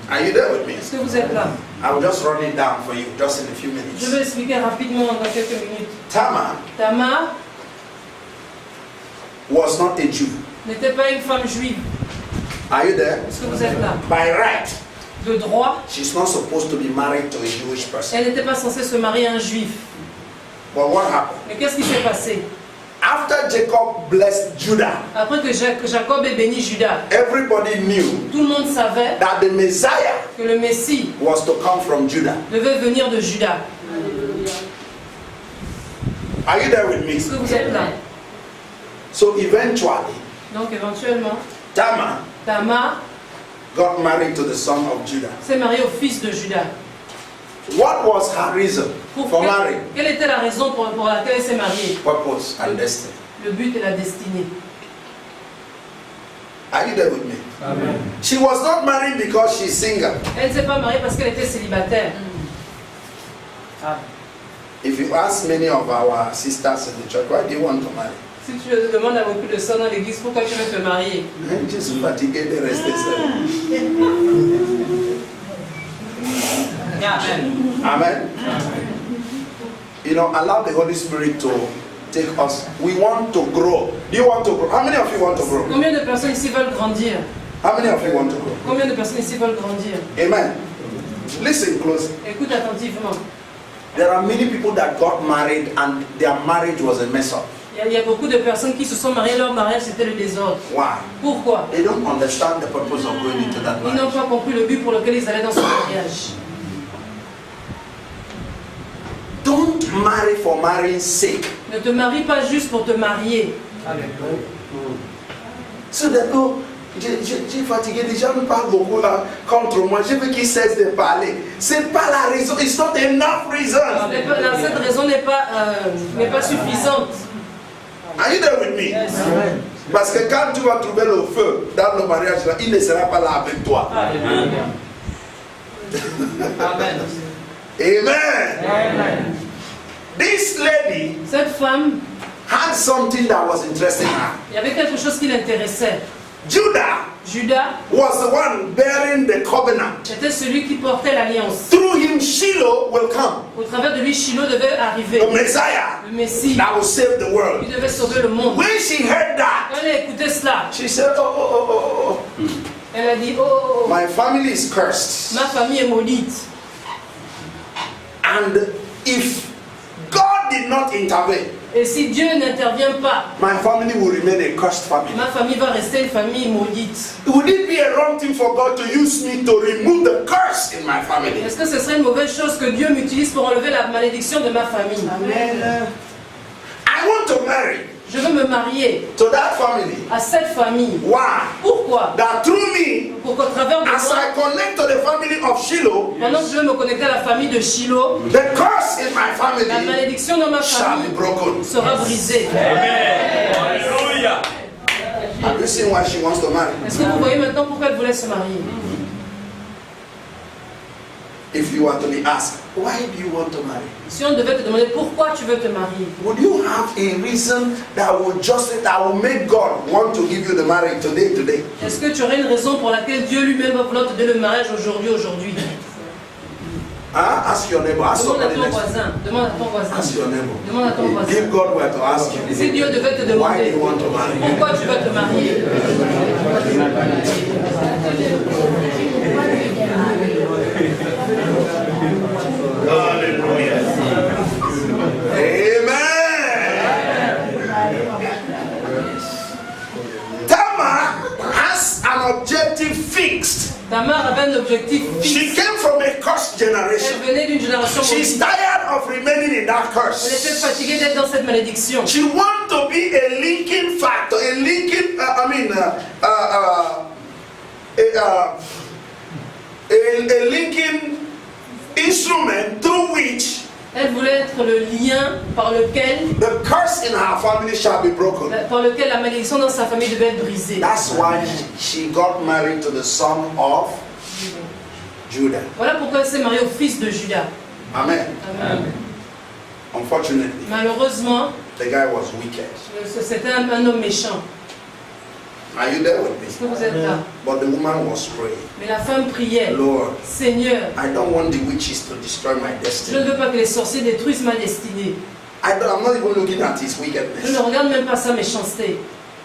S1: Are you there with me?
S2: Est-ce que vous êtes là?
S1: I will just run it down for you just in a few
S2: Je
S1: minutes.
S2: vais expliquer rapidement dans quelques minutes.
S1: Tamar
S2: Tamar
S1: was not a Jew.
S2: n'était pas une femme juive.
S1: Are you there?
S2: Est-ce que vous êtes là?
S1: By right,
S2: De droit,
S1: she's not supposed to be married to a Jewish person.
S2: elle n'était pas censée se marier à un juif.
S1: But what happened?
S2: Mais qu'est-ce qui s'est passé?
S1: After Jacob blessed Judah,
S2: Après que Jacob ait béni Judas,
S1: everybody knew
S2: tout le monde savait
S1: that the Messiah
S2: que le Messie
S1: was to come from Judah.
S2: devait venir de Judas.
S1: Are you there with me?
S2: Est-ce que vous êtes là?
S1: So eventually,
S2: Donc éventuellement,
S1: Tamar
S2: Tamar
S1: got married to the son of Judah.
S2: s'est mariée au fils de Judas.
S1: What was her reason for marrying?
S2: Quelle était la raison pour laquelle elle s'est mariée?
S1: Purpose and destiny.
S2: Le but et la destinée.
S1: Are you there with me?
S3: Amen.
S1: She was not married because she's single.
S2: Elle ne s'est pas mariée parce qu'elle était célibataire.
S1: If you ask many of our sisters in the church, why do you want to marry?
S2: Si tu demandes à beaucoup de sœurs dans l'église, pourquoi tu veux te marier?
S1: Just fatigué de rester seul. Amen. You know, allow the Holy Spirit to take us. We want to grow. Do you want to grow? How many of you want to grow?
S2: Combien de personnes ici veulent grandir?
S1: How many of you want to grow?
S2: Combien de personnes ici veulent grandir?
S1: Amen. Listen close.
S2: Écoute attentivement.
S1: There are many people that got married and their marriage was a mess up.
S2: Il y a beaucoup de personnes qui se sont mariées, leur mariage c'était le désordre.
S1: Why?
S2: Pourquoi?
S1: They don't understand the purpose of going into that
S2: Ils n'ont
S1: marriage.
S2: pas compris le but pour lequel ils allaient dans ce mariage.
S1: Don't marry for marrying's sake.
S2: Ne te marie pas juste pour te marier.
S1: So that no, J'ai fatigué, les gens me parlent beaucoup là, contre moi, je veux qu'ils cessent de parler. C'est pas la raison, it's not enough reason.
S2: Cette raison n'est pas suffisante.
S1: Are you there with me?
S2: Yes.
S1: Parce que quand tu vas trouver le feu dans le mariage là, il ne sera pas là avec toi.
S2: Amen.
S1: Amen. This lady
S2: Cette femme,
S1: had something that was interesting her.
S2: il y avait quelque chose qui l'intéressait.
S1: Judah
S2: Judas
S1: was the one bearing the covenant.
S2: était celui qui portait l'alliance.
S1: Through him, Shiloh will come.
S2: Au travers de lui, Shiloh devait arriver.
S1: The Messiah
S2: Le Messie,
S1: that will save the world.
S2: il devait sauver le monde.
S1: When she heard that,
S2: Quand elle a écouté cela,
S1: she said, oh.
S2: elle a dit, oh,
S1: My family is cursed.
S2: ma famille est maudite.
S1: And if God did not intervene,
S2: Et si Dieu n'intervient pas,
S1: my family will remain a cursed family.
S2: ma famille va rester une famille maudite.
S1: Would it be a wrong thing for God to use me to remove the curse in my family?
S2: Est-ce que ce serait une mauvaise chose que Dieu m'utilise pour enlever la malédiction de ma famille?
S6: Amen.
S1: I want to marry
S2: Je veux me marier
S1: to that family.
S2: à cette famille.
S1: Why?
S2: Pourquoi?
S1: That through me,
S2: Pour qu'au travers de
S1: as
S2: moi,
S1: I connect to the family of Shiloh,
S2: pendant que je vais me connecter à la famille de Shiloh,
S1: the curse in my
S2: la
S1: family
S2: malédiction dans ma
S1: shall be
S2: famille
S1: broken.
S2: sera brisée.
S1: Have you seen why she wants to marry?
S2: Est-ce que vous voyez maintenant pourquoi elle voulait se marier?
S1: If you were to be asked, why do you want to marry?
S2: Si on devait te demander pourquoi tu veux te marier,
S1: Would you have a reason that will make God want to give you the marriage today?
S2: est-ce que tu aurais une raison pour laquelle Dieu lui-même va vouloir te donner le mariage aujourd'hui?
S1: Huh? Ask your neighbor. Ask
S2: Demande à
S1: somebody
S2: ton
S1: next.
S2: voisin. Demande à ton voisin.
S1: Ask your neighbor.
S2: Demande à ton voisin.
S1: If God were to ask you,
S2: Si Dieu devait te
S1: why do
S2: demander
S1: you want to marry?
S2: pourquoi tu veux te marier,
S1: Hallelujah. Amen. Tamar has an objective fixed.
S2: Tamar avait un objectif
S1: She
S2: fixe.
S1: came from a cursed generation.
S2: Elle venait d'une génération
S1: She's
S2: maudite.
S1: tired of remaining in that
S2: Elle était
S1: curse.
S2: fatiguée d'être dans cette malédiction.
S1: She wants to be a linking factor, a linking, a linking instrument through which
S2: Elle voulait être le lien par lequel
S1: the curse in her family shall be broken.
S2: la malédiction dans sa famille devait être brisée.
S1: That's why she got married to the son of Judah.
S2: Voilà pourquoi elle s'est mariée au fils de Judas.
S1: Amen.
S2: Amen.
S1: Unfortunately,
S2: Malheureusement,
S1: the guy was wicked.
S2: c'était un homme méchant.
S1: Are you there with
S2: Est-ce
S1: me?
S2: que vous êtes là?
S1: But the woman was praying,
S2: Mais la femme priait.
S1: Lord,
S2: Seigneur,
S1: I don't want the witches to destroy my
S2: je ne
S1: destiny.
S2: veux pas que les sorciers détruisent ma destinée.
S1: I'm not even looking at his
S2: Je ne
S1: wickedness.
S2: regarde même pas sa méchanceté.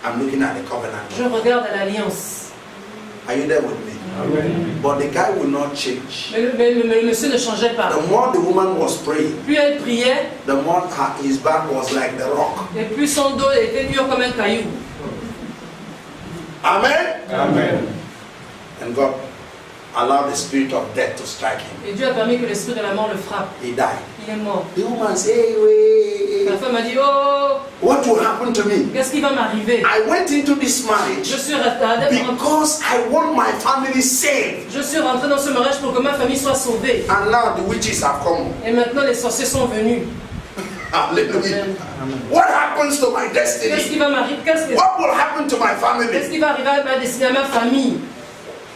S1: I'm looking at the covenant.
S2: Je regarde à l'alliance.
S1: Are you there with me? But the guy will not change.
S2: Mais le monsieur ne changeait pas.
S1: The more the woman was praying,
S2: Plus elle priait,
S1: the more his back was like the rock.
S2: et plus son dos était dur comme un caillou.
S1: Amen.
S3: Amen.
S1: And God allowed the spirit of death to strike him.
S2: Et Dieu a permis que l'esprit de la mort le frappe.
S1: He died.
S2: Il est mort.
S1: The woman said, hey, wait.
S2: La femme a dit, oh,
S1: What will happen to me?
S2: qu'est-ce qui va m'arriver?
S1: I went into this
S2: Je
S1: marriage
S2: suis rentrée
S1: because I want my family saved.
S2: dans ce mariage pour que ma famille soit sauvée.
S1: And now the witches have come.
S2: Et maintenant les sorciers sont venus.
S1: Hallelujah. What happens to my
S2: Qu'est-ce
S1: destiny?
S2: qui va m'arriver?
S1: What will happen to my
S2: Qu'est-ce
S1: family?
S2: qui va arriver à ma destinée, à ma famille?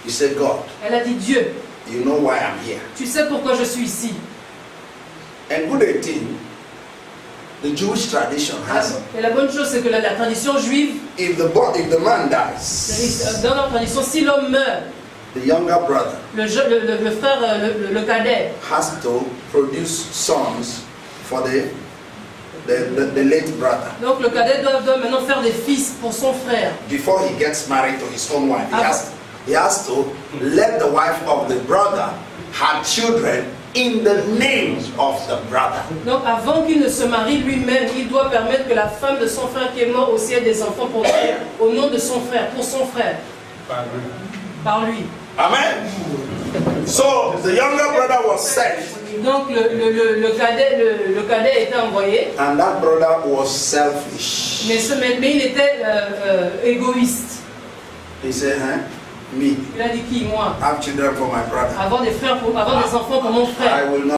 S1: He said, God,
S2: Elle a dit, Dieu,
S1: you know why I'm here.
S2: tu sais pourquoi je suis ici.
S1: And good thing, the Jewish tradition has,
S2: Et la bonne chose, c'est que la tradition juive,
S1: if the man dies,
S2: dans leur tradition, si l'homme meurt,
S1: the younger brother
S2: le frère, le cadet,
S1: has to produce sons for the late brother.
S2: donc le cadet doit maintenant faire des fils pour son frère.
S1: Before he gets married to his own wife, he has to let the wife of the brother have children in the name of the brother.
S2: Donc avant qu'il ne se marie lui-même, il doit permettre que la femme de son frère qui est mort aussi ait des enfants pour lui, au nom de son frère, pour son frère, par lui.
S1: Amen. So the younger brother was sent,
S2: Donc le cadet était envoyé,
S1: and that brother was selfish.
S2: mais il était égoïste.
S1: He said, huh? Me.
S2: Il a dit qui? Moi.
S1: Have children for my brother.
S2: Avoir des frères, avoir des enfants pour mon frère.
S1: I will not